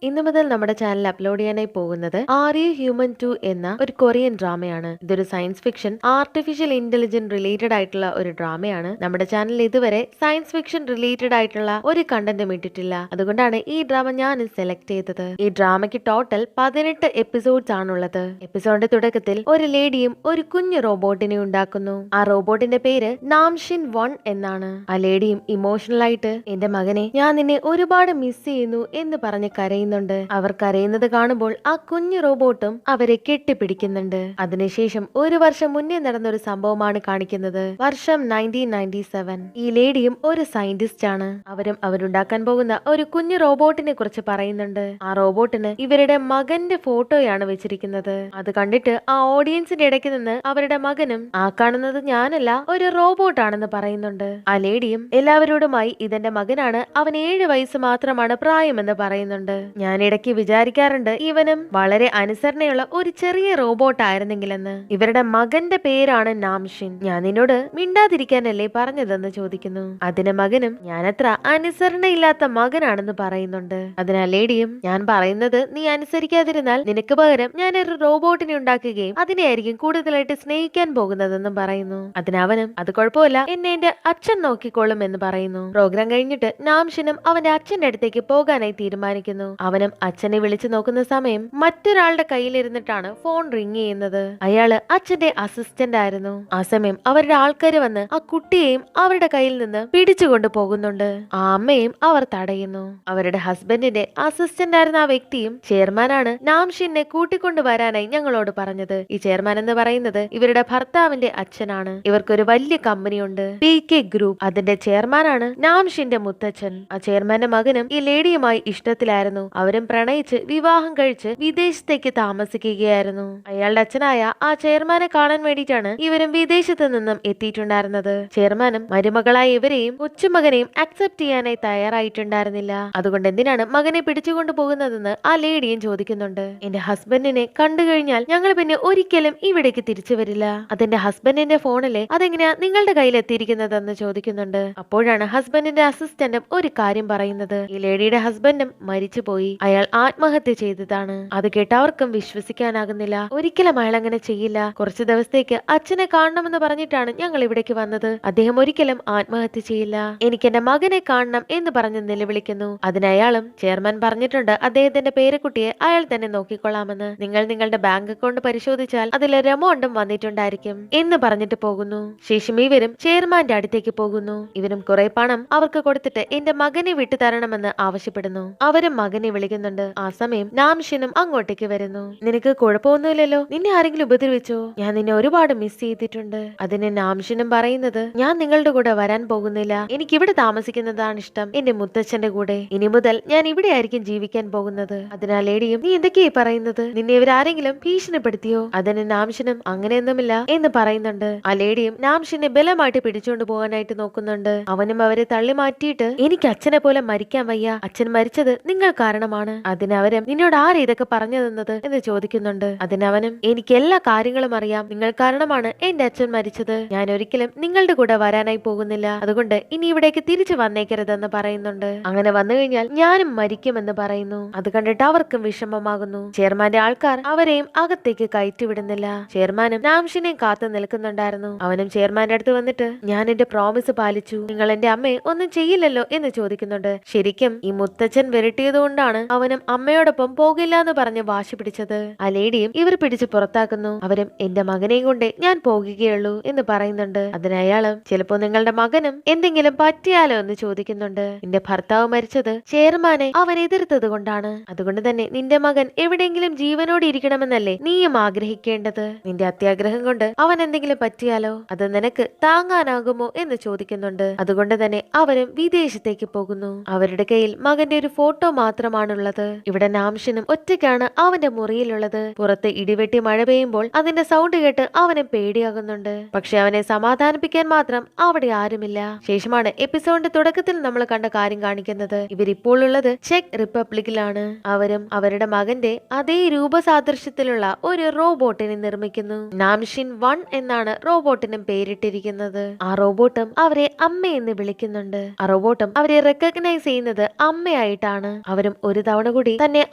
ഇന്നു മുതൽ നമ്മുടെ ചാനൽ അപ്ലോഡ് ചെയ്യാനായി പോകുന്നത് ആർ യു ഹ്യൂമൻ 2 എന്ന ഒരു കൊറിയൻ ഡ്രാമയാണ്. ഇതൊരു science fiction artificial intelligent related ആയിട്ടുള്ള ഒരു ഡ്രാമയാണ്. നമ്മുടെ ചാനലിൽ ഇതുവരെ സയൻസ് ഫിക്ഷൻ റിലേറ്റഡ് ആയിട്ടുള്ള ഒരു കണ്ടന്റും ഇട്ടിട്ടില്ല. അതുകൊണ്ടാണ് ഈ ഡ്രാമ ഞാൻ സെലക്ട് ചെയ്തത്. ഈ ഡ്രാമയ്ക്ക് ടോട്ടൽ 18 എപ്പിസോഡ്സ് ആണുള്ളത്. എപ്പിസോഡിന്റെ തുടക്കത്തിൽ ഒരു ലേഡിയും ഒരു കുഞ്ഞു റോബോട്ടിനെ ഉണ്ടാക്കുന്നു. ആ റോബോട്ടിന്റെ പേര് നാംഷിൻ 1 എന്നാണ്. ആ ലേഡിയും ഇമോഷണൽ ആയിട്ട് എന്റെ മകനെ ഞാൻ നിന്നെ ഒരുപാട് മിസ് ചെയ്യുന്നു എന്ന് പറഞ്ഞ് കരയുന്നുണ്ട്. അവർ കരയുന്നത് കാണുമ്പോൾ ആ കുഞ്ഞു റോബോട്ടും അവരെ കെട്ടിപ്പിടിക്കുന്നുണ്ട്. അതിനുശേഷം ഒരു വർഷം മുന്നേ നടന്ന ഒരു സംഭവമാണ് കാണിക്കുന്നത്. വർഷം 1997. ഈ ലേഡിയും ഒരു സയന്റിസ്റ്റ് ആണ്. അവരും അവരുണ്ടാക്കാൻ പോകുന്ന ഒരു കുഞ്ഞു റോബോട്ടിനെ കുറിച്ച് പറയുന്നുണ്ട്. ആ റോബോട്ടിന് ഇവരുടെ മകന്റെ ഫോട്ടോയാണ് വെച്ചിരിക്കുന്നത്. അത് കണ്ടിട്ട് ആ ഓഡിയൻസിന്റെ ഇടയ്ക്ക് നിന്ന് അവരുടെ മകനും ആ കാണുന്നത് ഞാനല്ല ഒരു റോബോട്ടാണെന്ന് പറയുന്നുണ്ട്. ആ ലേഡിയും എല്ലാവരോടുമായി ഇതെന്റെ മകനാണ്, അവൻ 7 വയസ്സ് മാത്രമാണ് പ്രായമെന്ന് പറയുന്നുണ്ട്. ഞാൻ ഇടയ്ക്ക് വിചാരിക്കാറുണ്ട് ഇവനും വളരെ അനുസരണയുള്ള ഒരു ചെറിയ റോബോട്ട് ആയിരുന്നെങ്കിലെന്ന്. ഇവരുടെ മകന്റെ പേരാണ് നാംഷിൻ. ഞാൻ നിന്നോട് മിണ്ടാതിരിക്കാനല്ലേ പറഞ്ഞതെന്ന് ചോദിക്കുന്നു. അതിന് മകനും ഞാനത്ര അനുസരണയില്ലാത്ത മകനാണെന്ന് പറയുന്നുണ്ട്. അതിനാൽ ലേഡിയും ഞാൻ പറയുന്നത് നീ അനുസരിക്കാതിരുന്നാൽ നിനക്ക് പകരം ഞാനൊരു റോബോട്ടിനെ ഉണ്ടാക്കുകയും അതിനെയായിരിക്കും കൂടുതലായിട്ട് സ്നേഹിക്കാൻ പോകുന്നതെന്നും പറയുന്നു. അതിനവനും അത് കുഴപ്പമില്ല, എന്നെ എന്റെ അച്ഛൻ നോക്കിക്കോളും എന്ന് പറയുന്നു. പ്രോഗ്രാം കഴിഞ്ഞിട്ട് നാംഷിനും അവന്റെ അച്ഛന്റെ അടുത്തേക്ക് പോകാനായി തീരുമാനിക്കുന്നു. അവനും അച്ഛനെ വിളിച്ചു നോക്കുന്ന സമയം മറ്റൊരാളുടെ കയ്യിലിരുന്നിട്ടാണ് ഫോൺ റിങ് ചെയ്യുന്നത്. അയാള് അച്ഛന്റെ അസിസ്റ്റന്റ് ആയിരുന്നു. ആ സമയം അവരുടെ ആൾക്കാര് വന്ന് ആ കുട്ടിയെയും അവരുടെ കയ്യിൽ നിന്ന് പിടിച്ചുകൊണ്ട് പോകുന്നുണ്ട്. ആ അമ്മയും അവർ തടയുന്നു. അവരുടെ ഹസ്ബൻഡിന്റെ അസിസ്റ്റന്റ് ആയിരുന്ന ആ വ്യക്തിയും ചെയർമാനാണ് നാംഷിനെ കൂട്ടിക്കൊണ്ടു വരാനായി ഞങ്ങളോട് പറഞ്ഞത്. ഈ ചെയർമാൻ എന്ന് പറയുന്നത് ഇവരുടെ ഭർത്താവിന്റെ അച്ഛനാണ്. ഇവർക്കൊരു വലിയ കമ്പനിയുണ്ട്, PK ഗ്രൂപ്പ്. അതിന്റെ ചെയർമാനാണ് നാംഷിന്റെ മുത്തച്ഛൻ. ആ ചെയർമാന്റെ മകനും ഈ ലേഡിയുമായി ഇഷ്ടത്തിലായിരുന്നു. അവരും പ്രണയിച്ച് വിവാഹം കഴിച്ച് വിദേശത്തേക്ക് താമസിക്കുകയായിരുന്നു. അയാളുടെ അച്ഛനായ ആ ചെയർമാനെ കാണാൻ വേണ്ടിയിട്ടാണ് ഇവരും വിദേശത്ത് നിന്നും എത്തിയിട്ടുണ്ടായിരുന്നത്. ചെയർമാനും മരുമകളായ ഇവരെയും കൊച്ചുമകനെയും അക്സെപ്റ്റ് ചെയ്യാനായി തയ്യാറായിട്ടുണ്ടായിരുന്നില്ല. അതുകൊണ്ട് എന്തിനാണ് മകനെ പിടിച്ചുകൊണ്ടു പോകുന്നതെന്ന് ആ ലേഡിയും ചോദിക്കുന്നുണ്ട്. എന്റെ ഹസ്ബൻഡിനെ കണ്ടു കഴിഞ്ഞാൽ ഞങ്ങൾ പിന്നെ ഒരിക്കലും ഇവിടേക്ക് തിരിച്ചു വരില്ല. അതെന്റെ ഹസ്ബൻഡിന്റെ ഫോണിലെ അതെങ്ങനെയാ നിങ്ങളുടെ കയ്യിൽ എത്തിയിരിക്കുന്നതെന്ന് ചോദിക്കുന്നുണ്ട്. അപ്പോഴാണ് ഹസ്ബൻഡിന്റെ അസിസ്റ്റന്റും ഒരു കാര്യം പറയുന്നത്. ഈ ലേഡിയുടെ ഹസ്ബൻഡും മരിച്ചുപോയി, അയാൾ ആത്മഹത്യ ചെയ്തതാണ്. അത് കേട്ടവർക്കും വിശ്വസിക്കാനാകുന്നില്ല. ഒരിക്കലും അയാൾ അങ്ങനെ ചെയ്യില്ല. കുറച്ചു ദിവസത്തേക്ക് അച്ഛനെ കാണണമെന്ന് പറഞ്ഞിട്ടാണ് ഞങ്ങൾ ഇവിടേക്ക് വന്നത്. അദ്ദേഹം ഒരിക്കലും ആത്മഹത്യ ചെയ്യില്ല. എനിക്ക് എന്റെ മകനെ കാണണം എന്ന് പറഞ്ഞ് നിലവിളിക്കുന്നു. അതിനയാളും ചെയർമാൻ പറഞ്ഞിട്ടുണ്ട് അദ്ദേഹത്തിന്റെ പേരക്കുട്ടിയെ അയാൾ തന്നെ നോക്കിക്കൊള്ളാമെന്ന്. നിങ്ങൾ നിങ്ങളുടെ ബാങ്ക് അക്കൗണ്ട് പരിശോധിച്ചാൽ അതിൽ എമൗണ്ടും വന്നിട്ടുണ്ടായിരിക്കും എന്ന് പറഞ്ഞിട്ട് പോകുന്നു. ശേഷം ഇവരും ചെയർമാന്റെ അടുത്തേക്ക് പോകുന്നു. ഇവരും കുറെ പണം അവർക്ക് കൊടുത്തിട്ട് എന്റെ മകനെ വിട്ടു തരണമെന്ന് ആവശ്യപ്പെടുന്നു. അവരും മകനെ വിളിക്കുന്നുണ്ട്. ആ സമയം നാംഷിനും അങ്ങോട്ടേക്ക് വരുന്നു. നിനക്ക് കുഴപ്പമൊന്നുമില്ലല്ലോ? നിന്നെ ആരെങ്കിലും ഉപദ്രവിച്ചോ? ഞാൻ നിന്നെ ഒരുപാട് മിസ് ചെയ്തിട്ടുണ്ട്. അതിന് നാംഷിനും പറയുന്നത് ഞാൻ നിങ്ങളുടെ കൂടെ വരാൻ പോകുന്നില്ല, എനിക്ക് ഇവിടെ താമസിക്കുന്നതാണ് ഇഷ്ടം, എന്റെ മുത്തച്ഛന്റെ കൂടെ. ഇനി മുതൽ ഞാൻ ഇവിടെ ആയിരിക്കും ജീവിക്കാൻ പോകുന്നത്. അതിനാൽ ലേഡിയും നീ എന്തൊക്കെയായി പറയുന്നത്? നിന്നെ ഇവരാരെങ്കിലും ഭീഷണിപ്പെടുത്തിയോ? അതിന് നാംഷിനും അങ്ങനെയൊന്നുമില്ല എന്ന് പറയുന്നുണ്ട്. ആ ലേഡിയും നാംഷിനെ ബലമായിട്ട് പിടിച്ചുകൊണ്ട് പോകാനായിട്ട് നോക്കുന്നുണ്ട്. അവനും അവരെ തള്ളി മാറ്റിയിട്ട് എനിക്ക് അച്ഛനെ പോലെ മരിക്കാൻ വയ്യ, അച്ഛൻ മരിച്ചത് നിങ്ങൾ കാരണമാണ്. അതിനവരും നിന്നോട് ആരെ ഇതൊക്കെ പറഞ്ഞു തന്നത് എന്ന് ചോദിക്കുന്നുണ്ട്. അതിനവനും എനിക്ക് എല്ലാ കാര്യങ്ങളും അറിയാം, നിങ്ങൾ കാരണമാണ് എന്റെ അച്ഛൻ മരിച്ചത്. ഞാൻ ഒരിക്കലും നിങ്ങളുടെ കൂടെ വരാനായി പോകുന്നില്ല, അതുകൊണ്ട് ഇനി ഇവിടേക്ക് തിരിച്ചു വന്നേക്കരുതെന്ന് പറയുന്നുണ്ട്. അങ്ങനെ വന്നു കഴിഞ്ഞാൽ ഞാനും മരിക്കുമെന്ന് പറയുന്നു. അത് കണ്ടിട്ട് അവർക്കും വിഷമമാകുന്നു. ചെയർമാന്റെ ആൾക്കാർ അവരെയും അകത്തേക്ക് കയറ്റിവിടുന്നില്ല. ചെയർമാനും നാംഷിനെയും കാത്തു നിൽക്കുന്നുണ്ടായിരുന്നു. അവനും ചെയർമാന്റെ അടുത്ത് വന്നിട്ട് ഞാൻ എന്റെ പ്രോമിസ് പാലിച്ചു, നിങ്ങൾ എന്റെ അമ്മയെ ഒന്നും ചെയ്യില്ലല്ലോ എന്ന് ചോദിക്കുന്നുണ്ട്. ശരിക്കും ഈ മുത്തച്ഛൻ വിരട്ടിയത് കൊണ്ടാണ് അവനും അമ്മയോടൊപ്പം പോകില്ല എന്ന് പറഞ്ഞ് വാശി പിടിച്ചത്. ആ ലേഡിയും ഇവർ പിടിച്ച് പുറത്താക്കുന്നു. അവരും എന്റെ മകനെയും കൊണ്ട് ഞാൻ പോകുകയുള്ളൂ എന്ന് പറയുന്നുണ്ട്. അതിനയാളും ചിലപ്പോ നിങ്ങളുടെ മകനും എന്തെങ്കിലും പറ്റിയാലോ എന്ന് ചോദിക്കുന്നുണ്ട്. നിന്റെ ഭർത്താവ് മരിച്ചത് ചെയർമാനെ അവൻ എതിർത്തത് കൊണ്ടാണ്. അതുകൊണ്ട് തന്നെ നിന്റെ മകൻ എവിടെയെങ്കിലും ജീവനോടെ ഇരിക്കണമെന്നല്ലേ നീയും ആഗ്രഹിക്കേണ്ടത്. നിന്റെ അത്യാഗ്രഹം കൊണ്ട് അവൻ എന്തെങ്കിലും പറ്റിയാലോ അത് നിനക്ക് താങ്ങാനാകുമോ എന്ന് ചോദിക്കുന്നുണ്ട്. അതുകൊണ്ട് തന്നെ അവരും വിദേശത്തേക്ക് പോകുന്നു. അവരുടെ കയ്യിൽ മകന്റെ ഒരു ഫോട്ടോ മാത്രമാണുള്ളത്. ഇവിടെ നാംഷിനും ഒറ്റയ്ക്കാണ് അവന്റെ മുറിയിലുള്ളത്. പുറത്ത് ഇടിവെട്ടി മഴ പെയ്യുമ്പോൾ അതിന്റെ സൗണ്ട് കേട്ട് അവന് പേടിയാകുന്നുണ്ട്. പക്ഷെ അവനെ സമാധാനിപ്പിക്കാൻ മാത്രം അവിടെ ആരുമില്ല. ശേഷമാണ് എപ്പിസോഡിന്റെ തുടക്കത്തിൽ നമ്മൾ കണ്ട കാര്യം കാണിക്കുന്നത്. ഇവരിപ്പോൾ ഉള്ളത് ചെക്ക് റിപ്പബ്ലിക്കിലാണ്. അവരും അവരുടെ മകന്റെ അതേ രൂപസാദൃശ്യത്തിലുള്ള ഒരു റോബോട്ടിനെ നിർമ്മിക്കുന്നു. നാംഷിൻ 1 എന്നാണ് റോബോട്ടിനും പേരിട്ടിരിക്കുന്നത്. ആ റോബോട്ടും അവരെ അമ്മ എന്ന് വിളിക്കുന്നുണ്ട്. ആ റോബോട്ടും അവരെ റെക്കഗ്നൈസ് ചെയ്യുന്നത് അമ്മയായിട്ടാണ്. അവരും ഒരു തവണ കൂടി തന്നെ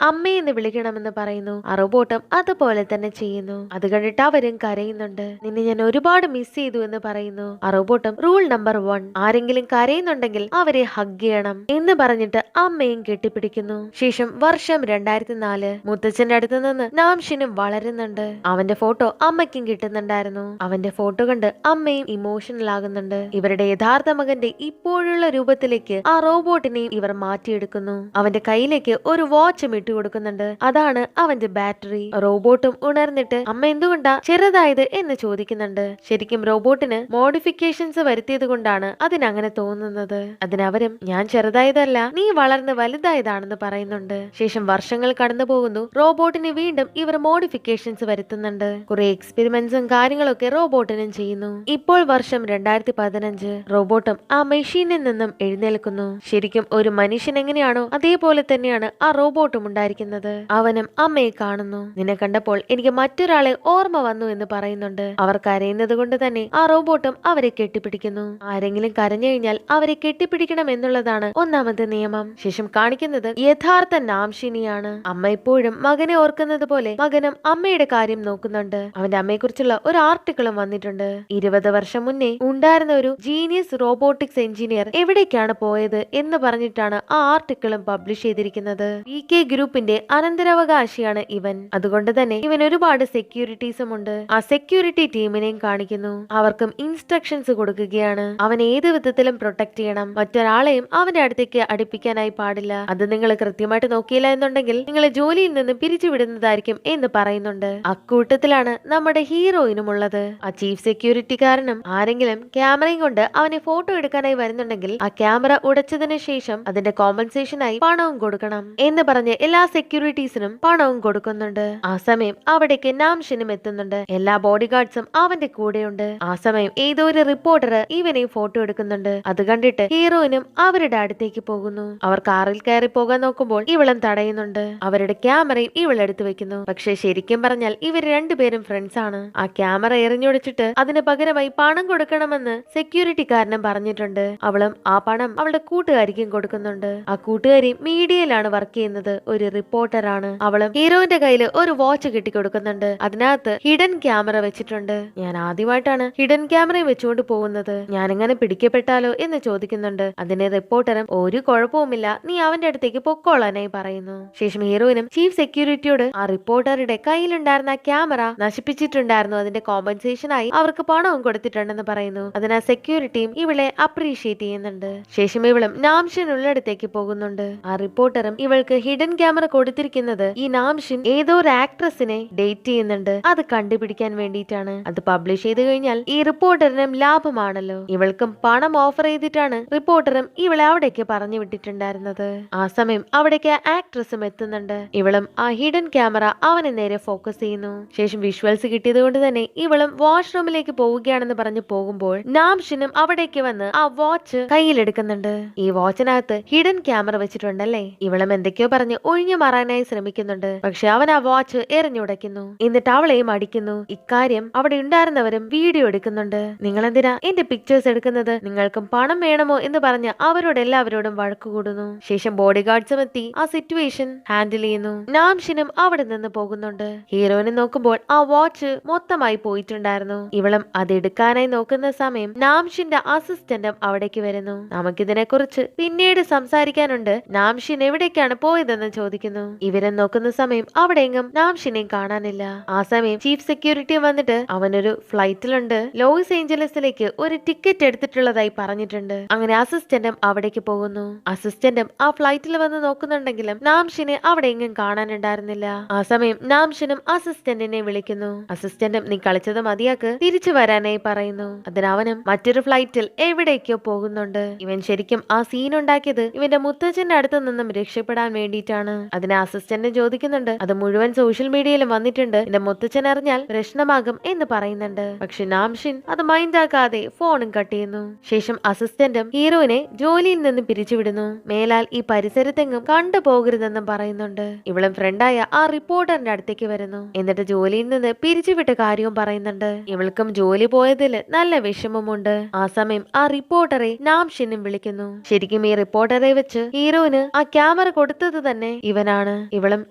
അമ്മയെന്ന് വിളിക്കണമെന്ന് പറയുന്നു. ആ റോബോട്ടും അതുപോലെ തന്നെ ചെയ്യുന്നു. അത് കണ്ടിട്ട് അവരും കരയുന്നുണ്ട്. നിന്നെ ഞാൻ ഒരുപാട് മിസ് ചെയ്തു എന്ന് പറയുന്നു. ആ റോബോട്ടും റൂൾ നമ്പർ 1, ആരെങ്കിലും കരയുന്നുണ്ടെങ്കിൽ അവരെ ഹഗ് ചെയ്യണം എന്ന് പറഞ്ഞിട്ട് അമ്മയും കെട്ടിപ്പിടിക്കുന്നു. ശേഷം വർഷം 2004. മുത്തച്ഛന്റെ അടുത്ത് നിന്ന് നാംഷിനും വളരുന്നുണ്ട്. അവന്റെ ഫോട്ടോ അമ്മയ്ക്കും കിട്ടുന്നുണ്ടായിരുന്നു. അവന്റെ ഫോട്ടോ കണ്ട് അമ്മയും ഇമോഷണൽ ആകുന്നുണ്ട്. ഇവരുടെ യഥാർത്ഥ മകന്റെ ഇപ്പോഴുള്ള രൂപത്തിലേക്ക് ആ റോബോട്ടിനെയും ഇവർ മാറ്റിയെടുക്കുന്നു. അവന്റെ കയ്യിലേക്ക് ഒരു വാച്ചും ഇട്ടു കൊടുക്കുന്നുണ്ട്. അതാണ് അവന്റെ ബാറ്ററി. റോബോട്ടും ഉണർന്നിട്ട് അമ്മ എന്തുകൊണ്ടാ ചെറുതായത് എന്ന് ചോദിക്കുന്നുണ്ട്. ശരിക്കും റോബോട്ടിന് മോഡിഫിക്കേഷൻസ് വരുത്തിയത് കൊണ്ടാണ് അതിനങ്ങനെ തോന്നുന്നത്. അതിനവരും ഞാൻ ചെറുതായതല്ല, നീ വളർന്ന് വലുതായതാണെന്ന് പറയുന്നുണ്ട്. ശേഷം വർഷങ്ങൾ കടന്നു പോകുന്നു. റോബോട്ടിന് വീണ്ടും ഇവർ മോഡിഫിക്കേഷൻസ് വരുത്തുന്നുണ്ട്. കുറെ എക്സ്പെരിമെന്റ്സും കാര്യങ്ങളൊക്കെ റോബോട്ടിനും ചെയ്യുന്നു. ഇപ്പോൾ വർഷം 2015. റോബോട്ടും ആ മെഷീനിൽ നിന്നും എഴുന്നേൽക്കുന്നു. ശരിക്കും ഒരു മനുഷ്യൻ എങ്ങനെയാണോ അതേപോലെ തന്നെയാണ് ആ റോബോട്ടും ഉണ്ടായിരിക്കുന്നത്. അവനും അമ്മയെ കാണുന്നു. നിന്നെ കണ്ടപ്പോൾ എനിക്ക് മറ്റൊരാളെ ഓർമ്മ വന്നു എന്ന് പറയുന്നുണ്ട്. അവർ കരയുന്നത് കൊണ്ട് തന്നെ ആ റോബോട്ടും അവരെ കെട്ടിപ്പിടിക്കുന്നു. ആരെങ്കിലും കരഞ്ഞു കഴിഞ്ഞാൽ അവരെ കെട്ടിപ്പിടിക്കണം എന്നുള്ളതാണ് ഒന്നാമത്തെ നിയമം. ശേഷം കാണിക്കുന്നത് യഥാർത്ഥ നാംഷിനിയാണ്. അമ്മ ഇപ്പോഴും മകനെ ഓർക്കുന്നത് പോലെ മകനും അമ്മയുടെ കാര്യം നോക്കുന്നുണ്ട്. അവന്റെ അമ്മയെ കുറിച്ചുള്ള ഒരു ആർട്ടിക്കിളും വന്നിട്ടുണ്ട്. 20 വർഷം മുന്നേ ഉണ്ടായിരുന്ന ഒരു ജീനിയസ് റോബോട്ടിക്സ് എഞ്ചിനീയർ എവിടേക്കാണ് പോയത് എന്ന് പറഞ്ഞിട്ടാണ് ആ ആർട്ടിക്കിളും പബ്ലിഷ് ചെയ്തിരിക്കുന്നത്. PK ഗ്രൂപ്പിന്റെ അനന്തരാവകാശിയാണ് ഇവൻ. അതുകൊണ്ട് തന്നെ ഇവൻ ഒരുപാട് സെക്യൂരിറ്റീസും ഉണ്ട്. ആ സെക്യൂരിറ്റി ടീമിനെയും കാണിക്കുന്നു. അവർക്കും ഇൻസ്ട്രക്ഷൻസ് കൊടുക്കുകയാണ്. അവൻ ഏത് വിധത്തിലും പ്രൊട്ടക്ട് ചെയ്യണം. മറ്റൊരാളെയും അവന്റെ അടുത്തേക്ക് അടുപ്പിക്കാനായി പാടില്ല. അത് നിങ്ങൾ കൃത്യമായിട്ട് നോക്കിയില്ല എന്നുണ്ടെങ്കിൽ നിങ്ങളെ ജോലിയിൽ നിന്ന് പിരിച്ചുവിടുന്നതായിരിക്കും എന്ന് പറയുന്നുണ്ട്. അക്കൂട്ടത്തിലാണ് നമ്മുടെ ഹീറോയിനും ഉള്ളത്. ആ ചീഫ് സെക്യൂരിറ്റിക്കാരനും ആരെങ്കിലും ക്യാമറയും കൊണ്ട് അവനെ ഫോട്ടോ എടുക്കാനായി വരുന്നുണ്ടെങ്കിൽ ആ ക്യാമറ ഉടച്ചതിന് ശേഷം അതിന്റെ കോമ്പൻസേഷനായി പണവും കൊടുക്കണം എന്ന് പറഞ്ഞ് എല്ലാ സെക്യൂരിറ്റീസിനും പണവും കൊടുക്കുന്നുണ്ട്. ആ സമയം അവിടേക്ക് നാംഷിനും എത്തുന്നുണ്ട്. എല്ലാ ബോഡി ഗാർഡ്സും അവന്റെ കൂടെയുണ്ട്. ആ സമയം ഏതോ ഒരു റിപ്പോർട്ടർ ഇവനെ ഫോട്ടോ എടുക്കുന്നുണ്ട്. അത് കണ്ടിട്ട് ഹീറോയിനും അവരുടെ അടുത്തേക്ക് പോകുന്നു. അവർ കാറിൽ കയറി പോകാൻ നോക്കുമ്പോൾ ഇവളും തടയുന്നുണ്ട്. അവരുടെ ക്യാമറയും ഇവളെടുത്ത് വെക്കുന്നു. പക്ഷെ ശരിക്കും പറഞ്ഞാൽ ഇവർ രണ്ടുപേരും ഫ്രണ്ട്സ് ആണ്. ആ ക്യാമറ എറിഞ്ഞൊടിച്ചിട്ട് അതിന് പകരമായി പണം കൊടുക്കണമെന്ന് സെക്യൂരിറ്റിക്കാരനും പറഞ്ഞിട്ടുണ്ട്. അവളും ആ പണം അവളുടെ കൂട്ടുകാരിക്കും കൊടുക്കുന്നുണ്ട്. ആ കൂട്ടുകാരി മീഡിയയിലാണ് വർക്ക് ചെയ്യുന്നത്, ഒരു റിപ്പോർട്ടറാണ്. അവളും ഹീറോയിന്റെ കയ്യിൽ ഒരു വാച്ച് കെട്ടിക്കൊടുക്കുന്നുണ്ട്. അതിനകത്ത് ഹിഡൻ ക്യാമറ വെച്ചിട്ടുണ്ട്. ഞാൻ ആദ്യമായിട്ടാണ് ഹിഡൻ ക്യാമറയും വെച്ചുകൊണ്ട് പോകുന്നത്, ഞാനിങ്ങനെ പിടിക്കപ്പെട്ടാലോ എന്ന് ചോദിക്കുന്നുണ്ട്. അതിന് റിപ്പോർട്ടറും ഒരു കുഴപ്പവുമില്ല, നീ അവന്റെ അടുത്തേക്ക് പൊക്കോളാനായി പറയുന്നു. ശേഷം ഹീറോയിനും ചീഫ് സെക്യൂരിറ്റിയോട് ആ റിപ്പോർട്ടറുടെ കയ്യിലുണ്ടായിരുന്ന ക്യാമറ നശിപ്പിച്ചിട്ടുണ്ടായിരുന്നു, അതിന്റെ കോമ്പൻസേഷനായി അവർക്ക് പണവും കൊടുത്തിട്ടുണ്ടെന്ന് പറയുന്നു. അതിനാ സെക്യൂരിറ്റിയും ഇവളെ അപ്രീഷിയേറ്റ് ചെയ്യുന്നുണ്ട്. ശേഷം ഇവളും നാംഷിനുള്ളിടത്തേക്ക് പോകുന്നുണ്ട്. ആ റിപ്പോർട്ടറും ഇവൾക്ക് ഹിഡൻ ക്യാമറ കൊടുത്തിരിക്കുന്നത് ഈ നാംഷിൻ ഏതോ ഒരു ആക്ട്രസിനെ ഡേറ്റ് ചെയ്യുന്നുണ്ട്, അത് കണ്ടുപിടിക്കാൻ വേണ്ടിയിട്ടാണ്. അത് പബ്ലിഷ് ചെയ്ത് കഴിഞ്ഞാൽ ഈ റിപ്പോർട്ടറിനും ലാഭമാണല്ലോ. ഇവൾക്കും പണം ഓഫർ ചെയ്തിട്ടാണ് റിപ്പോർട്ടറും ഇവളെ അവിടേക്ക് പറഞ്ഞു വിട്ടിട്ടുണ്ടായിരുന്നത്. ആ സമയം അവിടേക്ക് ആക്ട്രസും എത്തുന്നുണ്ട്. ഇവളും ആ ഹിഡൻ ക്യാമറ അവന് നേരെ ഫോക്കസ് ചെയ്യുന്നു. ശേഷം വിഷ്വൽസ് കിട്ടിയത് കൊണ്ട് തന്നെ ഇവളും വാഷ്റൂമിലേക്ക് പോവുകയാണെന്ന് പറഞ്ഞു പോകുമ്പോൾ നാംഷിനും അവിടേക്ക് വന്ന് ആ വാച്ച് കയ്യിലെടുക്കുന്നുണ്ട്. ഈ വാച്ചിനകത്ത് ഹിഡൻ ക്യാമറ വെച്ചിട്ടുണ്ടല്ലേ. ഇവളും എന്തൊക്കെയോ പറഞ്ഞ് ഒഴിഞ്ഞു മാറാനായി ശ്രമിക്കുന്നുണ്ട്. പക്ഷെ അവൻ ആ വാച്ച് എറിഞ്ഞുടയ്ക്കുന്നു. എന്നിട്ട് അവളെയും അടിക്കുന്നു. ഇക്കാര്യം അവിടെ ഉണ്ടായിരുന്നവരും വീഡിയോ എടുക്കുന്നുണ്ട്. നിങ്ങൾ എന്തിനാ എന്റെ പിക്ചേഴ്സ് എടുക്കുന്നത്, നിങ്ങൾക്കും പണം വേണമോ എന്ന് പറഞ്ഞ് അവരോട് എല്ലാവരോടും വഴക്കു കൂടുന്നു. ശേഷം ബോഡി ഗാർഡ്സും എത്തി ആ സിറ്റുവേഷൻ ഹാൻഡിൽ ചെയ്യുന്നു. നാംഷിനും അവിടെ നിന്ന് പോകുന്നുണ്ട്. ഹീറോയിനെ നോക്കുമ്പോൾ ആ വാച്ച് മൊത്തമായി പോയിട്ടുണ്ടായിരുന്നു. ഇവളും അതെടുക്കാനായി നോക്കുന്ന സമയം നാംഷിന്റെ അസിസ്റ്റന്റും അവിടേക്ക് വരുന്നു. നമുക്കിതിനെ കുറിച്ച് പിന്നീട് സംസാരിക്കാനുണ്ട്, നാംഷിൻ എവിടേക്കാണ് പോയതെന്ന് ചോദിക്കുന്നു. ഇവരെ നോക്കുന്ന സമയം അവിടെയെങ്കും നാംഷിനെയും കാണാനില്ല. ആ സമയം ചീഫ് സെക്യൂരിറ്റി വന്നിട്ട് അവനൊരു ഫ്ലൈറ്റിലുണ്ട്, ലോസ് ഏഞ്ചലസിലേക്ക് ഒരു ടിക്കറ്റ് എടുത്തിട്ടുള്ളതായി പറഞ്ഞിട്ടുണ്ട്. അങ്ങനെ അസിസ്റ്റന്റും അവിടേക്ക് പോകുന്നു. അസിസ്റ്റന്റും ആ ഫ്ലൈറ്റിൽ വന്ന് നോക്കുന്നുണ്ടെങ്കിലും നാംഷിനെ അവിടെ എങ്ങും കാണാനുണ്ടായിരുന്നില്ല. ആ സമയം നാംഷിനും അസിസ്റ്റന്റിനെ വിളിക്കുന്നു. അസിസ്റ്റന്റും നീ കളിച്ചത് മതിയാക്ക്, തിരിച്ചു വരാനായി പറയുന്നു. അതിനവനും മറ്റൊരു ഫ്ലൈറ്റിൽ എവിടേക്കോ പോകുന്നുണ്ട്. ഇവൻ ശരിക്കും ആ സീൻ ഉണ്ടാക്കിയത് ഇവന്റെ മുത്തച്ഛന്റെ അടുത്ത് നിന്നും രക്ഷപ്പെടാൻ വേണ്ടിയിട്ടാണ്. അതിനെ അസിസ്റ്റന്റ് ചോദിക്കുന്നുണ്ട്. അത് മുഴുവൻ സോഷ്യൽ മീഡിയയിലും വന്നിട്ടുണ്ട്, എന്റെ മുത്തച്ഛൻ അറിഞ്ഞാൽ പ്രശ്നമാകും എന്ന് പറയുന്നുണ്ട്. പക്ഷെ നാംഷിൻ അത് മൈൻഡ് ആക്കാതെ ഫോണും കട്ട് ചെയ്യുന്നു. ശേഷം അസിസ്റ്റന്റും ഹീറോയിനെ ജോലിയിൽ നിന്ന് പിരിച്ചുവിടുന്നു. മേലാൽ ഈ പരിസരത്തെങ്ങും കണ്ടുപോകരുതെന്നും പറയുന്നുണ്ട്. ഇവളും ഫ്രണ്ടായ ആ റിപ്പോർട്ടറിന്റെ അടുത്തേക്ക് വരുന്നു. എന്നിട്ട് ജോലിയിൽ നിന്ന് പിരിച്ചുവിട്ട കാര്യവും പറയുന്നുണ്ട്. ഇവൾക്കും ജോലി പോയതിൽ നല്ല വിഷമമുണ്ട്. ആ സമയം ആ റിപ്പോർട്ടറെ നാംഷിനും വിളിക്കുന്നു. ശരിക്കും ഈ റിപ്പോർട്ടറെ വെച്ച് ഹീറോയിന് ആ ക്യാമറ ക്യാമറ കൊടുത്തത് തന്നെ ഇവനാണ്. ഇവളും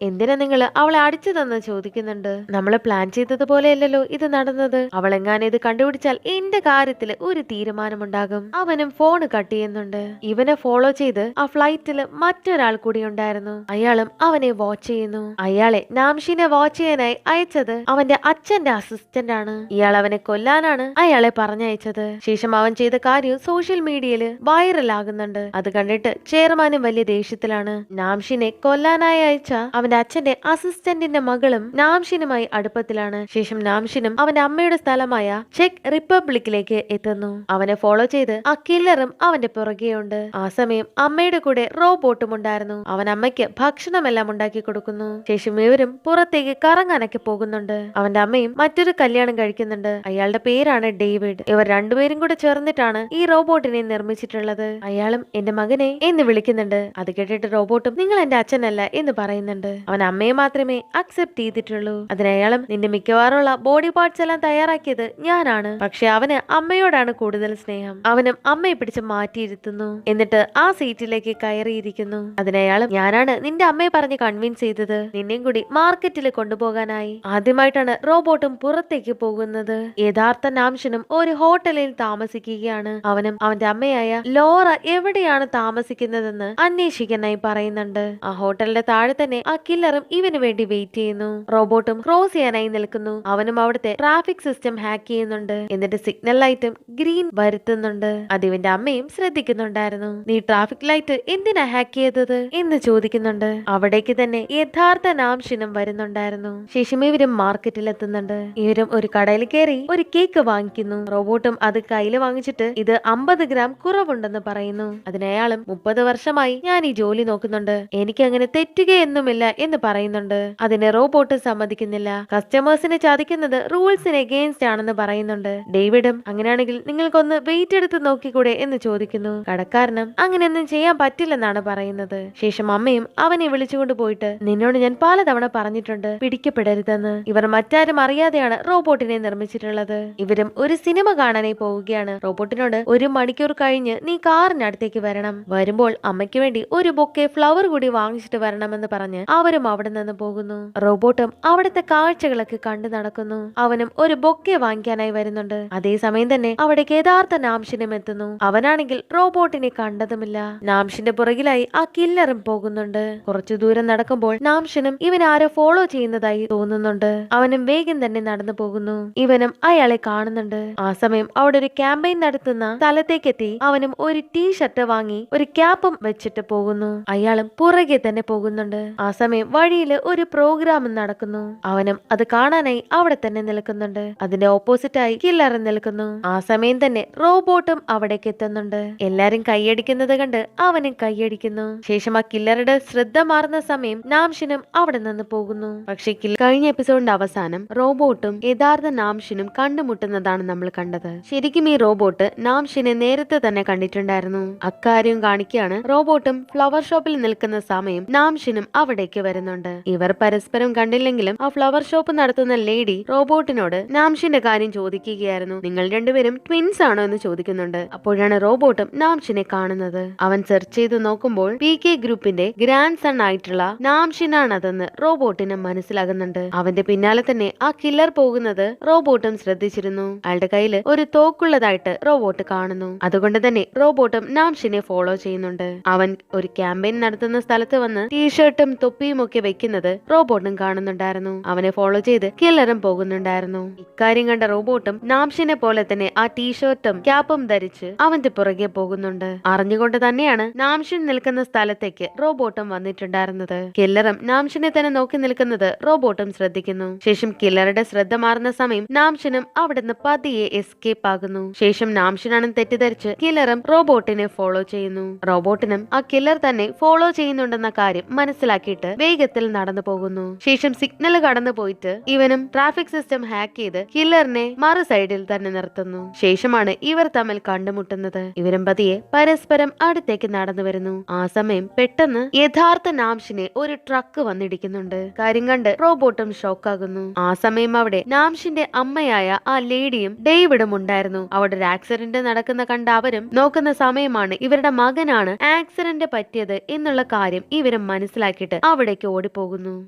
എന്തിനാ നിങ്ങൾ അവളെ അടിച്ചതെന്ന് ചോദിക്കുന്നുണ്ട്. നമ്മള് പ്ലാൻ ചെയ്തതുപോലെയല്ലല്ലോ ഇത് നടന്നത്. അവളെങ്ങാനും ഇത് കണ്ടുപിടിച്ചാൽ എന്റെ കാര്യത്തില് ഒരു തീരുമാനമുണ്ടാകും. അവനും ഫോണ് കട്ട് ചെയ്യുന്നുണ്ട്. ഇവനെ ഫോളോ ചെയ്ത് ആ ഫ്ലൈറ്റില് മറ്റൊരാൾ കൂടി ഉണ്ടായിരുന്നു. അയാളും അവനെ വാച്ച് ചെയ്യുന്നു. അയാളെ നാംഷിനെ വാച്ച് ചെയ്യാനായി അയച്ചത് അവന്റെ അച്ഛന്റെ അസിസ്റ്റന്റ് ആണ്. ഇയാൾ അവനെ കൊല്ലാനാണ് അയാളെ പറഞ്ഞയച്ചത്. ശേഷം അവൻ ചെയ്ത കാര്യം സോഷ്യൽ മീഡിയയില് വൈറൽ ആകുന്നുണ്ട്. അത് കണ്ടിട്ട് ചെയർമാനും വലിയ ദേഷ്യത്തിലാണ്. നാംഷിനെ കൊല്ലാനായി അയച്ച അവന്റെ അച്ഛന്റെ അസിസ്റ്റന്റിന്റെ മകളും നാംഷിനുമായി അടുപ്പത്തിലാണ്. ശേഷം നാംഷിനും അവന്റെ അമ്മയുടെ സ്ഥലമായ ചെക്ക് റിപ്പബ്ലിക്കിലേക്ക് എത്തുന്നു. അവനെ ഫോളോ ചെയ്ത് ആ കില്ലറും അവന്റെ പുറകെയുണ്ട്. ആ സമയം അമ്മയുടെ കൂടെ റോബോട്ടും ഉണ്ടായിരുന്നു. അവൻ അമ്മയ്ക്ക് ഭക്ഷണമെല്ലാം ഉണ്ടാക്കി കൊടുക്കുന്നു. ശേഷം ഇവരും പുറത്തേക്ക് കറങ്ങാനൊക്കെ പോകുന്നുണ്ട്. അവന്റെ അമ്മയും മറ്റൊരു കല്യാണം കഴിക്കുന്നുണ്ട്. അയാളുടെ പേരാണ് ഡേവിഡ്. ഇവർ രണ്ടുപേരും കൂടെ ചേർന്നിട്ടാണ് ഈ റോബോട്ടിനെ നിർമ്മിച്ചിട്ടുള്ളത്. അയാളും എന്റെ മകനെ എന്ന് വിളിക്കുന്നുണ്ട്. അത് കേട്ടിട്ട് റോബോട്ടും നിങ്ങൾ എന്റെ അച്ഛനല്ല എന്ന് പറയുന്നുണ്ട്. അവൻ അമ്മയെ മാത്രമേ അക്സെപ്റ്റ് ചെയ്തിട്ടുള്ളൂ. അതിനയാളും നിന്റെ മിക്കവാറുള്ള ബോഡി പാർട്സ് എല്ലാം തയ്യാറാക്കിയത് ഞാനാണ്. പക്ഷെ അവന് അമ്മയോടാണ് കൂടുതൽ സ്നേഹം. അവനും അമ്മയെ പിടിച്ച് മാറ്റിയിരുത്തുന്നു. എന്നിട്ട് ആ സീറ്റിലേക്ക് കയറിയിരിക്കുന്നു. അതിനയാളും ഞാനാണ് നിന്റെ അമ്മയെ പറഞ്ഞ് കൺവിൻസ് ചെയ്തത് നിന്നെയും കൂടി മാർക്കറ്റിൽ കൊണ്ടുപോകാനായി. ആദ്യമായിട്ടാണ് റോബോട്ടും പുറത്തേക്ക് പോകുന്നത്. യഥാർത്ഥ നാംഷനും ഒരു ഹോട്ടലിൽ താമസിക്കുകയാണ്. അവനും അവന്റെ അമ്മയായ ലോറ എവിടെയാണ് താമസിക്കുന്നതെന്ന് അന്വേഷിക്കാനായി പറയുന്നുണ്ട്. ആ ഹോട്ടലിന്റെ താഴെ തന്നെ ആ കില്ലറും ഇവന് വേണ്ടി വെയിറ്റ് ചെയ്യുന്നു. റോബോട്ടും ക്രോസ് ചെയ്യാനായി നിൽക്കുന്നു. അവനും അവിടുത്തെ ട്രാഫിക് സിസ്റ്റം ഹാക്ക് ചെയ്യുന്നുണ്ട്. എന്നിട്ട് സിഗ്നൽ ലൈറ്റും ഗ്രീൻ വരുത്തുന്നുണ്ട്. അത് ഇവന്റെ അമ്മയും ശ്രദ്ധിക്കുന്നുണ്ടായിരുന്നു. നീ ട്രാഫിക് ലൈറ്റ് എന്തിനാ ഹാക്ക് ചെയ്തത് എന്ന് ചോദിക്കുന്നുണ്ട്. അവിടേക്ക് തന്നെ യഥാർത്ഥ നാംഷിനും വരുന്നുണ്ടായിരുന്നു. ശേഷം ഇവരും മാർക്കറ്റിൽ എത്തുന്നുണ്ട്. ഇവരും ഒരു കടയിൽ കയറി ഒരു കേക്ക് വാങ്ങിക്കുന്നു. റോബോട്ടും അത് കയ്യിൽ വാങ്ങിച്ചിട്ട് ഇത് 50 ഗ്രാം കുറവുണ്ടെന്ന് പറയുന്നു. അതിനയാളും 30 വർഷമായി ഞാൻ ഈ ജോലി നോക്കുന്നുണ്ട്, എനിക്ക് അങ്ങനെ തെറ്റുകയൊന്നുമില്ല എന്ന് പറയുന്നുണ്ട്. അതിന് റോബോട്ട് സമ്മതിക്കുന്നില്ല. കസ്റ്റമേഴ്സിനെ ചതിക്കുന്നത് റൂൾസിന് എഗെയിൻസ്റ്റ് ആണെന്ന് പറയുന്നുണ്ട്. ഡേവിഡും അങ്ങനെയാണെങ്കിൽ നിങ്ങൾക്കൊന്ന് വെയിറ്റ് എടുത്ത് നോക്കിക്കൂടെ എന്ന് ചോദിക്കുന്നു. കടക്കാരനും അങ്ങനെയൊന്നും ചെയ്യാൻ പറ്റില്ലെന്നാണ് പറയുന്നത്. ശേഷം അമ്മയും അവനെ വിളിച്ചുകൊണ്ട് പോയിട്ട് നിന്നോട് ഞാൻ പലതവണ പറഞ്ഞിട്ടുണ്ട് പിടിക്കപ്പെടരുതെന്ന്. ഇവർ മറ്റാരും അറിയാതെയാണ് റോബോട്ടിനെ നിർമ്മിച്ചിട്ടുള്ളത്. ഇവരും ഒരു സിനിമ കാണാനായി പോവുകയാണ്. റോബോട്ടിനോട് 1 മണിക്കൂർ കഴിഞ്ഞ് നീ കാറിനടുത്തേക്ക് വരണം, വരുമ്പോൾ അമ്മയ്ക്ക് വേണ്ടി ഒരു ബൊക്കെ ഫ്ലവർ കൂടി വാങ്ങിച്ചിട്ട് വരണമെന്ന് പറഞ്ഞ് അവരും അവിടെ നിന്ന് പോകുന്നു. റോബോട്ടും അവിടുത്തെ കാഴ്ചകളൊക്കെ കണ്ടു നടക്കുന്നു. അവനും ഒരു ബൊക്കെ വാങ്ങിക്കാനായി വരുന്നുണ്ട്. അതേസമയം തന്നെ അവിടേക്ക് യഥാർത്ഥ നാംഷിനും എത്തുന്നു. അവനാണെങ്കിൽ റോബോട്ടിനെ കണ്ടതുമില്ല. നാംഷിന്റെ പുറകിലായി ആ കില്ലറും പോകുന്നുണ്ട്. കുറച്ചു ദൂരം നടക്കുമ്പോൾ നാംഷിനും ഇവൻ ആരോ ഫോളോ ചെയ്യുന്നതായി തോന്നുന്നുണ്ട്. അവനും വേഗം തന്നെ നടന്നു പോകുന്നു. ഇവനും അയാളെ കാണുന്നുണ്ട്. ആ സമയം അവിടെ ഒരു ക്യാമ്പയിൻ നടത്തുന്ന സ്ഥലത്തേക്കെത്തി അവനും ഒരു ടീഷർട്ട് വാങ്ങി ഒരു ക്യാപ്പും വെച്ചിട്ട് പോകുന്നു. അയാളും പുറകെ തന്നെ പോകുന്നുണ്ട്. ആ സമയം വഴിയിൽ ഒരു പ്രോഗ്രാം നടക്കുന്നു. അവനും അത് കാണാനായി അവിടെ തന്നെ നിൽക്കുന്നുണ്ട്. അതിന്റെ ഓപ്പോസിറ്റായി കില്ലർ നിൽക്കുന്നു. ആ സമയം തന്നെ റോബോട്ടും അവിടേക്ക് എത്തുന്നുണ്ട്. എല്ലാരും കൈയടിക്കുന്നത് കണ്ട് അവനും കൈയടിക്കുന്നു. ശേഷം ആ കില്ലറുടെ ശ്രദ്ധ മാറുന്ന സമയം നാംഷിനും അവിടെ നിന്ന് പോകുന്നു. പക്ഷെ കഴിഞ്ഞ എപ്പിസോഡിന്റെ അവസാനം റോബോട്ടും യഥാർത്ഥ നാംഷിനും കണ്ടുമുട്ടുന്നതാണ് നമ്മൾ കണ്ടത്. ശരിക്കും ഈ റോബോട്ട് നാംഷിനെ നേരത്തെ തന്നെ കണ്ടിട്ടുണ്ടായിരുന്നു. അക്കാര്യം കാണിക്കുകയാണ്. റോബോട്ടും ഫ്ലവർ ഷോപ്പിൽ നിൽക്കുന്ന സമയം നാംഷിനും അവിടേക്ക് വരുന്നുണ്ട്. ഇവർ പരസ്പരം കണ്ടില്ലെങ്കിലും ആ ഫ്ലവർ ഷോപ്പ് നടത്തുന്ന ലേഡി റോബോട്ടിനോട് നാംഷിന്റെ കാര്യം ചോദിക്കുകയായിരുന്നു. നിങ്ങൾ രണ്ടുപേരും ട്വിൻസ് ആണോ എന്ന് ചോദിക്കുന്നുണ്ട്. അപ്പോഴാണ് റോബോട്ടും നാംഷിനെ കാണുന്നത്. അവൻ സെർച്ച് ചെയ്ത് നോക്കുമ്പോൾ PK ഗ്രൂപ്പിന്റെ ഗ്രാൻഡ് സൺ ആയിട്ടുള്ള നാംഷിനാണതെന്ന് റോബോട്ടിന് മനസ്സിലാകുന്നുണ്ട്. അവന്റെ പിന്നാലെ തന്നെ ആ കില്ലർ പോകുന്നത് റോബോട്ടും ശ്രദ്ധിച്ചിരുന്നു. അയാളുടെ കയ്യിൽ ഒരു തോക്കുള്ളതായിട്ട് റോബോട്ട് കാണുന്നു. അതുകൊണ്ട് തന്നെ റോബോട്ടും നാംഷിനെ ഫോളോ ചെയ്യുന്നുണ്ട്. അവൻ ഒരു ക്യാമ്പയിൻ നടത്തുന്ന സ്ഥലത്ത് വന്ന് ടീഷർട്ടും തൊപ്പിയും ഒക്കെ വെക്കുന്നത് റോബോട്ടും കാണുന്നുണ്ടായിരുന്നു. അവനെ ഫോളോ ചെയ്ത് കില്ലറും പോകുന്നുണ്ടായിരുന്നു. ഇക്കാര്യം കണ്ട റോബോട്ടും നാംഷിനെ പോലെ തന്നെ ആ ടീഷർട്ടും ക്യാപ്പും ധരിച്ച് അവന്റെ പുറകെ പോകുന്നുണ്ട്. അറിഞ്ഞുകൊണ്ട് തന്നെയാണ് നാംഷിൻ നിൽക്കുന്ന സ്ഥലത്തേക്ക് റോബോട്ടും വന്നിട്ടുണ്ടായിരുന്നത്. കില്ലറും നാംഷിനെ തന്നെ നോക്കി നിൽക്കുന്നത് റോബോട്ടും ശ്രദ്ധിക്കുന്നു. ശേഷം കില്ലറുടെ ശ്രദ്ധ മാറുന്ന സമയം നാംഷിനും അവിടുന്ന് പതിയെ എസ്കേപ്പ് ആകുന്നു. ശേഷം നാംഷിനാണെന്ന് തെറ്റിദ്ധരിച്ച് കില്ലറും റോബോട്ടിനെ ഫോളോ ചെയ്യുന്നു. റോബോട്ടിനും ആ കില്ലർ തന്നെ ഫോളോ ചെയ്യുന്നുണ്ടെന്ന കാര്യം മനസ്സിലാക്കിയിട്ട് വേഗത്തിൽ നടന്നു പോകുന്നു. ശേഷം സിഗ്നൽ കടന്നു പോയിട്ട് ഇവനും ട്രാഫിക് സിസ്റ്റം ഹാക്ക് ചെയ്ത് കില്ലറിനെ മറു സൈഡിൽ തന്നെ നിർത്തുന്നു. ശേഷമാണ് ഇവർ തമ്മിൽ കണ്ടുമുട്ടുന്നത്. ഇവരും പതിയെ പരസ്പരം അടുത്തേക്ക് നടന്നു വരുന്നു. ആ സമയം പെട്ടെന്ന് യഥാർത്ഥ നാംഷിനെ ഒരു ട്രക്ക് വന്നിടിക്കുന്നുണ്ട്. കാര്യം കണ്ട് റോബോട്ടും ഷോക്കാകുന്നു. ആ സമയം അവിടെ നാംഷിന്റെ അമ്മയായ ആ ലേഡിയും ഡേവിഡും ഉണ്ടായിരുന്നു. അവിടെ ഒരു ആക്സിഡന്റ് നടക്കുന്ന കണ്ട അവരും നോക്കുന്ന സമയമാണ് ഇവരുടെ മകനാണ് ആക്സിഡന്റ് പറ്റിയത് എന്നുള്ള കാര്യം ഇവരും മനസ്സിലാക്കിയിട്ട് അവിടേക്ക് ഓടിപ്പോകുന്നു.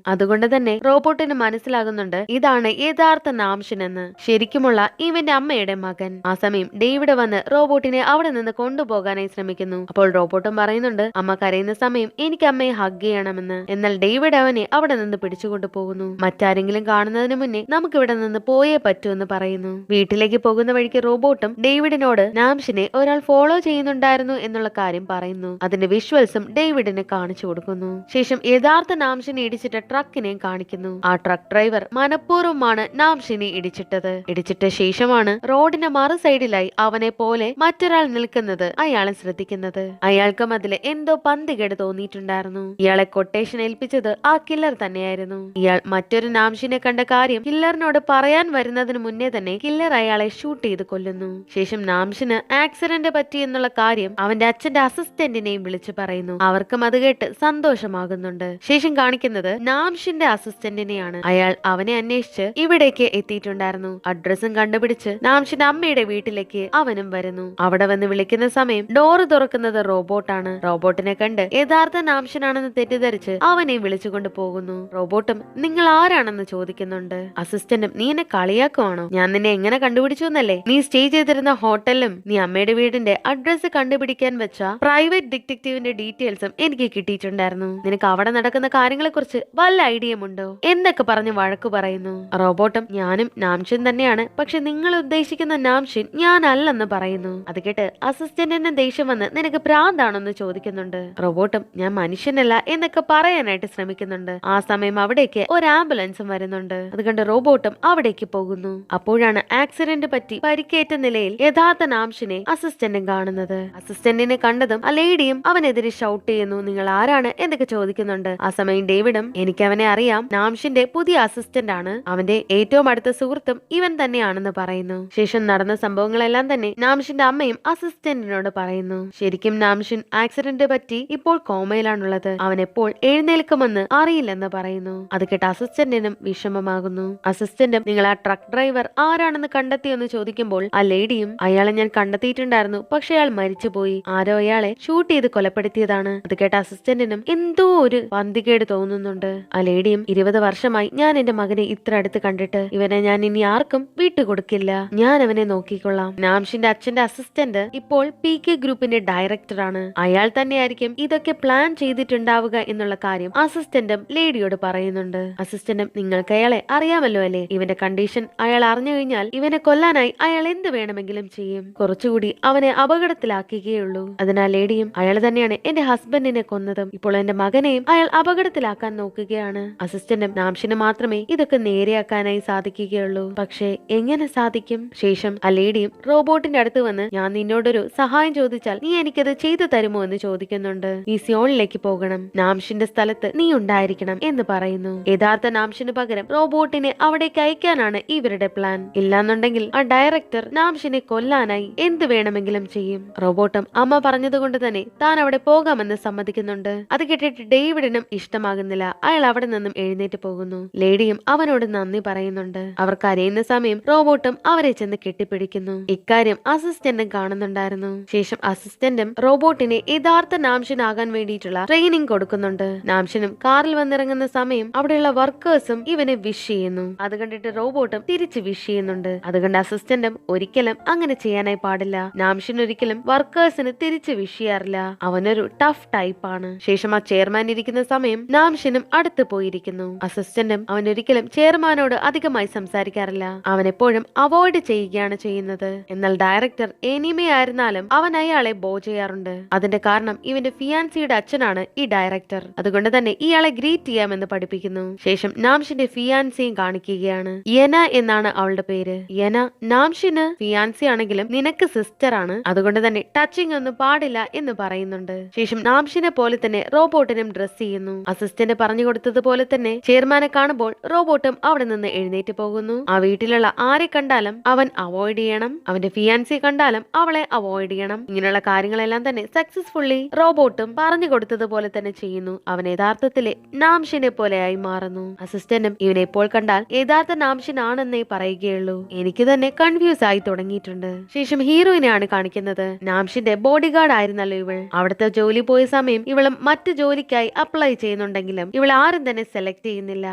അതുകൊണ്ട് തന്നെ റോബോട്ടിന് മനസ്സിലാകുന്നുണ്ട് ഇതാണ് യഥാർത്ഥ നാംഷൻ എന്ന്, ശരിക്കുമുള്ള ഇവന്റെ അമ്മയുടെ മകൻ. ആ സമയം ഡേവിഡ് വന്ന് റോബോട്ടിനെ അവിടെ നിന്ന് കൊണ്ടുപോകാനായി ശ്രമിക്കുന്നു. അപ്പോൾ റോബോട്ടും പറയുന്നുണ്ട് അമ്മ കരയുന്ന സമയം എനിക്ക് അമ്മയെ ഹഗ് ചെയ്യണമെന്ന്. എന്നാൽ ഡേവിഡ് അവനെ അവിടെ നിന്ന് പിടിച്ചുകൊണ്ടു പോകുന്നു. മറ്റാരെങ്കിലും കാണുന്നതിന് മുന്നേ നമുക്ക് ഇവിടെ നിന്ന് പോയേ പറ്റൂ എന്ന് പറയുന്നു. വീട്ടിലേക്ക് പോകുന്ന വഴിക്ക് റോബോട്ടും ഡേവിഡിനോട് നാംഷിനെ ഒരാൾ ഫോളോ ചെയ്യുന്നുണ്ടായിരുന്നു എന്നുള്ള കാര്യം പറയുന്നു. അതിന്റെ വിഷ്വൽസും ഡേവിഡിനെ കാണിച്ചു കൊടുക്കുന്നു. ശേഷം യഥാർത്ഥ നാംഷിനെ ഇടിച്ചിട്ട ട്രക്കിനെ കാണിക്കുന്നു. ആ ട്രക്ക് ഡ്രൈവർ മനഃപൂർവ്വമാണ് നാംഷിനെ ഇടിച്ചിട്ടത്. ഇടിച്ചിട്ട ശേഷമാണ് റോഡിന്റെ മറു സൈഡിലായി അവനെ പോലെ മറ്റൊരാൾ നിൽക്കുന്നത് അയാളെ ശ്രദ്ധിക്കുന്നത്. അയാൾക്കും അതില് എന്തോ പന്തികേട് തോന്നിയിട്ടുണ്ടായിരുന്നു. ഇയാളെ കൊട്ടേഷൻ ഏൽപ്പിച്ചത് ആ കില്ലർ തന്നെയായിരുന്നു. ഇയാൾ മറ്റൊരു നാംഷിനെ കണ്ട കാര്യം കില്ലറിനോട് പറയാൻ വരുന്നതിന് മുന്നേ തന്നെ കില്ലർ അയാളെ ഷൂട്ട് ചെയ്ത് കൊല്ലുന്നു. ശേഷം നാംഷിന് ആക്സിഡന്റ് പറ്റി എന്നുള്ള കാര്യം അവന്റെ അച്ഛന്റെ അസിസ്റ്റന്റിനെയും വിളിച്ചു പറയുന്നു. അവർക്കും അത് കേട്ട് സന്തോഷമാകുന്നുണ്ട്. ശേഷം കാണിക്കുന്നത് നാംഷിന്റെ അസിസ്റ്റന്റിനെയാണ്. അയാൾ അവനെ അന്വേഷിച്ച് ഇവിടേക്ക് എത്തിയിട്ടുണ്ടായിരുന്നു. അഡ്രസ്സും കണ്ടുപിടിച്ച് നാംഷിന്റെ അമ്മയുടെ വീട്ടിലേക്ക് അവനും വരുന്നു. അവിടെ വന്ന് വിളിക്കുന്ന സമയം ഡോറ് തുറക്കുന്നത് റോബോട്ടാണ്. റോബോട്ടിനെ കണ്ട് യഥാർത്ഥ നാംഷനാണെന്ന് തെറ്റിദ്ധരിച്ച് അവനെയും വിളിച്ചുകൊണ്ട് പോകുന്നു. റോബോട്ടും നിങ്ങൾ ആരാണെന്ന് ചോദിക്കുന്നുണ്ട്. അസിസ്റ്റന്റും നീ എന്നെ കളിയാക്കുവാണോ? ഞാൻ നിന്നെ എങ്ങനെ കണ്ടുപിടിച്ചു എന്നല്ലേ? നീ സ്റ്റേ ചെയ്തിരുന്ന ഹോട്ടലിലും നീ അമ്മയുടെ വീടിന്റെ അഡ്രസ് കണ്ടുപിടിക്കാൻ വെച്ച പ്രൈവറ്റ് ഡിറ്റക്റ്റീവിന്റെ ഡീറ്റെയിൽസും എനിക്ക് കിട്ടിയിട്ടുണ്ടായിരുന്നു. നിനക്ക് അവിടെ നടക്കുന്ന കാര്യങ്ങളെ കുറിച്ച് വല്ല ഐഡിയമുണ്ടോ എന്നൊക്കെ പറഞ്ഞ് വഴക്കു പറയുന്നു. റോബോട്ടും ഞാനും നാംഷിൻ തന്നെയാണ്, പക്ഷെ നിങ്ങൾ ഉദ്ദേശിക്കുന്ന നാംഷിൻ ഞാനല്ലെന്ന് പറയുന്നു. അത് കേട്ട് അസിസ്റ്റന്റിന്റെ ദേഷ്യം വന്ന് നിനക്ക് ഭ്രാന്താണെന്ന് ചോദിക്കുന്നുണ്ട്. റോബോട്ടും ഞാൻ മനുഷ്യനല്ല എന്നൊക്കെ പറയാനായിട്ട് ശ്രമിക്കുന്നുണ്ട്. ആ സമയം അവിടേക്ക് ഒരു ആംബുലൻസും വരുന്നുണ്ട്. അത് കണ്ട് റോബോട്ടും അവിടേക്ക് പോകുന്നു. അപ്പോഴാണ് ആക്സിഡന്റ് പറ്റി പരിക്കേറ്റ നിലയിൽ യഥാർത്ഥ നാംഷിനെ അസിസ്റ്റന്റും കാണുന്നത്. അസിസ്റ്റന്റിനെ കണ്ടതും ആ ലേഡിയും അവനെതിരെ ഷൗട്ട് ചെയ്യുന്നു. നിങ്ങൾ ആരാണ് എന്നൊക്കെ ചോദിക്കുന്നുണ്ട്. ആ സമയം ഡേവിഡും എനിക്ക് അവനെ അറിയാം, നാംഷിന്റെ പുതിയ അസിസ്റ്റന്റ് ആണ്, അവന്റെ ഏറ്റവും അടുത്ത സുഹൃത്തും ഇവൻ തന്നെയാണെന്ന് പറയുന്നു. ശേഷം നടന്ന സംഭവങ്ങളെല്ലാം തന്നെ നാംഷിന്റെ അമ്മയും അസിസ്റ്റന്റിനോട് പറയുന്നു. ശരിക്കും നാംഷിൻ ആക്സിഡന്റ് പറ്റി ഇപ്പോൾ കോമയിലാണുള്ളത്, അവൻ എപ്പോൾ എഴുന്നേൽക്കുമെന്ന് അറിയില്ലെന്ന് പറയുന്നു. അത് കേട്ട അസിസ്റ്റന്റിനും വിഷമമാകുന്നു. അസിസ്റ്റന്റും നിങ്ങൾ ആ ട്രക്ക് ഡ്രൈവർ ആരാണെന്ന് കണ്ടെത്തിയെന്ന് ചോദിക്കുമ്പോൾ ആ ലേഡിയും അയാളെ ഞാൻ കണ്ടെത്തിയിട്ടുണ്ടായിരുന്നു, പക്ഷെ അയാൾ മരിച്ചുപോയി, ആരോ അയാളെ ഷൂട്ട് ചെയ്ത് കൊലപ്പെടുത്തിയതാണ്. അത് കേട്ട അസിസ്റ്റന്റിനും എന്തോ ഒരു പന്തികേട് തോന്നുന്നുണ്ട്. ആ ലേഡിയും 20 വർഷമായി ഞാൻ എന്റെ മകനെ ഇത്ര അടുത്ത് കണ്ടിട്ട്, ഇവനെ ഞാൻ ഇനി ആർക്കും വിട്ടുകൊടുക്കില്ല, ഞാൻ അവനെ നോക്കിക്കൊള്ളാം. നാംഷിന്റെ അച്ഛന്റെ അസിസ്റ്റന്റ് ഇപ്പോൾ PK ഗ്രൂപ്പിന്റെ ഡയറക്ടറാണ്. അയാൾ തന്നെയായിരിക്കും ഇതൊക്കെ പ്ലാൻ ചെയ്തിട്ടുണ്ടാവുക എന്നുള്ള കാര്യം അസിസ്റ്റന്റും ലേഡിയോട് പറയുന്നുണ്ട്. അസിസ്റ്റന്റും നിങ്ങൾക്ക് അയാളെ അറിയാമല്ലോ അല്ലേ, ഇവന്റെ കണ്ടീഷൻ അയാൾ അറിഞ്ഞു കഴിഞ്ഞാൽ ഇവനെ കൊല്ലാനായി അയാൾ എന്ത് വേണമെങ്കിലും ചെയ്യും, കുറച്ചുകൂടി അവനെ അപകടത്തിലാക്കുകയുള്ളൂ. അതിനാൽ ലേഡിയും അയാൾ തന്നെയാണ് എന്റെ ഹസ്ബൻഡിനെ കൊന്നതും ഇപ്പോൾ എന്റെ മകനെയും അയാൾ അപകടത്തിലാക്കാൻ നോക്കുകയാണ്. അസിസ്റ്റന്റും നാംഷിന് മാത്രമേ ഇതൊക്കെ നേരെയാക്കാനായി സാധിക്കുകയുള്ളൂ, പക്ഷേ എങ്ങനെ സാധിക്കും? ശേഷം ആ ലേഡിയും റോബോട്ടിന്റെ അടുത്ത് വന്ന് ഞാൻ നിന്നോടൊരു സഹായം ചോദിച്ചാൽ നീ എനിക്കത് ചെയ്തു തരുമോ എന്ന് ചോദിക്കുന്നുണ്ട്. നീ സിയോണിലേക്ക് പോകണം, നാംഷിന്റെ സ്ഥലത്ത് നീ ഉണ്ടായിരിക്കണം എന്ന് പറയുന്നു. യഥാർത്ഥ നാംഷിന് പകരം റോബോട്ടിനെ അവിടേക്ക് അയക്കാനാണ് ഇവരുടെ പ്ലാൻ. ഇല്ലാന്നുണ്ടെങ്കിൽ ആ ഡയറക്ടർ നാംഷിനെ കൊല്ലാനായി എന്ത് വേണമെങ്കിലും ചെയ്യും. റോബോട്ടും അമ്മ പറഞ്ഞതുകൊണ്ട് തന്നെ താൻ അവിടെ പോകാമെന്ന് സമ്മതിക്കുന്നുണ്ട്. അത് കേട്ടിട്ട് ഡേവിഡിനും ഇഷ്ടമാകുന്നില്ല. അയാൾ അവിടെ നിന്നും എഴുന്നേറ്റ് പോകുന്നു. ലേഡിയും അവനോട് നന്ദി പറയുന്നുണ്ട്. അവർ കരയുന്ന സമയം റോബോട്ടും അവരെ ചെന്ന് കെട്ടിപ്പിടിക്കുന്നു. ഇക്കാര്യം അസിസ്റ്റന്റും കാണുന്നുണ്ടായിരുന്നു. ശേഷം അസിസ്റ്റന്റും റോബോട്ടിനെ യഥാർത്ഥ നാംഷിനാകാൻ വേണ്ടിയിട്ടുള്ള ട്രെയിനിങ് കൊടുക്കുന്നുണ്ട്. നാംഷിനും കാറിൽ വന്നിറങ്ങുന്ന സമയം അവിടെയുള്ള വർക്കേഴ്സും ഇവനെ വിഷ് ചെയ്യുന്നു. അത് കണ്ടിട്ട് റോബോട്ടും തിരിച്ച് വിഷ് ചെയ്യുന്നുണ്ട്. അതുകൊണ്ട് അസിസ്റ്റന്റും ഒരിക്കലും അങ്ങനെ ചെയ്യാനായി പാടില്ല, നാംഷിൻ ഒരിക്കലും വർക്കേഴ്സിന് തിരിച്ച് വിഷ് ചെയ്യാറില്ല, അവനൊരു ടഫ് ടൈപ്പ് ആണ്. ശേഷം ആ ചെയർമാൻ ഇരിക്കുന്ന സമയം നാംഷിനും അടുത്ത് പോയിരിക്കുന്നു. അസിസ്റ്റന്റും അവനൊരിക്കലും ചെയർമാനോട് അധികമായി സംസാരിക്കാറില്ല, അവൻ എപ്പോഴും അവോയ്ഡ് ചെയ്യുകയാണ് ചെയ്യുന്നത്. എന്നാൽ ഡയറക്ടർ എനിമി ആയിരുന്നാലും അവൻ അയാളെ ബോ ചെയ്യാറുണ്ട്. അതിന്റെ കാരണം ഇവന്റെ ഫിയാൻസിയുടെ അച്ഛനാണ് ഈ ഡയറക്ടർ. അതുകൊണ്ട് തന്നെ ഇയാളെ ഗ്രീറ്റ് ചെയ്യാമെന്ന് പഠിപ്പിക്കുന്നു. ശേഷം നാംഷിന്റെ ഫിയാൻസിയും കാണിക്കുകയാണ്. യന എന്നാണ് അവളുടെ പേര്. യന നാംഷിന് ഫിയാൻസി ആണെങ്കിലും നിനക്ക് സിസ്റ്റർ ആണ്, അതുകൊണ്ട് തന്നെ ടച്ചിങ് ഒന്നും പാടില്ല എന്ന് പറയുന്നുണ്ട്. ശേഷം നാംഷിനെ പോലെ തന്നെ റോബോട്ടിനും ഡ്രസ് ചെയ്യുന്നു. അസിസ്റ്റന്റ് പറഞ്ഞു കൊടുത്തതുപോലെ തന്നെ ചെയർമാനെ കാണുമ്പോൾ റോബോട്ടും അവിടെ നിന്ന് എഴുന്നേറ്റ് പോകുന്നു. ആ വീട്ടിലുള്ള ആരെ കണ്ടാലും അവൻ അവോയ്ഡ് ചെയ്യണം, അവന്റെ ഫിയാൻസി കണ്ടാലും അവളെ അവോയ്ഡ് ചെയ്യണം. ഇങ്ങനെയുള്ള കാര്യങ്ങളെല്ലാം തന്നെ സക്സസ്ഫുള്ളി റോബോട്ടും പറഞ്ഞു കൊടുത്തതുപോലെ തന്നെ ചെയ്യുന്നു. അവൻ യഥാർത്ഥത്തിലെ നാംഷിനെ പോലെയായി മാറുന്നു. അസിസ്റ്റന്റും ഇവനെ ഇപ്പോൾ കണ്ടാൽ യഥാർത്ഥ നാംഷിൻ ആണെന്നേ പറയുകയുള്ളൂ. എനിക്ക് തന്നെ കൺഫ്യൂസ് ആയി തുടങ്ങിയിട്ടുണ്ട്. ശേഷം ഹീറോയിനെയാണ് കാണിക്കുന്നത്. നാംഷിന്റെ ബോഡി ഗാർഡ് ആയിരുന്നല്ലോ ഇവൾ. അവിടുത്തെ ജോലി പോയ സമയം ഇവളും മറ്റു ജോലിക്കായി അപ്ലൈ ചെയ്യുന്നുണ്ടെങ്കിലും ഇവളെ ആരും തന്നെ സെലക്ട് ചെയ്യുന്നില്ല.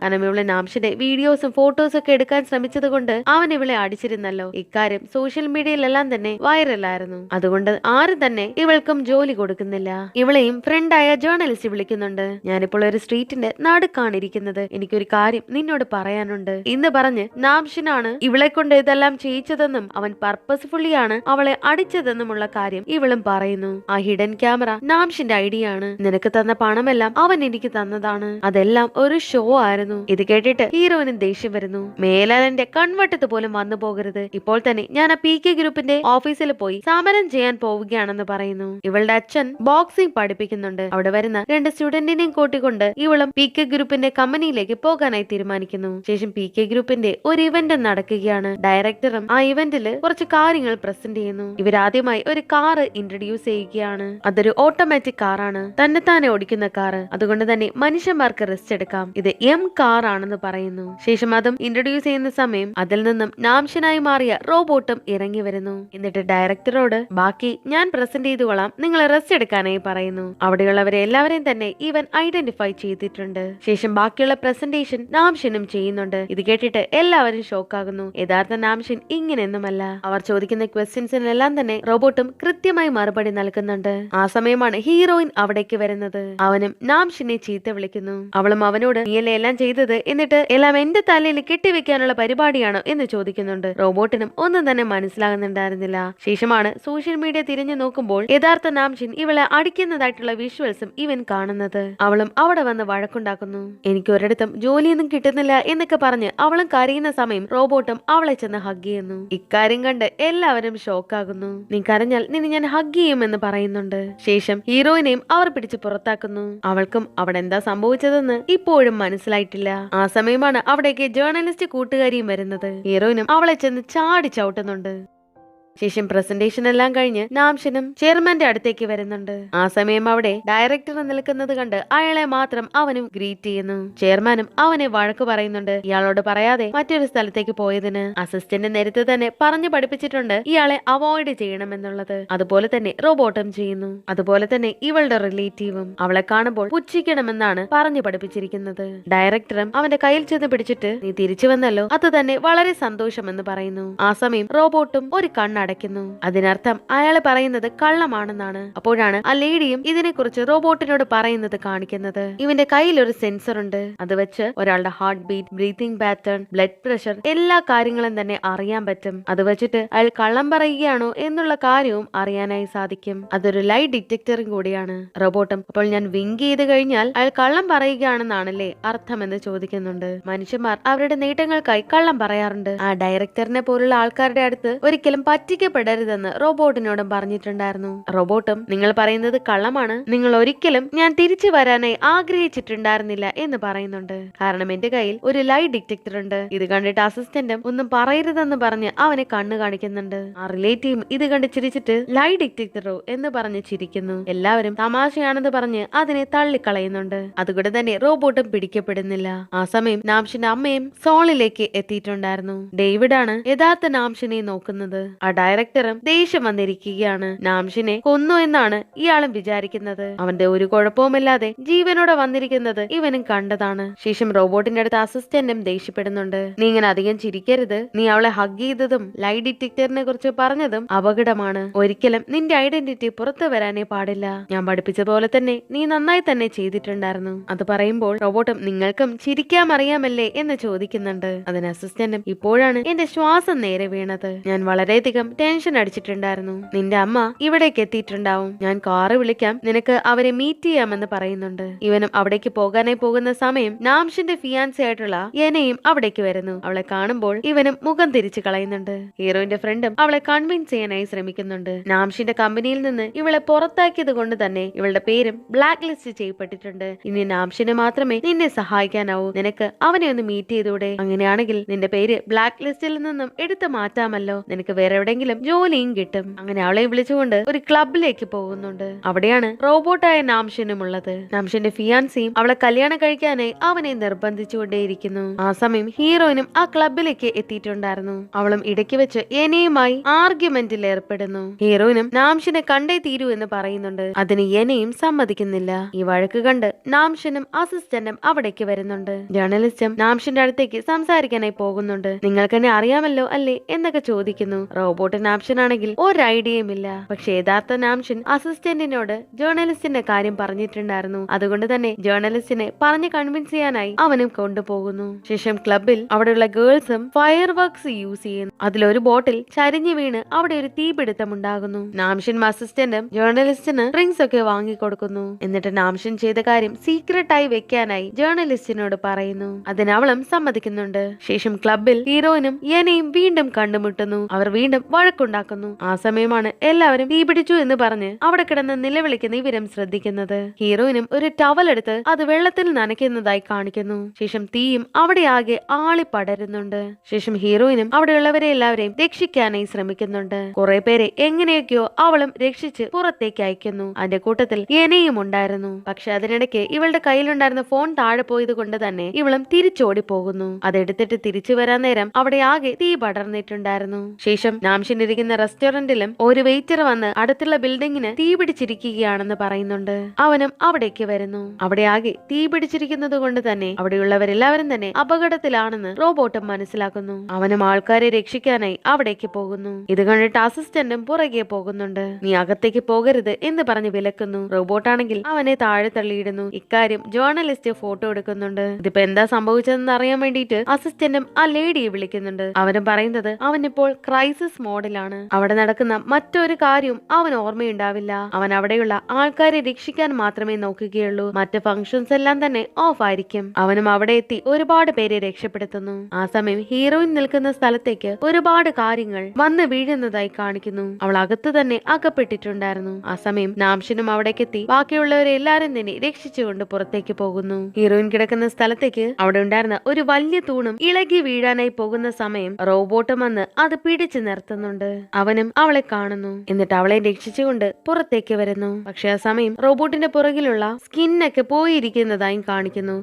കാരണം ഇവള് നാംഷിന്റെ വീഡിയോസും ഫോട്ടോസും ഒക്കെ എടുക്കാൻ ശ്രമിച്ചത് കൊണ്ട് അവൻ ഇവളെ അടിച്ചിരുന്നല്ലോ. ഇക്കാര്യം സോഷ്യൽ മീഡിയയിലെല്ലാം തന്നെ വൈറലായിരുന്നു. അതുകൊണ്ട് ആരും തന്നെ ഇവൾക്കും ജോലി കൊടുക്കുന്നില്ല. ഇവളെയും ഫ്രണ്ടായ ജേർണലിസ്റ്റ് വിളിക്കുന്നുണ്ട്. ഞാനിപ്പോൾ ഒരു സ്ട്രീറ്റിന്റെ നടുക്കാണ് ഇരിക്കുന്നത്, എനിക്കൊരു കാര്യം നിന്നോട് പറയാനുണ്ട് എന്ന് പറഞ്ഞ് നാംഷിനാണ് ഇവളെ കൊണ്ട് ഇതെല്ലാം ചെയ്യിച്ചതെന്നും അവൻ പർപ്പസ്ഫുള്ളിയാണ് അവളെ അടിച്ചതെന്നുമുള്ള കാര്യം ഇവളും പറയുന്നു. ആ ഹിഡൻ ക്യാമറ നാംഷിന്റെ ഐഡിയ ആണ്. നിനക്ക് തന്ന പണമെല്ലാം അവൻ എനിക്ക് തന്നതാണ്. അതെല്ലാം ഒരു ഷോ ആയിരുന്നു. ഇത് കേട്ടിട്ട് ഹീറോയിന് ദേഷ്യം വരുന്നു. മേലാൽ എന്റെ കൺവട്ടത്ത് പോലും വന്നു പോകരുത്. ഇപ്പോൾ തന്നെ ഞാൻ ആ PK ഗ്രൂപ്പിന്റെ ഓഫീസിൽ പോയി സമരം ചെയ്യാൻ പോവുകയാണെന്ന് പറയുന്നു. ഇവളുടെ അച്ഛൻ ബോക്സിംഗ് പഠിപ്പിക്കുന്നുണ്ട്. അവിടെ വരുന്ന 2 സ്റ്റുഡന്റിനെയും കൂട്ടിക്കൊണ്ട് ഇവളും PK ഗ്രൂപ്പിന്റെ കമ്പനിയിലേക്ക് പോകാനായി തീരുമാനിക്കുന്നു. ശേഷം PK ഗ്രൂപ്പിന്റെ ഒരു ഇവന്റ് നടക്കുകയാണ്. ഡയറക്ടറും ആ ഇവന്റിൽ കുറച്ച് കാര്യങ്ങൾ പ്രസന്റ് ചെയ്യുന്നു. ഇവരാദ്യമായി ഒരു കാറ് ഇൻട്രൊഡ്യൂസ് ചെയ്യുകയാണ്. അതൊരു ഓട്ടോമാറ്റിക് കാറാണ്, തന്നെത്താനെ ഓടിക്കുന്ന കാറ്. അതുകൊണ്ട് തന്നെ മനുഷ്യന്മാർക്ക് റെസ്റ്റ് എടുക്കാം. ഇത് കാർ ആണെന്ന് പറയുന്നു. ശേഷം അതും ഇൻട്രൊഡ്യൂസ് ചെയ്യുന്ന സമയം അതിൽ നിന്നും നാംഷനായി മാറിയ റോബോട്ടും ഇറങ്ങി വരുന്നു. എന്നിട്ട് ഡയറക്ടറോട് ബാക്കി ഞാൻ പ്രസന്റ് ചെയ്തുകൊള്ളാം, നിങ്ങൾ റെസ്റ്റ് എടുക്കാനായി പറയുന്നു. അവിടെയുള്ളവരെ എല്ലാവരെയും തന്നെ ഇവൻ ഐഡന്റിഫൈ ചെയ്തിട്ടുണ്ട്. ശേഷം ബാക്കിയുള്ള പ്രസന്റേഷൻ നാംഷനും ചെയ്യുന്നുണ്ട്. ഇത് കേട്ടിട്ട് എല്ലാവരും ഷോക്കാകുന്നു. യഥാർത്ഥ നാംഷൻ ഇങ്ങനെയൊന്നുമല്ല. അവർ ചോദിക്കുന്ന ക്വസ്റ്റ്യൻസിനെല്ലാം തന്നെ റോബോട്ടും കൃത്യമായി മറുപടി നൽകുന്നുണ്ട്. ആ സമയമാണ് ഹീറോയിൻ അവിടേക്ക് വരുന്നത്. അവനും നാംഷിനെ ചീത്ത വിളിക്കുന്നു. അവളും അവനോട് നീയല്ലേ എല്ലാം ചെയ്തത്, എന്നിട്ട് എല്ലാം എന്റെ തലയിൽ കെട്ടിവെക്കാനുള്ള പരിപാടിയാണോ എന്ന് ചോദിക്കുന്നുണ്ട്. റോബോട്ടിനും ഒന്നും തന്നെ മനസ്സിലാകുന്നുണ്ടായിരുന്നില്ല. ശേഷമാണ് സോഷ്യൽ മീഡിയ തിരിഞ്ഞു നോക്കുമ്പോൾ യഥാർത്ഥ നാംഷിൻ ഇവളെ അടിക്കുന്നതായിട്ടുള്ള വിഷ്വൽസും ഇവൻ കാണുന്നത്. അവളും അവിടെ വന്ന് വഴക്കുണ്ടാക്കുന്നു. എനിക്ക് ഒരിടത്തും ജോലിയൊന്നും കിട്ടുന്നില്ല എന്നൊക്കെ പറഞ്ഞ് അവളും കരയുന്ന സമയം റോബോട്ടും അവളെ ചെന്ന് ഹഗ് ചെയ്യുന്നു. ഇക്കാര്യം കണ്ട് എല്ലാവരും ഷോക്കാകുന്നു. നീ കരഞ്ഞാൽ നിന്നെ ഞാൻ ഹഗ് ചെയ്യുമെന്ന് പറയുന്നുണ്ട്. ശേഷം ഹീറോയിനെയും അവർ പിടിച്ച് പുറത്താക്കുന്നു. അവൾക്കും അവിടെ എന്താ സംഭവിച്ചതെന്ന് ഇപ്പോഴും മനസ്സിലായിട്ടില്ല. ആ സമയമാണ് അവിടേക്ക് ജേർണലിസ്റ്റ് കൂട്ടുകാരിയും വരുന്നത്. ഹീറോയിനും അവളെ ചെന്ന് ചാടി ചവിട്ടുന്നുണ്ട്. ശേഷം പ്രസന്റേഷൻ എല്ലാം കഴിഞ്ഞ് നാംഷനും ചെയർമാന്റെ അടുത്തേക്ക് വരുന്നുണ്ട്. ആ സമയം അവിടെ ഡയറക്ടർ നിൽക്കുന്നത് കണ്ട് അയാളെ മാത്രം അവനും ഗ്രീറ്റ് ചെയ്യുന്നു. ചെയർമാനും അവനെ വഴക്ക് പറയുന്നുണ്ട്, ഇയാളോട് പറയാതെ മറ്റൊരു സ്ഥലത്തേക്ക് പോയതിന്. അസിസ്റ്റന്റ് നേരത്തെ തന്നെ പറഞ്ഞു പഠിപ്പിച്ചിട്ടുണ്ട് ഇയാളെ അവോയ്ഡ് ചെയ്യണമെന്നുള്ളത്. അതുപോലെ തന്നെ റോബോട്ടും ചെയ്യുന്നു. അതുപോലെ തന്നെ ഇവളുടെ റിലേറ്റീവും അവളെ കാണുമ്പോൾ പുച്ഛിക്കണമെന്നാണ് പറഞ്ഞു പഠിപ്പിച്ചിരിക്കുന്നത്. ഡയറക്ടറും അവന്റെ കയ്യിൽ ചെന്ന് പിടിച്ചിട്ട് നീ തിരിച്ചു വന്നല്ലോ, അത് തന്നെ വളരെ സന്തോഷമെന്ന് പറയുന്നു. ആ സമയം റോബോട്ടും ഒരു അടയ്ക്കുന്നു. അതിനർത്ഥം അയാൾ പറയുന്നത് കള്ളമാണെന്നാണ്. അപ്പോഴാണ് ആ ലേഡിയും ഇതിനെക്കുറിച്ച് റോബോട്ടിനോട് പറയുന്നത് കാണിക്കുന്നത്. ഇവന്റെ കയ്യിൽ ഒരു സെൻസർ ഉണ്ട്. അത് വെച്ച് ഒരാളുടെ heart beat, breathing pattern, blood pressure എല്ലാ കാര്യങ്ങളും തന്നെ അറിയാൻ പറ്റും. അത് വെച്ചിട്ട് അയാൾ കള്ളം പറയുകയാണോ എന്നുള്ള കാര്യവും അറിയാനായി സാധിക്കും. അതൊരു ലൈ ഡിറ്റക്ടറും കൂടിയാണ്. റോബോട്ടും അപ്പോൾ ഞാൻ വിങ്ക് ചെയ്ത് കഴിഞ്ഞാൽ അയാൾ കള്ളം പറയുകയാണെന്നാണല്ലേ അർത്ഥമെന്ന് ചോദിക്കുന്നുണ്ട്. മനുഷ്യന്മാർ അവരുടെ നേട്ടങ്ങൾക്കായി കള്ളം പറയാറുണ്ട്. ആ ഡയറക്ടറിനെ പോലുള്ള ആൾക്കാരുടെ അടുത്ത് ഒരിക്കലും പറ്റിക്കപ്പെടരുതെന്ന് റോബോട്ടിനോടും പറഞ്ഞിട്ടുണ്ടായിരുന്നു. റോബോട്ടും നിങ്ങൾ പറയുന്നത് കള്ളമാണ്, നിങ്ങൾ ഒരിക്കലും ഞാൻ തിരിച്ചു വരാനായി ആഗ്രഹിച്ചിട്ടുണ്ടായിരുന്നില്ല എന്ന് പറയുന്നുണ്ട്. കാരണം എന്റെ കയ്യിൽ ഒരു ലൈ ഡിറ്റക്ടർ ഉണ്ട്. ഇത് കണ്ടിട്ട് അസിസ്റ്റന്റും ഒന്നും പറയരുതെന്ന് പറഞ്ഞ് അവനെ കണ്ണു കാണിക്കുന്നുണ്ട്. ആ റിലേറ്റീവും ഇത് കണ്ട് ചിരിച്ചിട്ട് ലൈ ഡിറ്റക്ടറോ എന്ന് പറഞ്ഞ് ചിരിക്കുന്നു. എല്ലാവരും തമാശയാണെന്ന് പറഞ്ഞ് അതിനെ തള്ളിക്കളയുന്നുണ്ട്. അതുകൊണ്ട് തന്നെ റോബോട്ടും പിടിക്കപ്പെടുന്നില്ല. ആ സമയം നാംഷിന്റെ അമ്മയും സോളിലേക്ക് എത്തിയിട്ടുണ്ടായിരുന്നു. ഡേവിഡാണ് യഥാർത്ഥ നാംഷിനെ നോക്കുന്നത്. ആ ഡയറക്ടറും ദേഷ്യം വന്നിരിക്കുകയാണ്. നാംഷിനെ കൊന്നു എന്നാണ് ഇയാളും വിചാരിക്കുന്നത്. അവന്റെ ഒരു കുഴപ്പവുമില്ലാതെ ജീവനോടെ വന്നിരിക്കുന്നത് ഇവനും കണ്ടതാണ്. ശേഷം റോബോട്ടിന്റെ അടുത്ത് അസിസ്റ്റന്റും ദേഷ്യപ്പെടുന്നുണ്ട്. നീ ഇങ്ങനെ അധികം ചിരിക്കരുത്. നീ അവളെ ഹഗ് ചെയ്തതും ലൈ ഡിറ്റക്ടറിനെ കുറിച്ച് പറഞ്ഞതും അപകടമാണ്. ഒരിക്കലും നിന്റെ ഐഡന്റിറ്റി പുറത്തു വരാനേ പാടില്ല. ഞാൻ പഠിപ്പിച്ച പോലെ തന്നെ നീ നന്നായി തന്നെ ചെയ്തിട്ടുണ്ടായിരുന്നു. അത് പറയുമ്പോൾ റോബോട്ടും നിങ്ങൾക്കും ചിരിക്കാൻ അറിയാമല്ലേ എന്ന് ചോദിക്കുന്നുണ്ട്. അതിന് അസിസ്റ്റന്റും ഇപ്പോഴാണ് എന്റെ ശ്വാസം നേരെ വീണത്. ഞാൻ വളരെയധികം ടെൻഷൻ അടിച്ചിട്ടുണ്ടായിരുന്നു. നിന്റെ അമ്മ ഇവിടേക്ക് എത്തിയിട്ടുണ്ടാവും. ഞാൻ കാറ് വിളിക്കാം, നിനക്ക് അവരെ മീറ്റ് ചെയ്യാമെന്ന് പറയുന്നുണ്ട്. ഇവനും അവിടേക്ക് പോകാനായി പോകുന്ന സമയം നാംഷിന്റെ ഫിയാൻസി ആയിട്ടുള്ള യനയും അവിടേക്ക് വരുന്നു. അവളെ കാണുമ്പോൾ ഇവനും മുഖം തിരിച്ചു കളയുന്നുണ്ട്. ഹീറോയിന്റെ ഫ്രണ്ടും അവളെ കൺവിൻസ് ചെയ്യാനായി ശ്രമിക്കുന്നുണ്ട്. നാംഷിന്റെ കമ്പനിയിൽ നിന്ന് ഇവളെ പുറത്താക്കിയത് കൊണ്ട് തന്നെ ഇവളുടെ പേരും ബ്ലാക്ക് ലിസ്റ്റ് ചെയ്യപ്പെട്ടിട്ടുണ്ട്. ഇനി നാംഷിന് മാത്രമേ നിന്നെ സഹായിക്കാനാവൂ. നിനക്ക് അവനെ ഒന്ന് മീറ്റ് ചെയ്തൂടെ? അങ്ങനെയാണെങ്കിൽ നിന്റെ പേര് ബ്ലാക്ക് ലിസ്റ്റിൽ നിന്നും എടുത്തു മാറ്റാമല്ലോ. നിനക്ക് വേറെ എവിടെയെങ്കിലും ആണെങ്കിലും ജോലിയും കിട്ടും. അങ്ങനെ അവളെ വിളിച്ചുകൊണ്ട് ഒരു ക്ലബിലേക്ക് പോകുന്നുണ്ട്. അവിടെയാണ് റോബോട്ടായ നാംഷനും ഉള്ളത്. നാംഷന്റെ ഫിയാൻസിയും അവളെ കല്യാണം കഴിക്കാനായി അവനെ നിർബന്ധിച്ചുകൊണ്ടേയിരിക്കുന്നു. ആ സമയം ഹീറോയിനും ആ ക്ലബിലേക്ക് എത്തിയിട്ടുണ്ടായിരുന്നു. അവളും ഇടയ്ക്ക് വെച്ച് യെനയുമായി ആർഗ്യുമെന്റിൽ ഏർപ്പെടുന്നു. ഹീറോയിനും നാംഷനെ കണ്ടേ തീരൂ എന്ന് പറയുന്നുണ്ട്. അതിന് യെനയും സമ്മതിക്കുന്നില്ല. ഈ വഴക്ക് കണ്ട് നാംഷനും അസിസ്റ്റന്റും അവിടേക്ക് വരുന്നുണ്ട്. ജേർണലിസ്റ്റും നാംഷന്റെ അടുത്തേക്ക് സംസാരിക്കാനായി പോകുന്നുണ്ട്. നിങ്ങൾക്ക് എന്നെ അറിയാമല്ലോ അല്ലേ എന്നൊക്കെ ചോദിക്കുന്നു. റോബോട്ട് നാംഷൻ ആണെങ്കിൽ ഒരു ഐഡിയയും ഇല്ല. പക്ഷെ യഥാർത്ഥ നാംഷൻ അസിസ്റ്റന്റിനോട് ജേർണലിസ്റ്റിന്റെ കാര്യം പറഞ്ഞിട്ടുണ്ടായിരുന്നു. അതുകൊണ്ട് തന്നെ ജേർണലിസ്റ്റിനെ പറഞ്ഞ് കൺവിൻസ് ചെയ്യാനായി അവനും കൊണ്ടുപോകുന്നു. ശേഷം ക്ലബിൽ അവിടെയുള്ള ഗേൾസും ഫയർ വർക്ക്സ് യൂസ് ചെയ്യുന്നു. അതിലൊരു ബോട്ടിൽ ചരിഞ്ഞു വീണ് അവിടെ ഒരു തീപിടുത്തം ഉണ്ടാകുന്നു. നാംഷൻ അസിസ്റ്റന്റും ജേർണലിസ്റ്റിന് ഡ്രിങ്ക്സ് ഒക്കെ വാങ്ങിക്കൊടുക്കുന്നു. എന്നിട്ട് നാംഷൻ ചെയ്ത കാര്യം സീക്രട്ട് ആയി വെക്കാനായി ജേർണലിസ്റ്റിനോട് പറയുന്നു. അതിനവളും സമ്മതിക്കുന്നുണ്ട്. ശേഷം ക്ലബിൽ ഹീറോയിനും യെനയും വീണ്ടും കണ്ടുമുട്ടുന്നു. അവർ വീണ്ടും വഴക്കുണ്ടാക്കുന്നു. ആ സമയമാണ് എല്ലാവരും തീപിടിച്ചു എന്ന് പറഞ്ഞ് അവിടെ കിടന്ന് നിലവിളിക്കുന്ന ഇവരും ശ്രദ്ധിക്കുന്നത്. ഹീറോയിനും ഒരു ടവൽ എടുത്ത് അത് വെള്ളത്തിൽ നനയ്ക്കുന്നതായി കാണിക്കുന്നു. ശേഷം തീയും അവിടെ ആകെ ആളി പടരുന്നുണ്ട്. ശേഷം ഹീറോയിനും അവിടെയുള്ളവരെ എല്ലാവരെയും രക്ഷിക്കാനായി ശ്രമിക്കുന്നുണ്ട്. കുറെ പേരെ എങ്ങനെയൊക്കെയോ അവളും രക്ഷിച്ച് പുറത്തേക്ക് അയക്കുന്നു. അതിന്റെ കൂട്ടത്തിൽ യെനയും ഉണ്ടായിരുന്നു. പക്ഷെ അതിനിടയ്ക്ക് ഇവളുടെ കയ്യിലുണ്ടായിരുന്ന ഫോൺ താഴെ പോയത് കൊണ്ട് തന്നെ ഇവളും തിരിച്ചോടി പോകുന്നു. അതെടുത്തിട്ട് തിരിച്ചു വരാൻ നേരം അവിടെ ആകെ തീ പടർന്നിട്ടുണ്ടായിരുന്നു. ശേഷം നാംഷൻ ഇരിക്കുന്ന റെസ്റ്റോറന്റിലും ഒരു വെയിറ്റർ വന്ന് അടുത്തുള്ള ബിൽഡിങ്ങിന് തീ പിടിച്ചിരിക്കുകയാണെന്ന് പറയുന്നുണ്ട്. അവനും അവിടേക്ക് വരുന്നു. അവിടെ ആകെ തീ പിടിച്ചിരിക്കുന്നത് കൊണ്ട് തന്നെ അവിടെയുള്ളവരെല്ലാവരും തന്നെ അപകടത്തിലാണെന്ന് റോബോട്ടും മനസ്സിലാക്കുന്നു. അവനും ആൾക്കാരെ രക്ഷിക്കാനായി അവിടേക്ക് പോകുന്നു. ഇത് കണ്ടിട്ട് അസിസ്റ്റന്റും പുറകെ പോകുന്നുണ്ട്. നീ അകത്തേക്ക് പോകരുത് എന്ന് പറഞ്ഞ് വിലക്കുന്നു. റോബോട്ടാണെങ്കിൽ അവനെ താഴെ തള്ളിയിടുന്നു. ഇക്കാര്യം ജേർണലിസ്റ്റ് ഫോട്ടോ എടുക്കുന്നുണ്ട്. ഇതിപ്പോ എന്താ സംഭവിച്ചതെന്ന് അറിയാൻ വേണ്ടിയിട്ട് അസിസ്റ്റന്റും ആ ലേഡിയെ വിളിക്കുന്നുണ്ട്. അവനും പറയുന്നത് അവനിപ്പോൾ ക്രൈസിസ് മോഡിലാണ്. അവിടെ നടക്കുന്ന മറ്റൊരു കാര്യവും അവൻ ഓർമ്മയുണ്ടാവില്ല. അവൻ അവിടെയുള്ള ആൾക്കാരെ രക്ഷിക്കാൻ മാത്രമേ നോക്കുകയുള്ളൂ. മറ്റ് ഫംഗ്ഷൻസ് എല്ലാം തന്നെ ഓഫ് ആയിരിക്കും. അവനും അവിടെ എത്തി ഒരുപാട് പേരെ രക്ഷപ്പെടുത്തുന്നു. ആ സമയം ഹീറോയിൻ നിൽക്കുന്ന സ്ഥലത്തേക്ക് ഒരുപാട് കാര്യങ്ങൾ വന്ന് വീഴുന്നതായി കാണിക്കുന്നു. അവൾ അകത്ത് തന്നെ അകപ്പെട്ടിട്ടുണ്ടായിരുന്നു. ആ സമയം നാംഷനും അവിടേക്ക് എത്തി ബാക്കിയുള്ളവരെ എല്ലാരും തന്നെ രക്ഷിച്ചുകൊണ്ട് പുറത്തേക്ക് പോകുന്നു. ഹീറോയിൻ കിടക്കുന്ന സ്ഥലത്തേക്ക് അവിടെ ഉണ്ടായിരുന്ന ഒരു വലിയ തൂണും ഇളകി വീഴാനായി പോകുന്ന സമയം റോബോട്ടും വന്ന് അത് പിടിച്ചു നിർത്തുന്നുണ്ട്. അവനും അവളെ കാണുന്നു. എന്നിട്ട് അവളെ രക്ഷിച്ചുകൊണ്ട് പുറത്തേക്ക് വരുന്നു. പക്ഷെ ആ സമയം റോബോട്ടിന്റെ പുറകിലുള്ള സ്കിന്നൊക്കെ പോയിരിക്കുന്നതായും കാണിക്കുന്നു.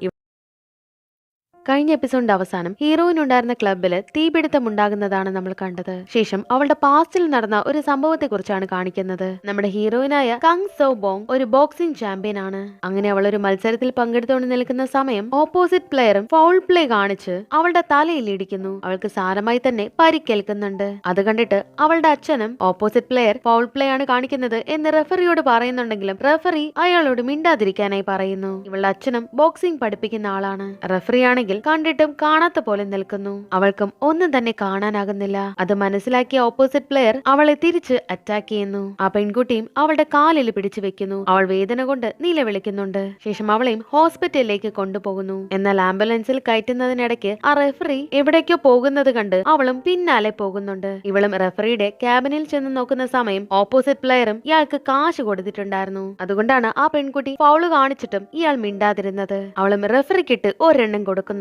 കഴിഞ്ഞ എപ്പിസോഡിന്റെ അവസാനം ഹീറോയിനുണ്ടായിരുന്ന ക്ലബില് തീപിടുത്തം ഉണ്ടാകുന്നതാണ് നമ്മൾ കണ്ടത്. ശേഷം അവളുടെ പാസ്റ്റിൽ നടന്ന ഒരു സംഭവത്തെ കുറിച്ചാണ് കാണിക്കുന്നത്. നമ്മുടെ ഹീറോയിനായ കങ് സോ ബോങ് ഒരു ബോക്സിംഗ് ചാമ്പ്യൻ ആണ്. അങ്ങനെ അവൾ ഒരു മത്സരത്തിൽ പങ്കെടുത്തുകൊണ്ട് നിൽക്കുന്ന സമയം ഓപ്പോസിറ്റ് പ്ലെയറും ഫൗൾ പ്ലേ കാണിച്ച് അവളുടെ തലയിൽ ഇടിക്കുന്നു. അവൾക്ക് സാരമായി തന്നെ പരിക്കേൽക്കുന്നുണ്ട്. അത് കണ്ടിട്ട് അവളുടെ അച്ഛനും ഓപ്പോസിറ്റ് പ്ലെയർ ഫൗൾ പ്ലേ ആണ് കാണിക്കുന്നത് എന്ന് റെഫറിയോട് പറയുന്നുണ്ടെങ്കിലും റെഫറി അയാളോട് മിണ്ടാതിരിക്കാനായി പറയുന്നു. ഇവളുടെ അച്ഛനും ബോക്സിംഗ് പഠിപ്പിക്കുന്ന ആളാണ്. റെഫറി ആണെങ്കിൽ കണ്ടിട്ടും കാണാത്ത പോലെ നിൽക്കുന്നു. അവൾക്കും ഒന്നും തന്നെ കാണാനാകുന്നില്ല. അത് മനസ്സിലാക്കിയ ഓപ്പോസിറ്റ് പ്ലെയർ അവളെ തിരിച്ച് അറ്റാക്ക് ചെയ്യുന്നു. ആ പെൺകുട്ടിയും അവളുടെ കാലിൽ പിടിച്ചു വെക്കുന്നു. അവൾ വേദന കൊണ്ട് നിലവിളിക്കുന്നുണ്ട്. ശേഷം അവളെയും ഹോസ്പിറ്റലിലേക്ക് കൊണ്ടുപോകുന്നു. എന്നാൽ ആംബുലൻസിൽ കയറ്റുന്നതിനിടയ്ക്ക് ആ റെഫറി എവിടേക്കോ പോകുന്നത് കണ്ട് അവളും പിന്നാലെ പോകുന്നുണ്ട്. ഇവളും റെഫറിയുടെ ക്യാബിനിൽ ചെന്ന് നോക്കുന്ന സമയം ഓപ്പോസിറ്റ് പ്ലെയറും ഇയാൾക്ക് കാശ് കൊടുത്തിട്ടുണ്ടായിരുന്നു. അതുകൊണ്ടാണ് ആ പെൺകുട്ടി ഫൗള് കാണിച്ചിട്ടും ഇയാൾ മിണ്ടാതിരുന്നത്. അവളും റെഫറിക്കിട്ട് ഒരെണ്ണം കൊടുക്കുന്നു.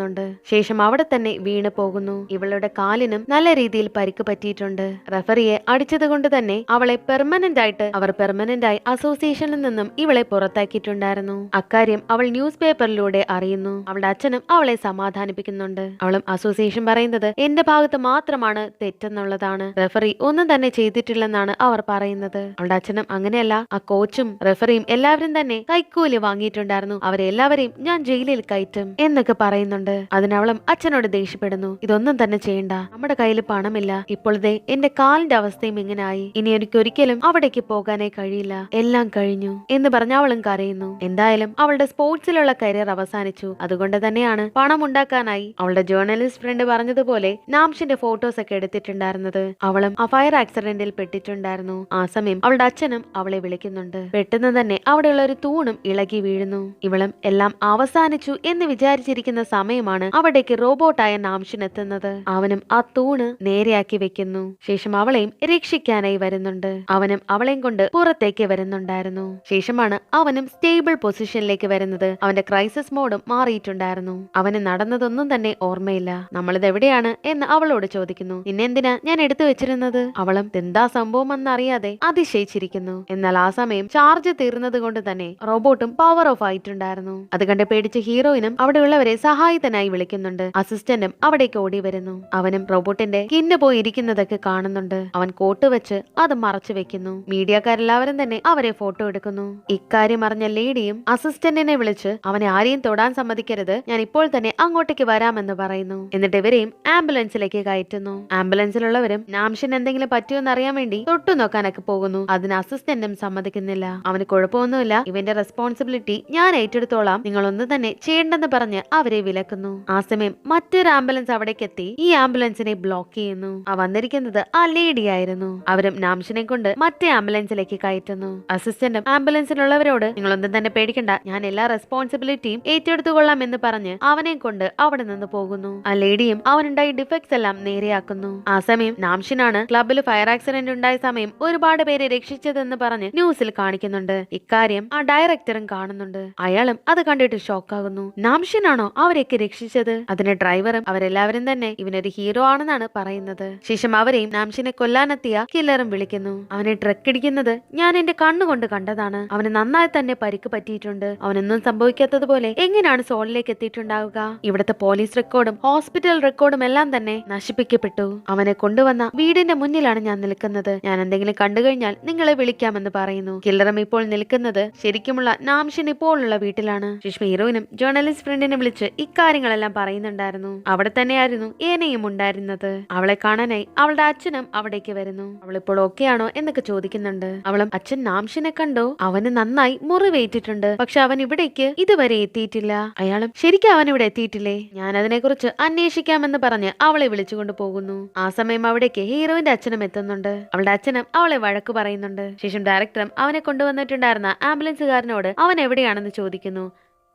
ശേഷം അവിടെ തന്നെ വീണ് പോകുന്നു. ഇവളുടെ കാലിനും നല്ല രീതിയിൽ പരിക്ക് പറ്റിയിട്ടുണ്ട്. റെഫറിയെ അടിച്ചത് കൊണ്ട് തന്നെ അവളെ പെർമനന്റ് ആയി അസോസിയേഷനിൽ നിന്നും ഇവളെ പുറത്താക്കിയിട്ടുണ്ടായിരുന്നു. അക്കാര്യം അവൾ ന്യൂസ് പേപ്പറിലൂടെ അറിയുന്നു. അവളുടെ അച്ഛനും അവളെ സമാധാനിപ്പിക്കുന്നുണ്ട്. അവളും അസോസിയേഷൻ പറയുന്നത് എന്റെ ഭാഗത്ത് മാത്രമാണ് തെറ്റെന്നുള്ളതാണ്. റെഫറി ഒന്നും തന്നെ ചെയ്തിട്ടില്ലെന്നാണ് അവർ പറയുന്നത്. അവളുടെ അച്ഛനും അങ്ങനെയല്ല, ആ കോച്ചും റെഫറിയും എല്ലാവരും തന്നെ കൈക്കൂലി വാങ്ങിയിട്ടുണ്ടായിരുന്നു. അവരെല്ലാവരെയും ഞാൻ ജയിലിൽ കയറ്റും എന്നൊക്കെ പറയുന്നുണ്ട്. അതിനവളും അച്ഛനോട് ദേഷ്യപ്പെടുന്നു. ഇതൊന്നും തന്നെ ചെയ്യണ്ട, നമ്മുടെ കയ്യിൽ പണമില്ല. ഇപ്പോഴത്തെ എന്റെ കാലിന്റെ അവസ്ഥയും ഇങ്ങനായി. ഇനി എനിക്കൊരിക്കലും അവിടേക്ക് പോകാനേ കഴിയില്ല, എല്ലാം കഴിഞ്ഞു എന്ന് പറഞ്ഞ് അവളും കരയുന്നു. എന്തായാലും അവളുടെ സ്പോർട്സിലുള്ള കരിയർ അവസാനിച്ചു. അതുകൊണ്ട് തന്നെയാണ് പണം ഉണ്ടാക്കാനായി അവളുടെ ജേർണലിസ്റ്റ് ഫ്രണ്ട് പറഞ്ഞതുപോലെ നാംഷിന്റെ ഫോട്ടോസ് ഒക്കെ എടുത്തിട്ടുണ്ടായിരുന്നത്. അവളും ആ ഫയർ ആക്സിഡന്റിൽ പെട്ടിട്ടുണ്ടായിരുന്നു. ആ സമയം അവളുടെ അച്ഛനും അവളെ വിളിക്കുന്നുണ്ട്. പെട്ടെന്ന് തന്നെ അവിടെയുള്ള ഒരു തൂണും ഇളകി വീഴുന്നു. ഇവളും എല്ലാം അവസാനിച്ചു എന്ന് വിചാരിച്ചിരിക്കുന്ന സമയം സമയമാണ് അവിടേക്ക് റോബോട്ടായ നാംഷിൻ എത്തുന്നത്. അവനും ആ തൂണ് നേരെയാക്കി വെക്കുന്നു. ശേഷം അവളെയും രക്ഷിക്കാനായി വരുന്നുണ്ട്. അവനും അവളെയും കൊണ്ട് പുറത്തേക്ക് വരുന്നുണ്ടായിരുന്നു. ശേഷമാണ് അവനും സ്റ്റേബിൾ പൊസിഷനിലേക്ക് വരുന്നത്. അവന്റെ ക്രൈസിസ് മോഡും മാറിയിട്ടുണ്ടായിരുന്നു. അവന് നടന്നതൊന്നും തന്നെ ഓർമ്മയില്ല. നമ്മളിത് എവിടെയാണ് എന്ന് അവളോട് ചോദിക്കുന്നു. നിന്നെന്തിനാ ഞാൻ എടുത്തു വെച്ചിരുന്നത്? അവളും എന്താ സംഭവം എന്നറിയാതെ അതിശയിച്ചിരിക്കുന്നു. എന്നാൽ ആ സമയം ചാർജ് തീർന്നത് കൊണ്ട് തന്നെ റോബോട്ടും പവർ ഓഫ് ആയിട്ടുണ്ടായിരുന്നു. അത് കണ്ട് പേടിച്ച് ഹീറോയിനും അവിടെയുള്ളവരെ സഹായത്തിനായി വിളിക്കുന്നുണ്ട്. അസിസ്റ്റന്റും അവിടേക്ക് ഓടി വരുന്നു. അവനും റോബോട്ടിന്റെ കിന്ന് പോയി ഇരിക്കുന്നതൊക്കെ കാണുന്നുണ്ട്. അവൻ കോട്ട് വെച്ച് അത് മറച്ചു വെക്കുന്നു. മീഡിയക്കാരെല്ലാവരും തന്നെ അവരെ ഫോട്ടോ എടുക്കുന്നു. ഇക്കാര്യം അറിഞ്ഞ ലേഡിയും അസിസ്റ്റന്റിനെ വിളിച്ച് അവനെ ആരെയും തൊടാൻ സമ്മതിക്കരുത്, ഞാൻ ഇപ്പോൾ തന്നെ അങ്ങോട്ടേക്ക് വരാമെന്ന് പറയുന്നു. എന്നിട്ട് ഇവരെയും ആംബുലൻസിലേക്ക് കയറ്റുന്നു. ആംബുലൻസിലുള്ളവരും നാംഷിന് എന്തെങ്കിലും പറ്റുമെന്ന് അറിയാൻ വേണ്ടി തൊട്ടു നോക്കാനൊക്കെ പോകുന്നു. അതിന് അസിസ്റ്റന്റും സമ്മതിക്കുന്നില്ല. അവന് കുഴപ്പമൊന്നുമില്ല, ഇവന്റെ റെസ്പോൺസിബിലിറ്റി ഞാൻ ഏറ്റെടുത്തോളാം, നിങ്ങളൊന്നും തന്നെ ചെയ്യേണ്ടെന്ന് പറഞ്ഞ് അവരെ വിലക്കുന്നു. ആ സമയം മറ്റൊരു ആംബുലൻസ് അവിടേക്ക് എത്തി ഈ ആംബുലൻസിനെ ബ്ലോക്ക് ചെയ്യുന്നു. ആ വന്നിരിക്കുന്നത് ആ ലേഡി ആയിരുന്നു. അവരും നാംഷിനെ കൊണ്ട് മറ്റേ ആംബുലൻസിലേക്ക് കയറ്റുന്നു. അസിസ്റ്റന്റും ആംബുലൻസിലുള്ളവരോട് നിങ്ങളൊന്നും തന്നെ പേടിക്കണ്ട, ഞാൻ എല്ലാ റെസ്പോൺസിബിലിറ്റിയും ഏറ്റെടുത്തുകൊള്ളാം എന്ന് പറഞ്ഞ് അവനെ കൊണ്ട് അവിടെ നിന്ന് പോകുന്നു. ആ ലേഡിയും അവനുണ്ടായ ഡിഫക്ട്സ് എല്ലാം നേരെയാക്കുന്നു. ആ സമയം നാംഷിനാണ് ക്ലബിൽ ഫയർ ആക്സിഡന്റ് ഉണ്ടായ സമയം ഒരുപാട് പേരെ രക്ഷിച്ചതെന്ന് പറഞ്ഞ് ന്യൂസിൽ കാണിക്കുന്നുണ്ട്. ഇക്കാര്യം ആ ഡയറക്ടറും കാണുന്നുണ്ട്. അയാളും അത് കണ്ടിട്ട് ഷോക്കാകുന്നു. നാംഷിനാണോ അവരെയൊക്കെ രക്ഷിച്ചത്? അതിന് ഡ്രൈവറും അവരെല്ലാവരും തന്നെ ഇവനൊരു ഹീറോ ആണെന്നാണ് പറയുന്നത്. ശേഷം അവരെയും നാംഷിനെ കൊല്ലാനെത്തിയ കില്ലറും വിളിക്കുന്നു. അവനെ ട്രക്ക് ഇടിക്കുന്നത് ഞാൻ എന്റെ കണ്ണുകൊണ്ട് കണ്ടതാണ്. അവന് നന്നായി തന്നെ പരിക്ക് പറ്റിയിട്ടുണ്ട്. അവനൊന്നും സംഭവിക്കാത്തതുപോലെ എങ്ങനെയാണ് സോളിലേക്ക് എത്തിയിട്ടുണ്ടാവുക? ഇവിടുത്തെ പോലീസ് റെക്കോർഡും ഹോസ്പിറ്റൽ റെക്കോർഡും എല്ലാം തന്നെ നശിപ്പിക്കപ്പെട്ടു. അവനെ കൊണ്ടുവന്ന വീടിന്റെ മുന്നിലാണ് ഞാൻ നിൽക്കുന്നത്. ഞാൻ എന്തെങ്കിലും കണ്ടു കഴിഞ്ഞാൽ നിങ്ങളെ വിളിക്കാമെന്ന് പറയുന്നു. കില്ലറും ഇപ്പോൾ നിൽക്കുന്നത് ശരിക്കുമുള്ള നാംഷിൻ ഇപ്പോഴുള്ള വീട്ടിലാണ്. ശേഷം ഹീറോയിനും ജേർണലിസ്റ്റ് ഫ്രണ്ടിനെ വിളിച്ച് ഇക്കാര്യങ്ങളെല്ലാം പറയുന്നുണ്ടായിരുന്നു. അവിടെ തന്നെയായിരുന്നു ഏനയും ഉണ്ടായിരുന്നത്. അവളെ കാണാനായി അവളുടെ അച്ഛനും അവിടേക്ക് വരുന്നു. അവളിപ്പോൾ ഓക്കെ ആണോ എന്നൊക്കെ ചോദിക്കുന്നുണ്ട്. അവളും അച്ഛൻ നാംഷിനെ കണ്ടോ? അവന് നന്നായി മുറിവേറ്റിട്ടുണ്ട്, പക്ഷെ അവൻ ഇവിടേക്ക് ഇതുവരെ എത്തിയിട്ടില്ല. അയാളും ശരിക്കും അവൻ ഇവിടെ എത്തിയിട്ടില്ലേ, ഞാൻ അതിനെ കുറിച്ച് അന്വേഷിക്കാമെന്ന് പറഞ്ഞ് അവളെ വിളിച്ചുകൊണ്ട് പോകുന്നു. ആ സമയം അവിടേക്ക് ഹീറോയിന്റെ അച്ഛനും എത്തുന്നുണ്ട്. അവളുടെ അച്ഛനും അവളെ വഴക്ക് പറയുന്നുണ്ട്. ശേഷം ഡയറക്ടറും അവനെ കൊണ്ടുവന്നിട്ടുണ്ടായിരുന്ന ആംബുലൻസുകാരനോട് അവൻ എവിടെയാണെന്ന് ചോദിക്കുന്നു.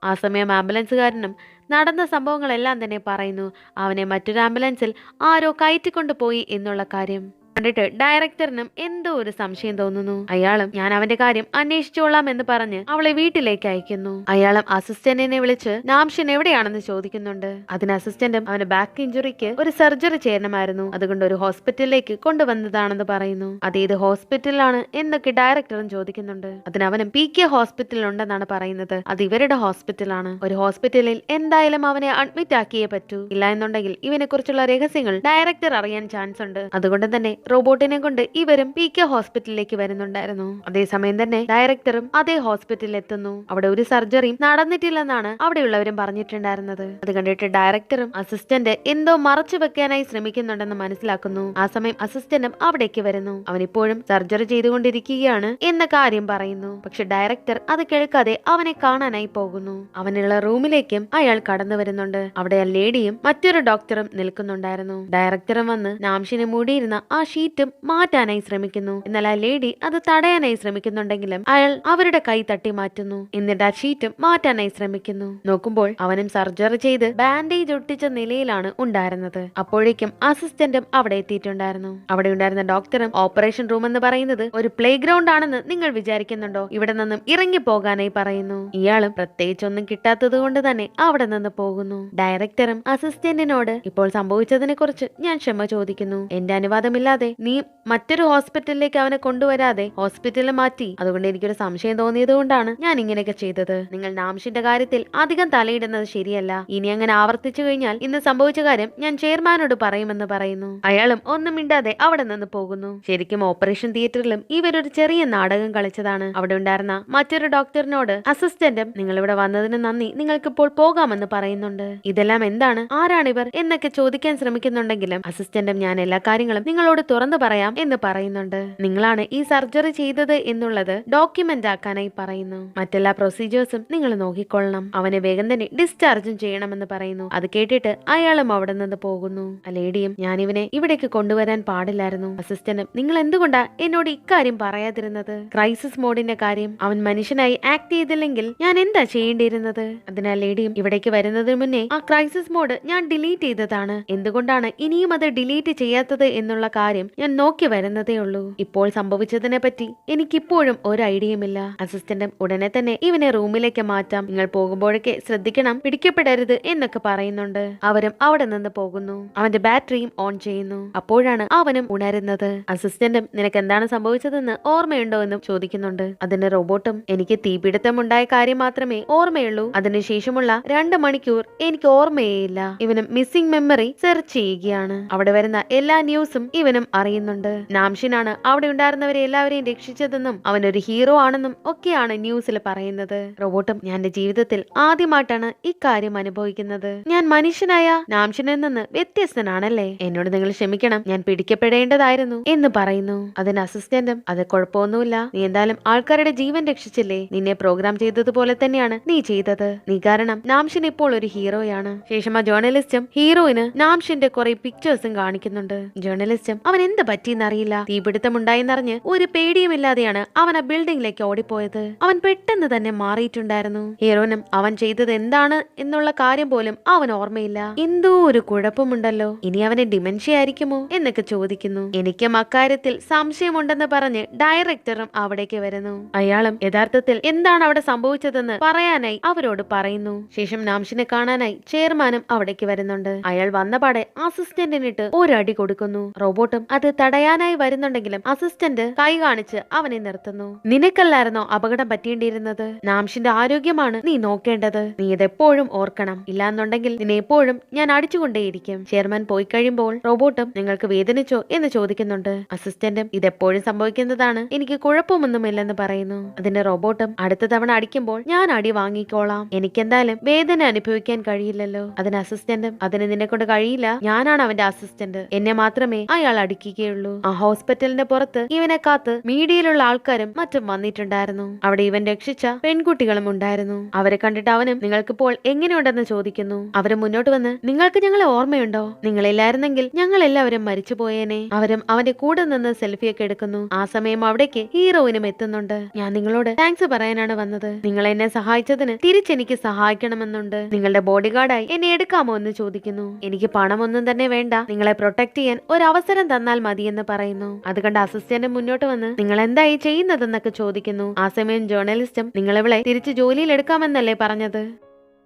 ആ സമയം ആംബുലൻസുകാരനും നടന്ന സംഭവങ്ങളെല്ലാം തന്നെ പറയുന്നു. അവനെ മറ്റൊരു ആംബുലൻസിൽ ആരോ കയറ്റിക്കൊണ്ടു പോയി എന്നുള്ള കാര്യം കണ്ടിട്ട് ഡയറക്ടറിനും എന്തോ ഒരു സംശയം തോന്നുന്നു. അയാളും ഞാൻ അവന്റെ കാര്യം അന്വേഷിച്ചോളാം എന്ന് പറഞ്ഞ് അവളെ വീട്ടിലേക്ക് അയക്കുന്നു. അയാളും അസിസ്റ്റന്റിനെ വിളിച്ച് നാംഷിൻ എവിടെയാണെന്ന് ചോദിക്കുന്നുണ്ട്. അതിന് അസിസ്റ്റന്റും അവന് ബാക്ക് ഇഞ്ചുറിക്ക് ഒരു സർജറി ചെയ്യണമായിരുന്നു, അതുകൊണ്ട് ഒരു ഹോസ്പിറ്റലിലേക്ക് കൊണ്ടുവന്നതാണെന്ന് പറയുന്നു. അതേത് ഹോസ്പിറ്റലാണ് എന്നൊക്കെ ഡയറക്ടറും ചോദിക്കുന്നുണ്ട്. അതിന് അവനും PK ഹോസ്പിറ്റലിൽ ഉണ്ടെന്നാണ് പറയുന്നത്. അത് ഇവരുടെ ഹോസ്പിറ്റലാണ്. ഒരു ഹോസ്പിറ്റലിൽ എന്തായാലും അവനെ അഡ്മിറ്റ് ആക്കിയേ പറ്റൂ, ഇല്ല എന്നുണ്ടെങ്കിൽ ഇവനെ കുറിച്ചുള്ള രഹസ്യങ്ങൾ ഡയറക്ടർ അറിയാൻ ചാൻസ് ഉണ്ട്. അതുകൊണ്ട് തന്നെ റോബോട്ടിനെ കൊണ്ട് ഇവരും PK ഹോസ്പിറ്റലിലേക്ക് വരുന്നുണ്ടായിരുന്നു. അതേസമയം തന്നെ ഡയറക്ടറും അതേ ഹോസ്പിറ്റലിൽ എത്തുന്നു. അവിടെ ഒരു സർജറിയും നടന്നിട്ടില്ലെന്നാണ് അവിടെയുള്ളവരും പറഞ്ഞിട്ടുണ്ടായിരുന്നത്. അത് കണ്ടിട്ട് ഡയറക്ടറും അസിസ്റ്റന്റ് എന്തോ മറച്ചു വെക്കാനായി ശ്രമിക്കുന്നുണ്ടെന്ന് മനസ്സിലാക്കുന്നു. ആ സമയം അസിസ്റ്റന്റും അവിടേക്ക് വരുന്നു. അവൻ ഇപ്പോഴും സർജറി ചെയ്തുകൊണ്ടിരിക്കുകയാണ് എന്ന കാര്യം പറയുന്നു. പക്ഷെ ഡയറക്ടർ അത് കേൾക്കാതെ അവനെ കാണാനായി പോകുന്നു. അവനുള്ള റൂമിലേക്കും അയാൾ കടന്നു വരുന്നുണ്ട്. അവിടെ ആ ലേഡിയും മറ്റൊരു ഡോക്ടറും നിൽക്കുന്നുണ്ടായിരുന്നു. ഡയറക്ടറും വന്ന് നാംഷിനെ മൂടിയിരുന്ന ആ ഷീറ്റും മാറ്റാനായി ശ്രമിക്കുന്നു. എന്നാൽ ആ ലേഡി അത് തടയാനായി ശ്രമിക്കുന്നുണ്ടെങ്കിലും അയാൾ അവരുടെ കൈ തട്ടി മാറ്റുന്നു. എന്നിട്ട് ആ ഷീറ്റും മാറ്റാനായി ശ്രമിക്കുന്നു. നോക്കുമ്പോൾ അവനും സർജറി ചെയ്ത് ബാൻഡേജ് ഒട്ടിച്ച നിലയിലാണ് ഉണ്ടായിരുന്നത്. അപ്പോഴേക്കും അസിസ്റ്റന്റും അവിടെ എത്തിയിട്ടുണ്ടായിരുന്നു. അവിടെ ഉണ്ടായിരുന്ന ഡോക്ടറും ഓപ്പറേഷൻ റൂം എന്ന് പറയുന്നത് ഒരു പ്ലേ ഗ്രൗണ്ട് ആണെന്ന് നിങ്ങൾ വിചാരിക്കുന്നുണ്ടോ, ഇവിടെ നിന്നും ഇറങ്ങി പോകാനായി പറയുന്നു. ഇയാളും പ്രത്യേകിച്ചൊന്നും കിട്ടാത്തത് കൊണ്ട് തന്നെ അവിടെ നിന്ന് പോകുന്നു. ഡയറക്ടറും അസിസ്റ്റന്റിനോട് ഇപ്പോൾ സംഭവിച്ചതിനെ കുറിച്ച് ഞാൻ ക്ഷമ ചോദിക്കുന്നു. എന്റെ അനുവാദമില്ലാതെ നീ മറ്റൊരു ഹോസ്പിറ്റലിലേക്ക് അവനെ കൊണ്ടുവരാതെ ഹോസ്പിറ്റലിൽ മാറ്റി, അതുകൊണ്ട് എനിക്കൊരു സംശയം തോന്നിയത് കൊണ്ടാണ് ഞാൻ ഇങ്ങനെയൊക്കെ ചെയ്തത്. നിങ്ങൾ നാംഷിന്റെ കാര്യത്തിൽ അധികം തലയിടുന്നത് ശരിയല്ല. ഇനി അങ്ങനെ ആവർത്തിച്ചു കഴിഞ്ഞാൽ ഇന്ന് സംഭവിച്ച കാര്യം ഞാൻ ചെയർമാനോട് പറയുമെന്ന് പറയുന്നു. അയാളും ഒന്നും മിണ്ടാതെ അവിടെ നിന്ന് പോകുന്നു. ശരിക്കും ഓപ്പറേഷൻ തിയേറ്ററിലും ഇവരൊരു ചെറിയ നാടകം കളിച്ചതാണ്. അവിടെ ഉണ്ടായിരുന്ന മറ്റൊരു ഡോക്ടറിനോട് അസിസ്റ്റന്റും നിങ്ങൾ ഇവിടെ വന്നതിന് നന്ദി, നിങ്ങൾക്കിപ്പോൾ പോകാമെന്ന് പറയുന്നുണ്ട്. ഇതെല്ലാം എന്താണ്, ആരാണിവർ എന്നൊക്കെ ചോദിക്കാൻ ശ്രമിക്കുന്നുണ്ടെങ്കിലും അസിസ്റ്റന്റും ഞാൻ എല്ലാ കാര്യങ്ങളും നിങ്ങളോട് തുറന്നു പറയാം എന്ന് പറയുന്നുണ്ട്. നിങ്ങളാണ് ഈ സർജറി ചെയ്തത് എന്നുള്ളത് ഡോക്യുമെന്റ് ആക്കാനായി പറയുന്നു. മറ്റെല്ലാ പ്രൊസീജിയേഴ്സും നിങ്ങൾ നോക്കിക്കൊള്ളണം. അവനെ വേഗം തന്നെ ഡിസ്ചാർജും ചെയ്യണമെന്ന് പറയുന്നു. അത് കേട്ടിട്ട് അയാളും അവിടെ നിന്ന് പോകുന്നു. ആ ലേഡിയും ഞാൻ ഇവനെ ഇവിടേക്ക് കൊണ്ടുവരാൻ പാടില്ലായിരുന്നു. അസിസ്റ്റന്റും നിങ്ങൾ എന്തുകൊണ്ടാ എന്നോട് ഇക്കാര്യം പറയാതിരുന്നത്? ക്രൈസിസ് മോഡിന്റെ കാര്യം അവൻ മനുഷ്യനായി ആക്ട് ചെയ്തില്ലെങ്കിൽ ഞാൻ എന്താ ചെയ്യേണ്ടിയിരുന്നത്? അതിനാൽ ലേഡിയും ഇവിടേക്ക് വരുന്നതിന് മുന്നേ ആ ക്രൈസിസ് മോഡ് ഞാൻ ഡിലീറ്റ് ചെയ്തതാണ്. എന്തുകൊണ്ടാണ് ഇനിയും അത് ഡിലീറ്റ് ചെയ്യാത്തത് എന്നുള്ള കാര്യം ഞാൻ നോക്കി വരുന്നതേ ഉള്ളൂ. ഇപ്പോൾ സംഭവിച്ചതിനെ പറ്റി എനിക്കിപ്പോഴും ഒരു ഐഡിയയുമില്ല. അസിസ്റ്റന്റും ഉടനെ തന്നെ ഇവനെ റൂമിലേക്ക് മാറ്റാം, നിങ്ങൾ പോകുമ്പോഴൊക്കെ ശ്രദ്ധിക്കണം, പിടിക്കപ്പെടരുത് എന്നൊക്കെ പറയുന്നുണ്ട്. അവരും അവിടെ നിന്ന് പോകുന്നു. അവന്റെ ബാറ്ററിയും ഓൺ ചെയ്യുന്നു. അപ്പോഴാണ് അവനും ഉണരുന്നത്. അസിസ്റ്റന്റും നിനക്ക് എന്താണ് സംഭവിച്ചതെന്ന് ഓർമ്മയുണ്ടോ എന്നും ചോദിക്കുന്നുണ്ട്. അതിന് റോബോട്ടും എനിക്ക് തീപിടുത്തമുണ്ടായ കാര്യം മാത്രമേ ഓർമ്മയുള്ളൂ, അതിനുശേഷമുള്ള 2 മണിക്കൂർ എനിക്ക് ഓർമ്മയേയില്ല. ഇവനും മിസ്സിംഗ് മെമ്മറി സെർച്ച് ചെയ്യുകയാണ്. അവിടെ വരുന്ന എല്ലാ ന്യൂസും ഇവനും അറിയുന്നുണ്ട്. നാംഷിനാണ് അവിടെ ഉണ്ടായിരുന്നവരെ എല്ലാവരെയും രക്ഷിച്ചതെന്നും അവനൊരു ഹീറോ ആണെന്നും ഒക്കെയാണ് ന്യൂസിൽ പറയുന്നത്. റോബോട്ടും ഞാൻ എന്റെ ജീവിതത്തിൽ ആദ്യമായിട്ടാണ് ഇക്കാര്യം അനുഭവിക്കുന്നത്. ഞാൻ മനുഷ്യനായ നാംഷിനിൽ നിന്ന് വ്യത്യസ്തനാണല്ലേ, എന്നോട് നിങ്ങൾ ക്ഷമിക്കണം, ഞാൻ പിടിക്കപ്പെടേണ്ടതായിരുന്നു എന്ന് പറയുന്നു. അതിന് അസിസ്റ്റന്റും അത് കുഴപ്പമൊന്നുമില്ല, നീ എന്തായാലും ആൾക്കാരുടെ ജീവൻ രക്ഷിച്ചില്ലേ, നിന്നെ പ്രോഗ്രാം ചെയ്തതുപോലെ തന്നെയാണ് നീ ചെയ്തത്, നീ കാരണം നാംഷിൻ ഇപ്പോൾ ഒരു ഹീറോയാണ്. ശേഷം ആ ജേർണലിസ്റ്റും ഹീറോയിന് നാംഷിന്റെ കുറെ പിക്ചേഴ്സും കാണിക്കുന്നുണ്ട്. ജേർണലിസ്റ്റും അവൻ എന്ത് പറ്റിയെന്നറിയില്ല, തീപിടുത്തമുണ്ടായെന്നറിഞ്ഞ് ഒരു പേടിയുമില്ലാതെയാണ് അവൻ ആ ബിൽഡിംഗിലേക്ക് ഓടിപ്പോയത്. അവൻ പെട്ടെന്ന് തന്നെ മാറിയിട്ടുണ്ടായിരുന്നു. ഹീറോനും അവൻ ചെയ്തത് എന്താണ് എന്നുള്ള കാര്യം പോലും അവൻ ഓർമ്മയില്ല. എന്തോ ഒരു കുഴപ്പമുണ്ടല്ലോ, ഇനി അവന് ഡിമെൻഷ്യ ആയിരിക്കുമോ എന്നൊക്കെ ചോദിക്കുന്നു. എനിക്കും അക്കാര്യത്തിൽ സംശയമുണ്ടെന്ന് പറഞ്ഞ് ഡയറക്ടറും അവിടേക്ക് വരുന്നു. അയാളും യഥാർത്ഥത്തിൽ എന്താണ് അവിടെ സംഭവിച്ചതെന്ന് പറയാനായി അവരോട് പറയുന്നു. ശേഷം നാംഷിനെ കാണാനായി ചെയർമാനും അവിടേക്ക് വരുന്നുണ്ട്. അയാൾ വന്നപാടെ അസിസ്റ്റന്റിനിട്ട് ഒരടി കൊടുക്കുന്നു. റോബോട്ടും അത് തടയാനായി വരുന്നുണ്ടെങ്കിലും അസിസ്റ്റന്റ് കൈ കാണിച്ച് അവനെ നിർത്തുന്നു. നിനക്കല്ലായിരുന്നോ അപകടം പറ്റിയേണ്ടിയിരുന്നത്? നാംഷിന്റെ ആരോഗ്യമാണ് നീ നോക്കേണ്ടത്, നീ ഇതെപ്പോഴും ഓർക്കണം, ഇല്ലാന്നുണ്ടെങ്കിൽ നിന്നെ എപ്പോഴും ഞാൻ അടിച്ചുകൊണ്ടേയിരിക്കും. ചെയർമാൻ പോയി കഴിയുമ്പോൾ റോബോട്ടും നിങ്ങൾക്ക് വേദനിച്ചോ എന്ന് ചോദിക്കുന്നുണ്ട്. അസിസ്റ്റന്റും ഇതെപ്പോഴും സംഭവിക്കുന്നതാണ്, എനിക്ക് കുഴപ്പമൊന്നുമില്ലെന്ന് പറയുന്നു. അതിന്റെ റോബോട്ടും അടുത്ത തവണ അടിക്കുമ്പോൾ ഞാൻ അടി വാങ്ങിക്കോളാം, എനിക്കെന്തായാലും വേദന അനുഭവിക്കാൻ കഴിയില്ലല്ലോ. അതിന് അസിസ്റ്റന്റും അതിന് നിന്നെ കൊണ്ട് കഴിയില്ല, ഞാനാണ് അവന്റെ അസിസ്റ്റന്റ്, എന്നെ മാത്രമേ അയാൾ അടിക്കുകയുള്ളൂ. ആ ഹോസ്പിറ്റലിന്റെ പുറത്ത് ഇവനെ കാത്ത് മീഡിയയിലുള്ള ആൾക്കാരും മറ്റും വന്നിട്ടുണ്ടായിരുന്നു. അവിടെ ഇവൻ രക്ഷിച്ച പെൺകുട്ടികളും ഉണ്ടായിരുന്നു. അവരെ കണ്ടിട്ട് അവനും നിങ്ങൾക്കിപ്പോൾ എങ്ങനെയുണ്ടെന്ന് ചോദിക്കുന്നു. അവര് മുന്നോട്ട് വന്ന് നിങ്ങൾക്ക് ഞങ്ങളെ ഓർമ്മയുണ്ടോ, നിങ്ങളില്ലായിരുന്നെങ്കിൽ ഞങ്ങൾ എല്ലാവരും മരിച്ചു പോയേനെ. അവരും അവന്റെ കൂടെ നിന്ന് സെൽഫിയൊക്കെ എടുക്കുന്നു. ആ സമയം അവിടേക്ക് ഹീറോയിനും എത്തുന്നുണ്ട്. ഞാൻ നിങ്ങളോട് താങ്ക്സ് പറയാനാണ് വന്നത്, നിങ്ങൾ എന്നെ സഹായിച്ചതിന് തിരിച്ചെനിക്ക് സഹായിക്കണമെന്നുണ്ട്, നിങ്ങളുടെ ബോഡി ഗാർഡായി എന്നെ എടുക്കാമോ എന്ന് ചോദിക്കുന്നു. എനിക്ക് പണമൊന്നും തന്നെ വേണ്ട, നിങ്ങളെ പ്രൊട്ടക്ട് ചെയ്യാൻ ഒരു അവസരം തന്നാൽ മതിയെന്ന് പറയുന്നു. അത് കണ്ട അസിസ്റ്റന്റ് മുന്നോട്ട് വന്ന് നിങ്ങൾ എന്തായി ചെയ്യുന്നതെന്നൊക്കെ ചോദിക്കുന്നു. ആ സമയം ജേർണലിസ്റ്റും നിങ്ങൾ ഇവളെ തിരിച്ച് ജോലിയിൽ എടുക്കാമെന്നല്ലേ പറഞ്ഞത്,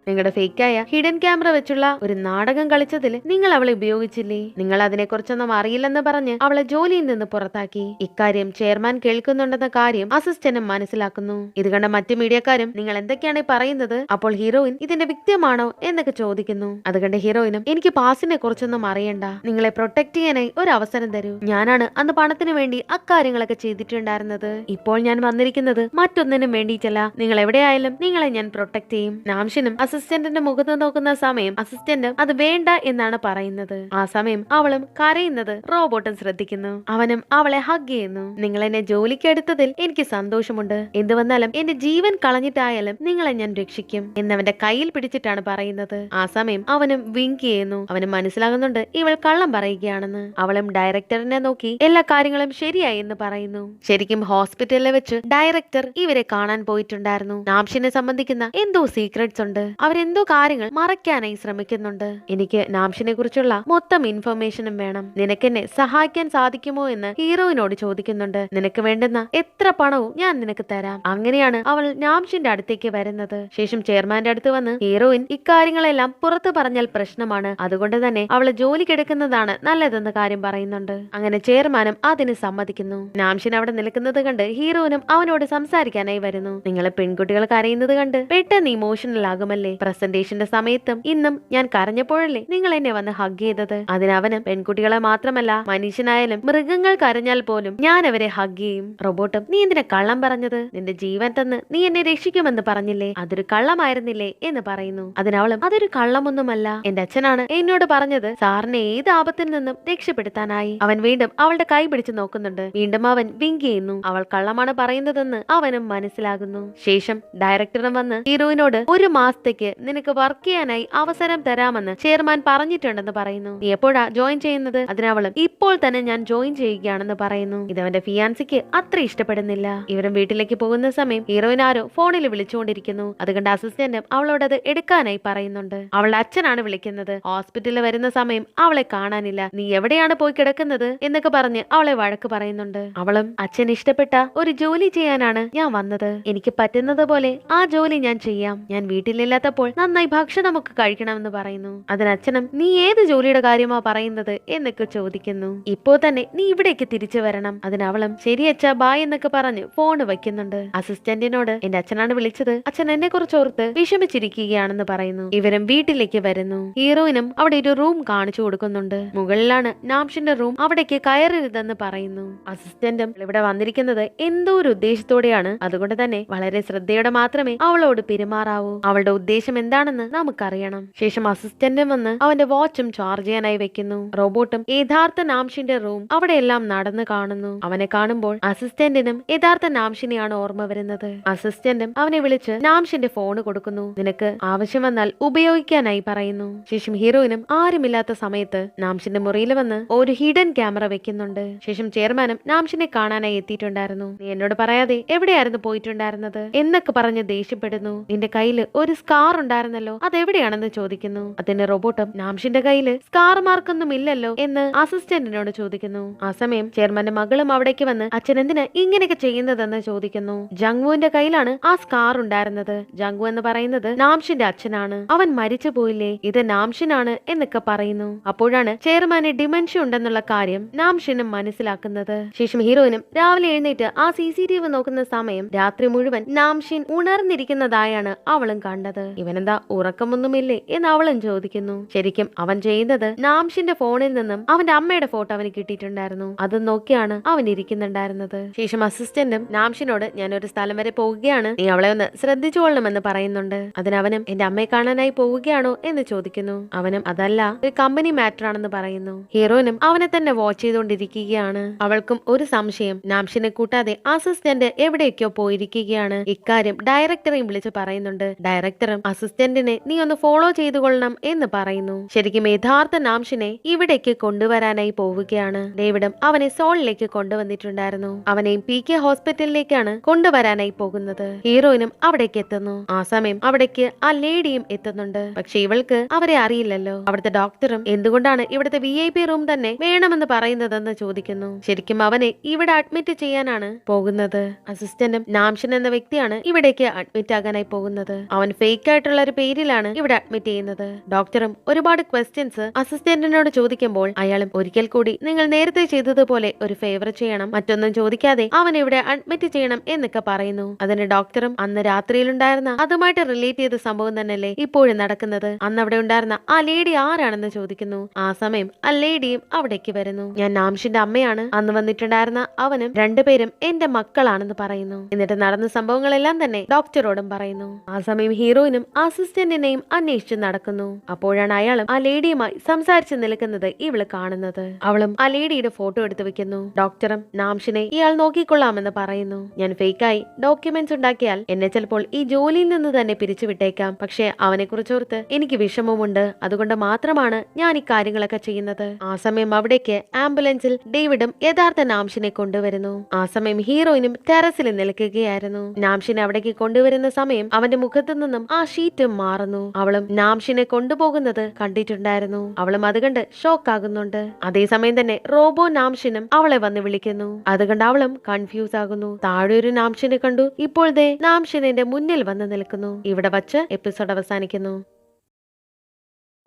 നിങ്ങളുടെ ഫേക്കായ ഹിഡൻ ക്യാമറ വെച്ചുള്ള ഒരു നാടകം കളിച്ചതിൽ നിങ്ങൾ അവളെ ഉപയോഗിച്ചില്ലേ, നിങ്ങൾ അതിനെക്കുറിച്ചൊന്നും അറിയില്ലെന്ന് പറഞ്ഞ് അവളെ ജോലിയിൽ നിന്ന് പുറത്താക്കി. ഇക്കാര്യം ചെയർമാൻ കേൾക്കുന്നുണ്ടെന്ന കാര്യം അസിസ്റ്റന്റും മനസ്സിലാക്കുന്നു. ഇത് കണ്ട മറ്റു മീഡിയക്കാരും നിങ്ങൾ എന്തൊക്കെയാണ് പറയുന്നത്, അപ്പോൾ ഹീറോയിൻ ഇതിന്റെ വിക്ടിമാണോ എന്നൊക്കെ ചോദിക്കുന്നു. അത് കണ്ട ഹീറോയിനും എനിക്ക് പാസിനെ കുറിച്ചൊന്നും അറിയണ്ട, നിങ്ങളെ പ്രൊട്ടക്ട് ചെയ്യാനായി ഒരു അവസരം തരൂ, ഞാനാണ് അന്ന് പണത്തിന് വേണ്ടി അക്കാര്യങ്ങളൊക്കെ ചെയ്തിട്ടുണ്ടായിരുന്നത്, ഇപ്പോൾ ഞാൻ വന്നിരിക്കുന്നത് മറ്റൊന്നിനും വേണ്ടിയിട്ടല്ല, നിങ്ങൾ എവിടെയായാലും നിങ്ങളെ ഞാൻ പ്രൊട്ടക്ട് ചെയ്യും. നാംഷിനും അസിസ്റ്റന്റിന്റെ മുഖത്ത് നോക്കുന്ന സമയം അസിസ്റ്റന്റ് അത് വേണ്ട എന്നാണ് പറയുന്നത്. ആ സമയം അവളും കരയുന്നത് റോബോട്ടും ശ്രദ്ധിക്കുന്നു. അവനും അവളെ ഹഗ് ചെയ്യുന്നു. നിങ്ങൾ എന്നെ ജോലിക്ക് എടുത്തതിൽ എനിക്ക് സന്തോഷമുണ്ട്, എന്ത് വന്നാലും എന്റെ ജീവൻ കളഞ്ഞിട്ടായാലും നിങ്ങളെ ഞാൻ രക്ഷിക്കും എന്നവന്റെ കയ്യിൽ പിടിച്ചിട്ടാണ് പറയുന്നത്. ആ സമയം അവനും വിങ്ക് ചെയ്യുന്നു. അവന് മനസ്സിലാകുന്നുണ്ട് ഇവൾ കള്ളം പറയുകയാണെന്ന്. അവളും ഡയറക്ടറിനെ നോക്കി എല്ലാ കാര്യങ്ങളും ശരിയായി എന്ന് പറയുന്നു. ശരിക്കും ഹോസ്പിറ്റലിൽ വെച്ച് ഡയറക്ടർ ഇവരെ കാണാൻ പോയിട്ടുണ്ടായിരുന്നു. നാംഷിനെ സംബന്ധിക്കുന്ന എന്തോ സീക്രട്സ് ഉണ്ട്, അവരെന്തോ കാര്യങ്ങൾ മറയ്ക്കാനായി ശ്രമിക്കുന്നുണ്ട്. എനിക്ക് നാംഷിനെ കുറിച്ചുള്ള മൊത്തം ഇൻഫർമേഷനും വേണം, നിനക്കെന്നെ സഹായിക്കാൻ സാധിക്കുമോ എന്ന് ഹീറോയിനോട് ചോദിക്കുന്നുണ്ട്. നിനക്ക് വേണ്ടുന്ന എത്ര പണവും ഞാൻ നിനക്ക് തരാം. അങ്ങനെയാണ് അവൾ നാംഷിന്റെ അടുത്തേക്ക് വരുന്നത്. ശേഷം ചെയർമാന്റെ അടുത്ത് വന്ന് ഹീറോയിൻ ഇക്കാര്യങ്ങളെല്ലാം പുറത്തു പറഞ്ഞാൽ പ്രശ്നമാണ്, അതുകൊണ്ട് തന്നെ അവളെ ജോലിക്കെടുക്കുന്നതാണ് നല്ലതെന്ന് കാര്യം പറയുന്നുണ്ട്. അങ്ങനെ ചെയർമാനും അതിന് സമ്മതിക്കുന്നു. നാംഷിൻ അവിടെ നിൽക്കുന്നത് കണ്ട് ഹീറോയിനും അവനോട് സംസാരിക്കാനായി വരുന്നു. നിങ്ങൾ പെൺകുട്ടികൾ കരയുന്നത് കണ്ട് പെട്ടെന്ന് ഇമോഷണൽ ആകുമല്ലേ, ഓർമ്മയില്ലേ? പ്രസന്റേഷന്റെ സമയത്തും ഇന്നും ഞാൻ കരഞ്ഞപ്പോഴല്ലേ നിങ്ങൾ എന്നെ വന്ന് ഹഗ് ചെയ്തത്? അതിനവനും പെൺകുട്ടികളെ മാത്രമല്ല മനുഷ്യനായാലും മൃഗങ്ങൾ കരഞ്ഞാൽ പോലും ഞാൻ അവരെ ഹഗ് ചെയ്യും. റോബോട്ടും നീ എന്തിനാ കള്ളം പറഞ്ഞത്? നിന്റെ ജീവൻ തന്ന് നീ എന്നെ രക്ഷിക്കുമെന്ന് പറഞ്ഞില്ലേ? അതൊരു കള്ളമായിരുന്നില്ലേ എന്ന് പറയുന്നു. അതിനവളും അതൊരു കള്ളമൊന്നുമല്ല, എന്റെ അച്ഛനാണ് എന്നോട് പറഞ്ഞത് സാറിനെ ഏത് ആപത്തിൽ നിന്നും രക്ഷപ്പെടുത്താനായി. അവൻ വീണ്ടും അവളുടെ കൈ പിടിച്ചു നോക്കുന്നുണ്ട്. വീണ്ടും അവൻ വിങ്ക് ചെയ്യുന്നു. അവൾ കള്ളമാണ് പറയുന്നതെന്ന് അവനും മനസ്സിലാകുന്നു. ശേഷം ഡയറക്ടറും വന്ന് ഹീറോയിനോട് 1 മാസത്തേക്ക് നിനക്ക് വർക്ക് ചെയ്യാനായി അവസരം തരാമെന്ന് ചെയർമാൻ പറഞ്ഞിട്ടുണ്ടെന്ന് പറയുന്നു. നീ എപ്പോഴാ ജോയിൻ ചെയ്യുന്നത്? അതിനവളും ഇപ്പോൾ തന്നെ ഞാൻ ജോയിൻ ചെയ്യുകയാണെന്ന് പറയുന്നു. ഇതവന്റെ ഫിയാൻസിക്ക് അത്ര ഇഷ്ടപ്പെടുന്നില്ല. ഇവരും വീട്ടിലേക്ക് പോകുന്ന സമയം ഹീറോയിൻ ആരോ ഫോണിൽ വിളിച്ചുകൊണ്ടിരിക്കുന്നു. അതുകൊണ്ട് അസിസ്റ്റന്റും അവളോട് അത് എടുക്കാനായി പറയുന്നുണ്ട്. അവളുടെ അച്ഛനാണ് വിളിക്കുന്നത്. ഹോസ്പിറ്റലിൽ വരുന്ന സമയം അവളെ കാണാനില്ല. നീ എവിടെയാണ് പോയി കിടക്കുന്നത് എന്നൊക്കെ പറഞ്ഞ് അവളെ വഴക്ക് പറയുന്നുണ്ട്. അവളും അച്ഛൻ ഇഷ്ടപ്പെട്ട ഒരു ജോലി ചെയ്യാനാണ് ഞാൻ വന്നത്. എനിക്ക് പറ്റുന്നത് പോലെ ആ ജോലി ഞാൻ ചെയ്യാം. ഞാൻ വീട്ടിലില്ലാത്തപ്പോൾ നന്നായി ഭക്ഷണമൊക്കെ കഴിക്കണമെന്ന് പറയുന്നു. അതിനച്ഛനും നീ ഏത് ജോലിയുടെ കാര്യമാ പറയുന്നത് എന്നൊക്കെ ചോദിക്കുന്നു. ഇപ്പോ തന്നെ നീ ഇവിടേക്ക് തിരിച്ചു വരണം. അതിനവളും ശരി അച്ഛാ ബായ് എന്നൊക്കെ പറഞ്ഞ് ഫോൺ വയ്ക്കുന്നുണ്ട്. അസിസ്റ്റന്റിനോട് എന്റെ അച്ഛനാണ് വിളിച്ചത്, അച്ഛൻ എന്നെ കുറിച്ച് ഓർത്ത് വിഷമിച്ചിരിക്കുകയാണെന്ന് പറയുന്നു. ഇവരും വീട്ടിലേക്ക് വരുന്നു. ഹീറോയിനും അവിടെ ഒരു റൂം കാണിച്ചു കൊടുക്കുന്നുണ്ട്. മുകളിലാണ് നാംഷിന്റെ റൂം, അവിടേക്ക് കയറരുതെന്ന് പറയുന്നു. അസിസ്റ്റന്റും ഇവിടെ വന്നിരിക്കുന്നത് എന്തോ ഒരു ഉദ്ദേശത്തോടെയാണ്, അതുകൊണ്ട് തന്നെ വളരെ ശ്രദ്ധയോടെ മാത്രമേ അവളോട് പെരുമാറാവൂ. അവളുടെ ഉദ്ദേശം എന്താണെന്ന് നമുക്കറിയണം. ശേഷം അസിസ്റ്റന്റും വന്ന് അവന്റെ വാച്ചും ചാർജ് ചെയ്യാനായി വെക്കുന്നു. റോബോട്ടും യഥാർത്ഥ നാംഷിന്റെ റൂം അവിടെയെല്ലാം നടന്നു കാണുന്നു. അവനെ കാണുമ്പോൾ അസിസ്റ്റന്റിനും യഥാർത്ഥ നാംഷിനെയാണ് ഓർമ്മ വരുന്നത്. അസിസ്റ്റന്റും അവനെ വിളിച്ച് നാംഷിന്റെ ഫോണ് കൊടുക്കുന്നു. നിനക്ക് ആവശ്യം വന്നാൽ ഉപയോഗിക്കാനായി പറയുന്നു. ശേഷം ഹീറോയിനും ആരുമില്ലാത്ത സമയത്ത് നാംഷിന്റെ മുറിയിൽ വന്ന് ഒരു ഹിഡൻ ക്യാമറ വെക്കുന്നുണ്ട്. ശേഷം ചെയർമാനും നാംഷിനെ കാണാനായി എത്തിയിട്ടുണ്ടായിരുന്നു. നീ എന്നോട് പറയാതെ എവിടെയായിരുന്നു പോയിട്ടുണ്ടായിരുന്നത് എന്നൊക്കെ പറഞ്ഞ് ദേഷ്യപ്പെടുന്നു. നിന്റെ കയ്യിൽ ഒരു സ്കാർ ഉണ്ടായിരുന്നല്ലോ, അതെവിടെയാണെന്ന് ചോദിക്കുന്നു. അതിന് റോബോട്ടും നാംഷിന്റെ കയ്യിൽ സ്കാർ മാർക്കൊന്നും ഇല്ലല്ലോ എന്ന് അസിസ്റ്റന്റിനോട് ചോദിക്കുന്നു. ആ സമയം ചെയർമാന്റെ മകളും അവിടേക്ക് വന്ന് അച്ഛൻ എന്തിനാ ഇങ്ങനെയൊക്കെ ചെയ്യുന്നതെന്ന് ചോദിക്കുന്നു. ജംഗുവിന്റെ കയ്യിലാണ് ആ സ്കാർ ഉണ്ടായിരുന്നത്. ജംഗു എന്ന് പറയുന്നത് നാംഷിന്റെ അച്ഛനാണ്. അവൻ മരിച്ചു പോയില്ലേ, ഇത് നാംഷിനാണ് എന്നൊക്കെ പറയുന്നു. അപ്പോഴാണ് ചെയർമാന് ഡിമെൻഷ്യ ഉണ്ടെന്നുള്ള കാര്യം നാംഷിനും മനസ്സിലാക്കുന്നത്. ശേഷം ഹീറോയിനും രാവിലെ എഴുന്നേറ്റ് ആ CCTV നോക്കുന്ന സമയം രാത്രി മുഴുവൻ നാംഷിൻ ഉണർന്നിരിക്കുന്നതായാണ് അവളും കണ്ടത്. ഇവനെന്താ ഉറക്കമൊന്നുമില്ലേ എന്ന് അവളും ചോദിക്കുന്നു. ശരിക്കും അവൻ ചെയ്യുന്നത് നാംഷിന്റെ ഫോണിൽ നിന്നും അവന്റെ അമ്മയുടെ ഫോട്ടോ അവന് കിട്ടിയിട്ടുണ്ടായിരുന്നു. അത് നോക്കിയാണ് അവൻ ഇരിക്കുന്നുണ്ടായിരുന്നത്. ശേഷം അസിസ്റ്റന്റും നാംഷിനോട് ഞാൻ ഒരു സ്ഥലം വരെ പോവുകയാണ്, നീ അവളെ ഒന്ന് ശ്രദ്ധിച്ചുകൊള്ളണമെന്ന് പറയുന്നുണ്ട്. അതിനവനും എന്റെ അമ്മയെ കാണാനായി പോവുകയാണോ എന്ന് ചോദിക്കുന്നു. അവനും അതല്ല, ഒരു കമ്പനി മാറ്റർ ആണെന്ന് പറയുന്നു. ഹീറോയിനും അവനെ തന്നെ വാച്ച് ചെയ്തുകൊണ്ടിരിക്കുകയാണ്. അവൾക്കും ഒരു സംശയം, നാംഷിനെ കൂട്ടാതെ അസിസ്റ്റന്റ് എവിടേക്കോ പോയിരിക്കുകയാണ്. ഇക്കാര്യം ഡയറക്ടറെയും വിളിച്ച് പറയുന്നുണ്ട്. ഡയറക്ടറും അസിസ്റ്റന്റിനെ നീ ഒന്ന് ഫോളോ ചെയ്തുകൊള്ളണം എന്ന് പറയുന്നു. ശരിക്കും യഥാർത്ഥ നാംഷിനെ ഇവിടേക്ക് കൊണ്ടുവരാനായി പോവുകയാണ്. ഡേവിഡും അവനെ സോളിലേക്ക് കൊണ്ടുവന്നിട്ടുണ്ടായിരുന്നു. അവനെയും PK ഹോസ്പിറ്റലിലേക്കാണ് കൊണ്ടുവരാനായി പോകുന്നത്. ഹീറോയിനും അവിടേക്ക് എത്തുന്നു. ആ സമയം അവിടേക്ക് ആ ലേഡിയും എത്തുന്നുണ്ട്. പക്ഷെ ഇവൾക്ക് അവരെ അറിയില്ലല്ലോ. അവിടുത്തെ ഡോക്ടറും എന്തുകൊണ്ടാണ് ഇവിടുത്തെ VIP റൂം തന്നെ വേണമെന്ന് പറയുന്നതെന്ന് ചോദിക്കുന്നു. ശരിക്കും അവനെ ഇവിടെ അഡ്മിറ്റ് ചെയ്യാനാണ് പോകുന്നത്. അസിസ്റ്റന്റും നാംഷൻ എന്ന വ്യക്തിയാണ് ഇവിടേക്ക് അഡ്മിറ്റ് ആകാനായി പോകുന്നത്. അവൻ ഫേക്ക് ആയിട്ടുള്ള ഒരു പേരിലാണ് ഇവിടെ അഡ്മിറ്റ് ചെയ്യുന്നത്. ഡോക്ടറും ഒരുപാട് ക്വസ്റ്റ്യൻസ് അസിസ്റ്റന്റിനോട് ചോദിക്കുമ്പോൾ അയാളും ഒരിക്കൽ കൂടി നിങ്ങൾ നേരത്തെ ചെയ്തതുപോലെ ഒരു ഫേവർ ചെയ്യണം, മറ്റൊന്നും ചോദിക്കാതെ അവൻ ഇവിടെ അഡ്മിറ്റ് ചെയ്യണം എന്നൊക്കെ പറയുന്നു. അതിന് ഡോക്ടറും അന്ന് രാത്രിയിലുണ്ടായിരുന്ന അതുമായിട്ട് റിലേറ്റ് ചെയ്ത സംഭവം തന്നെയല്ലേ ഇപ്പോഴും നടക്കുന്നത്, അന്ന് അവിടെ ഉണ്ടായിരുന്ന ആ ലേഡി ആരാണെന്ന് ചോദിക്കുന്നു. ആ സമയം ആ ലേഡിയും അവിടേക്ക് വരുന്നു. ഞാൻ നാംഷിന്റെ അമ്മയാണ്, അന്ന് വന്നിട്ടുണ്ടായിരുന്ന അവനും രണ്ടുപേരും എന്റെ മക്കളാണെന്ന് പറയുന്നു. എന്നിട്ട് നടന്ന സംഭവങ്ങളെല്ലാം തന്നെ ഡോക്ടറോടും പറയുന്നു. ആ സമയം ഹീറോയിനും അസിസ്റ്റന്റിനെയും അന്വേഷിച്ച് നടക്കുന്നു. അപ്പോഴാണ് അയാളും ആ ലേഡിയുമായി സംസാരിച്ച് നിൽക്കുന്നത് ഇവള് കാണുന്നത്. അവളും ആ ലേഡിയുടെ ഫോട്ടോ എടുത്തു വെക്കുന്നു. ഡോക്ടറും നാംഷിനെ ഇയാൾ നോക്കിക്കൊള്ളാമെന്ന് പറയുന്നു. ഞാൻ ഫേക്കായി ഡോക്യുമെന്റ്സ് ഉണ്ടാക്കിയാൽ എന്നെ ചിലപ്പോൾ ഈ ജോലിയിൽ നിന്ന് തന്നെ പിരിച്ചുവിട്ടേക്കാം, പക്ഷെ അവനെ കുറിച്ചോർത്ത് എനിക്ക് വിഷമമുണ്ട്, അതുകൊണ്ട് മാത്രമാണ് ഞാൻ ഈ കാര്യങ്ങളൊക്കെ ചെയ്യുന്നത്. ആ സമയം അവിടേക്ക് ആംബുലൻസിൽ ഡേവിഡും യഥാർത്ഥ നാംഷിനെ കൊണ്ടുവരുന്നു. ആ സമയം ഹീറോയിനും ടെറസിൽ നിൽക്കുകയായിരുന്നു. നാംഷിനെ അവിടേക്ക് കൊണ്ടുവരുന്ന സമയം അവന്റെ മുഖത്തു നിന്നും ആ ഷീറ്റ് മാറുന്നു. അവളും നാംഷിനെ കൊണ്ടുപോകുന്നത് കണ്ടിട്ടുണ്ടായിരുന്നു. അവളും അത് കണ്ട് ഷോക്ക് ആകുന്നുണ്ട്. അതേസമയം തന്നെ റോബോ നാംഷിനും അവളെ വന്ന് വിളിക്കുന്നു. അതുകൊണ്ട് അവളും കൺഫ്യൂസ് ആകുന്നു. താഴെ ഒരു നാംഷിനെ കണ്ടു, ഇപ്പോൾ ദേ നാംഷിനെ മുന്നിൽ വന്ന് നിൽക്കുന്നു. ഇവിടെ വച്ച് എപ്പിസോഡ് അവസാനിക്കുന്നു.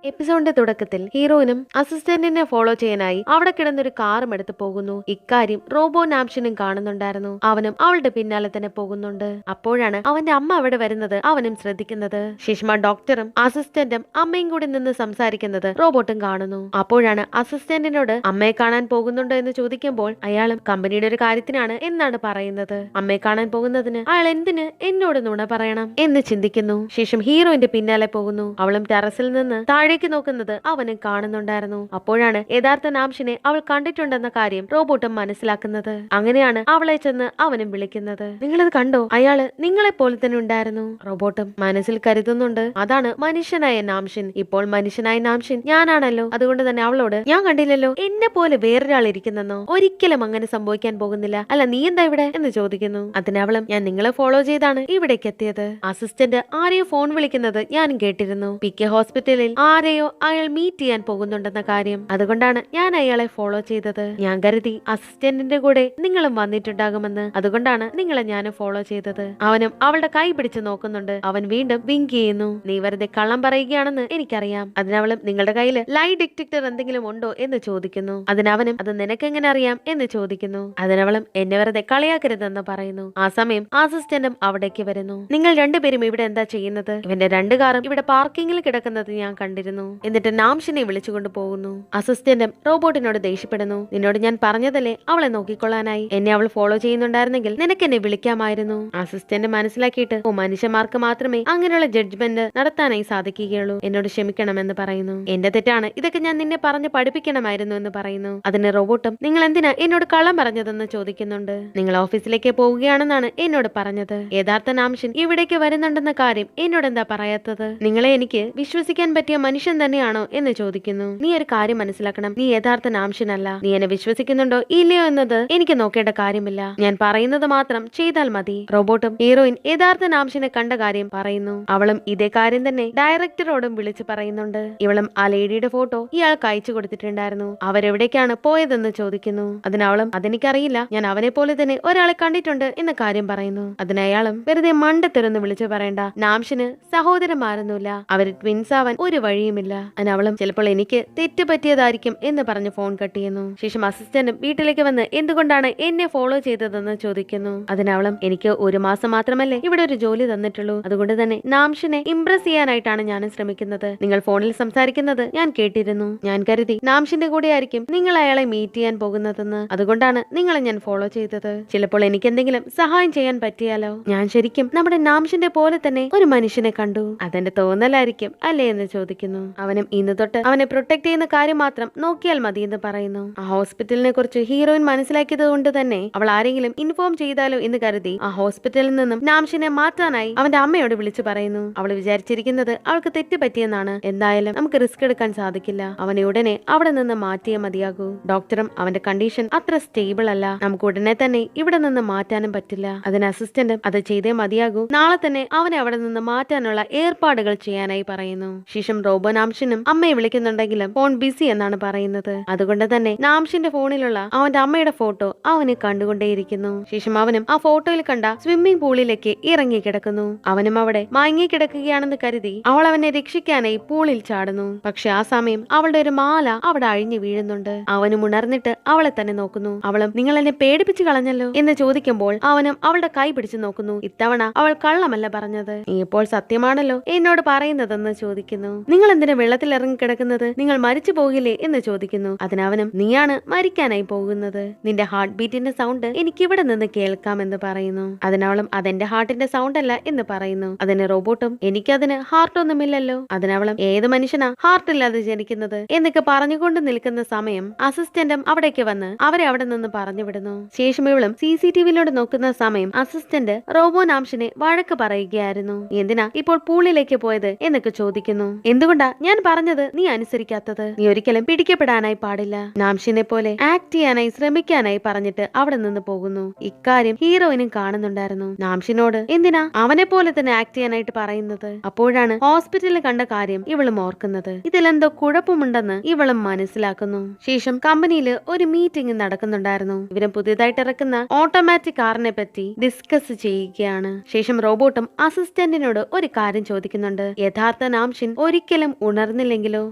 എപ്പിസോഡിന്റെ തുടക്കത്തിൽ ഹീറോയിനും അസിസ്റ്റന്റിനെ ഫോളോ ചെയ്യാനായി അവിടെ കിടന്നൊരു കാറും എടുത്ത് പോകുന്നു. ഇക്കാര്യം റോബോ നാംഷിനും കാണുന്നുണ്ടായിരുന്നു. അവനും അവളുടെ പിന്നാലെ തന്നെ പോകുന്നുണ്ട്. അപ്പോഴാണ് അവന്റെ അമ്മ അവിടെ വരുന്നത് അവനും ശ്രദ്ധിക്കുന്നത്. ശേഷം ഡോക്ടറും അസിസ്റ്റന്റും അമ്മയും കൂടി നിന്ന് സംസാരിക്കുന്നത് റോബോട്ടും കാണുന്നു. അപ്പോഴാണ് അസിസ്റ്റന്റിനോട് അമ്മയെ കാണാൻ പോകുന്നുണ്ടോ എന്ന് ചോദിക്കുമ്പോൾ അയാളും കമ്പനിയുടെ ഒരു കാര്യത്തിനാണ് എന്നാണ് പറയുന്നത്. അമ്മയെ കാണാൻ പോകുന്നതിന് അയാൾ എന്തിന് എന്നോട് നുണ പറയണം എന്ന് ചിന്തിക്കുന്നു. ശേഷം ഹീറോയിന്റെ പിന്നാലെ പോകുന്നു. അവളും ടെറസിൽ നിന്ന് താഴേക്ക് നോക്കുന്നത് അവനും കാണുന്നുണ്ടായിരുന്നു. അപ്പോഴാണ് യഥാർത്ഥ നാംഷിനെ അവൾ കണ്ടിട്ടുണ്ടെന്ന കാര്യം റോബോട്ടും മനസ്സിലാക്കുന്നത്. അങ്ങനെയാണ് അവളെ ചെന്ന് അവനും വിളിക്കുന്നത്. നിങ്ങളത് കണ്ടോ? അയാള് നിങ്ങളെ പോലെ തന്നെ ഉണ്ടായിരുന്നു. റോബോട്ടും മനസ്സിൽ കരുതുന്നുണ്ട്, അതാണ് മനുഷ്യനായ നാംഷിൻ. ഇപ്പോൾ മനുഷ്യനായ നാംഷിൻ ഞാനാണല്ലോ. അതുകൊണ്ട് തന്നെ അവളോട് ഞാൻ കണ്ടില്ലല്ലോ, എന്നെ പോലെ വേറൊരാൾ ഇരിക്കുന്നെന്നോ? ഒരിക്കലും അങ്ങനെ സംഭവിക്കാൻ പോകുന്നില്ല. അല്ല, നീ എന്താ ഇവിടെ എന്ന് ചോദിക്കുന്നു. അതിനവളും ഞാൻ നിങ്ങളെ ഫോളോ ചെയ്താണ് ഇവിടേക്ക് എത്തിയത്. അസിസ്റ്റന്റ് ആരെയോ ഫോൺ വിളിക്കുന്നത് ഞാനും കേട്ടിരുന്നു. PK ഹോസ്പിറ്റലിൽ ആരെയോ അയാൾ മീറ്റ് ചെയ്യാൻ പോകുന്നുണ്ടെന്ന കാര്യം. അതുകൊണ്ടാണ് ഞാൻ അയാളെ ഫോളോ ചെയ്തത്. ഞാൻ കരുതി അസിസ്റ്റന്റിന്റെ കൂടെ നിങ്ങളും വന്നിട്ടുണ്ടാകുമെന്ന്. അതുകൊണ്ടാണ് നിങ്ങളെ ഞാൻ ഫോളോ ചെയ്തത്. അവനും അവളുടെ കൈ പിടിച്ച് നോക്കുന്നുണ്ട്. അവൻ വീണ്ടും വിങ്ക് ചെയ്യുന്നു. നീ വെറുതെ കള്ളം പറയുകയാണെന്ന് എനിക്കറിയാം. അതിനവളും നിങ്ങളുടെ കയ്യിൽ ലൈ ഡിറ്റക്ടർ എന്തെങ്കിലും ഉണ്ടോ എന്ന് ചോദിക്കുന്നു. അതിനവനും അത് നിനക്കെങ്ങനെ അറിയാം എന്ന് ചോദിക്കുന്നു. അതിനവളും എന്നെ വെറുതെ കളിയാക്കരുതെന്ന് പറയുന്നു. ആ സമയം അസിസ്റ്റന്റും അവിടേക്ക് വരുന്നു. നിങ്ങൾ രണ്ടുപേരും ഇവിടെ എന്താ ചെയ്യുന്നത്? ഇവന്റെ രണ്ട് കാറും ഇവിടെ പാർക്കിങ്ങിൽ കിടക്കുന്നത് ഞാൻ കണ്ടിരുന്നു. എന്നിട്ട് നാംഷിനെ വിളിച്ചുകൊണ്ട് പോകുന്നു. അസിസ്റ്റന്റും റോബോട്ടിനോട് ദേഷ്യപ്പെടുന്നു. നിന്നോട് ഞാൻ പറഞ്ഞതല്ലേ അവളെ നോക്കിക്കൊള്ളാനായി. എന്നെ അവൾ ഫോളോ ചെയ്യുന്നുണ്ടായിരുന്നെങ്കിൽ നിനക്ക് എന്നെ വിളിക്കാമായിരുന്നു. അസിസ്റ്റന്റ് മനസ്സിലാക്കിയിട്ട് മനുഷ്യന്മാർക്ക് മാത്രമേ അങ്ങനെയുള്ള ജഡ്ജ്മെന്റ് നടത്താനായി സാധിക്കുകയുള്ളൂ. എന്നോട് ക്ഷമിക്കണമെന്ന് പറയുന്നു. എന്റെ തെറ്റാണ്, ഇതൊക്കെ ഞാൻ നിന്നെ പറഞ്ഞ് പഠിപ്പിക്കണമായിരുന്നു എന്ന് പറയുന്നു. അതിന് റോബോട്ടും നിങ്ങൾ എന്തിനാ എന്നോട് കള്ളം പറഞ്ഞതെന്ന് ചോദിക്കുന്നുണ്ട്. നിങ്ങൾ ഓഫീസിലേക്ക് പോവുകയാണെന്നാണ് എന്നോട് പറഞ്ഞത്. യഥാർത്ഥ നാംഷിൻ ഇവിടേക്ക് വരുന്നുണ്ടെന്ന കാര്യം എന്നോട് എന്താ പറയാത്തത്? നിങ്ങളെ എനിക്ക് വിശ്വസിക്കാൻ പറ്റിയ മനുഷ്യൻ തന്നെയാണോ എന്ന് ചോദിക്കുന്നു. നീ ഒരു കാര്യം മനസ്സിലാക്കണം, നീ യഥാർത്ഥ നാംഷിനല്ല. നീ എന്നെ വിശ്വസിക്കുന്നുണ്ടോ ഇല്ലയോ എന്നത് എനിക്ക് നോക്കേണ്ട കാര്യമില്ല. ഞാൻ പറയുന്നത് മാത്രം ചെയ്താൽ മതി. റോബോട്ടും ഹീറോയിൻ യഥാർത്ഥ നാംഷിനെ കണ്ട കാര്യം പറയുന്നു. അവളും ഇതേ കാര്യം തന്നെ ഡയറക്ടറോടും വിളിച്ചു പറയുന്നുണ്ട്. ഇവളും ആ ലേഡിയുടെ ഫോട്ടോ ഇയാൾക്ക് അയച്ചു കൊടുത്തിട്ടുണ്ടായിരുന്നു. അവരെവിടേക്കാണ് പോയതെന്ന് ചോദിക്കുന്നു. അതിനവളും അതെനിക്കറിയില്ല, ഞാൻ അവനെ പോലെ തന്നെ ഒരാളെ കണ്ടിട്ടുണ്ട് എന്ന കാര്യം പറയുന്നു. അതിനയാളും വെറുതെ മണ്ടത്തരൊന്ന് വിളിച്ചു പറയണ്ട, നാംഷിന് സഹോദരന്മാരൊന്നുമില്ല, അവര് ട്വിൻസ് ആവാൻ ഒരു വഴിയുമില്ല. അതിനവളും ചിലപ്പോൾ എനിക്ക് തെറ്റ് പറ്റിയതായിരിക്കും എന്ന് പറഞ്ഞ് ഫോൺ കട്ട് ചെയ്യുന്നു. ശേഷം അസിസ്റ്റന്റും വീട്ടിലേക്ക് വന്ന് എന്തുകൊണ്ടാണ് എന്നെ ഫോളോ ചെയ്തതെന്ന് ചോദിക്കുന്നു. അതിനവളും എനിക്ക് ഒരു മാസം മാത്രമല്ലേ ഇവിടെ ഒരു ജോലി തന്നിട്ടുള്ളൂ. അതുകൊണ്ട് തന്നെ നാംഷിനെ ഇംപ്രസ് ചെയ്യാനായിട്ടാണ് ഞാൻ ശ്രമിക്കുന്നത്. നിങ്ങൾ ഫോണിൽ സംസാരിക്കുന്നത് ഞാൻ കേട്ടിരുന്നു. ഞാൻ കരുതി നാംഷിന്റെ കൂടെ ആയിരിക്കും നിങ്ങൾ അയാളെ മീറ്റ് ചെയ്യാൻ പോകുന്നതെന്ന്. അതുകൊണ്ടാണ് നിങ്ങളെ ഞാൻ ഫോളോ ചെയ്തത്. ചിലപ്പോൾ എനിക്ക് എന്തെങ്കിലും സഹായം ചെയ്യാൻ പറ്റിയാലോ? ഞാൻ ശരിക്കും നമ്മുടെ നാംഷിന്റെ പോലെ തന്നെ ഒരു മനുഷ്യനെ കണ്ടു. അതെന്റെ തോന്നലായിരിക്കും അല്ലേ എന്ന് ചോദിക്കുന്നു. അവനും ഇന്ന് തൊട്ട് അവനെ പ്രൊട്ടക്ട് ചെയ്യുന്ന കാര്യം മാത്രം നോക്കിയാൽ മതി എന്ന് പറയുന്നു. ആ ഹോസ്പിറ്റലിനെ കുറിച്ച് ഹീറോയിൻ മനസ്സിലാക്കിയത് കൊണ്ട് തന്നെ അവൾ ആരെങ്കിലും ഇൻഫോം ചെയ്താലോ എന്ന് കരുതി ആ ഹോസ്പിറ്റലിൽ നിന്നും നാംഷിനെ മാറ്റാനായി അവന്റെ അമ്മയോട് വിളിച്ചു പറയുന്നു. അവൾ വിചാരിച്ചിരിക്കുന്നത് അവൾക്ക് തെറ്റ് പറ്റിയെന്നാണ്. എന്തായാലും നമുക്ക് റിസ്ക് എടുക്കാൻ സാധിക്കില്ല. അവനെ ഉടനെ അവിടെ നിന്ന് മാറ്റിയേ മതിയാകൂ. ഡോക്ടറും അവന്റെ കണ്ടീഷൻ അത്ര സ്റ്റേബിൾ അല്ല. നമുക്ക് ഉടനെ തന്നെ ഇവിടെ നിന്ന് മാറ്റാനും പറ്റില്ല. അതിന് അസിസ്റ്റന്റും അത് ചെയ്തേ മതിയാകൂ. നാളെ തന്നെ അവനെ അവിടെ നിന്ന് മാറ്റാനുള്ള ഏർപ്പാടുകൾ ചെയ്യാനായി പറയുന്നു. ശേഷം റോബോ നാംഷിനും അമ്മയെ വിളിക്കുന്നുണ്ടെങ്കിലും ഫോൺ ബിസി എന്നാണ് പറയുന്നത്. അതുകൊണ്ട് തന്നെ നാംഷിന്റെ ഫോണിലുള്ള അവന്റെ അമ്മയുടെ ഫോട്ടോ അവന് കണ്ടുകൊണ്ടേയിരിക്കുന്നു. ശേഷം അവനും ആ ഫോട്ടോയിൽ കണ്ട സ്വിമ്മിംഗ് പൂളിലേക്ക് ഇറങ്ങി കിടക്കുന്നു. അവനും അവിടെ മയങ്ങി കിടക്കുകയാണെന്ന് കരുതി അവൾ അവനെ രക്ഷിക്കാനായി പൂളിൽ ചാടുന്നു. പക്ഷെ ആ സമയം അവളുടെ ഒരു മാല അവിടെ അഴിഞ്ഞു വീഴുന്നുണ്ട്. അവനും ഉണർന്നിട്ട് അവളെ തന്നെ നോക്കുന്നു. അവളും നിങ്ങൾ എന്നെ പേടിപ്പിച്ചു കളഞ്ഞല്ലോ എന്ന് ചോദിക്കുമ്പോൾ അവനും അവളുടെ കൈ പിടിച്ചു നോക്കുന്നു. ഇത്തവണ അവൾ കള്ളമല്ല പറഞ്ഞത്. നീ ഇപ്പോൾ സത്യമാണല്ലോ എന്നോട് പറയുന്നതെന്ന് ചോദിക്കുന്നു. നിങ്ങൾ എന്തിനാ വെള്ളത്തിൽ ഇറങ്ങി കിടക്കുന്നത്? നിങ്ങൾ മരിച്ചു പോകില്ലേ എന്ന് ചോദിക്കുന്നു. അതിനവനും നീയാണ് മരിക്കാനായി പോകുന്നത്. നിന്റെ ഹാർട്ട് ബീറ്റിന്റെ സൗണ്ട് എനിക്ക് ഇവിടെ നിന്ന് കേൾക്കാമെന്ന് പറയുന്നു. അതിനവളും അതെന്റെ ഹാർട്ടിന്റെ സൗണ്ട് അല്ല എന്ന് പറയുന്നു. അതിന് റോബോട്ടും എനിക്കതിന് ഹാർട്ടൊന്നുമില്ലല്ലോ. അതിനവളും ഏത് മനുഷ്യനാ ഹാർട്ടില്ലാതെ ജനിക്കുന്നത് എന്നൊക്കെ പറഞ്ഞുകൊണ്ട് നിൽക്കുന്ന സമയം അസിസ്റ്റന്റും അവിടേക്ക് വന്ന് അവരെ അവിടെ നിന്ന് പറഞ്ഞു വിടുന്നു. ശേഷം ഇവളും CCTVയിലൂടെ നോക്കുന്ന സമയം അസിസ്റ്റന്റ് റോബോ നാംഷിനെ വഴക്ക് പറയുകയായിരുന്നു. എന്തിനാ ഇപ്പോൾ പൂളിലേക്ക് പോയത് എന്നൊക്കെ ചോദിക്കുന്നു. എന്തുകൊണ്ടാ ഞാൻ പറഞ്ഞത് നീ അനുസരിക്കാത്തത്? നീ ഒരിക്കലും പിടിക്കപ്പെടാനായി പാടില്ല. നാംഷിനെ പോലെ ആക്ട് ചെയ്യാനായി ശ്രമിക്കാനായി പറഞ്ഞിട്ട് അവിടെ നിന്ന് പോകുന്നു. ഇക്കാര്യം ഹീറോയിനും കാണുന്നുണ്ടായിരുന്നു. നാംഷിനോട് എന്തിനാ അവനെ പോലെ തന്നെ ആക്ട് ചെയ്യാനായിട്ട് പറയുന്നത്? അപ്പോഴാണ് ഹോസ്പിറ്റലിൽ കണ്ട കാര്യം ഇവളും ഓർക്കുന്നത്. ഇതിലെന്തോ കുഴപ്പമുണ്ടെന്ന് ഇവളും മനസ്സിലാക്കുന്നു. ശേഷം കമ്പനിയിൽ ഒരു മീറ്റിംഗ് നടക്കുന്നുണ്ടായിരുന്നു. ഇവരും പുതിയതായിട്ട് ഇറക്കുന്ന ഓട്ടോമാറ്റിക് കാറിനെ പറ്റി ഡിസ്കസ് ചെയ്യുകയാണ്. ശേഷം റോബോട്ടും അസിസ്റ്റന്റിനോട് ഒരു കാര്യം ചോദിക്കുന്നുണ്ട്. യഥാർത്ഥ നാംഷിൻ ഒരിക്കലും സമയം ഉണർന്നില്ലെങ്കിലോ?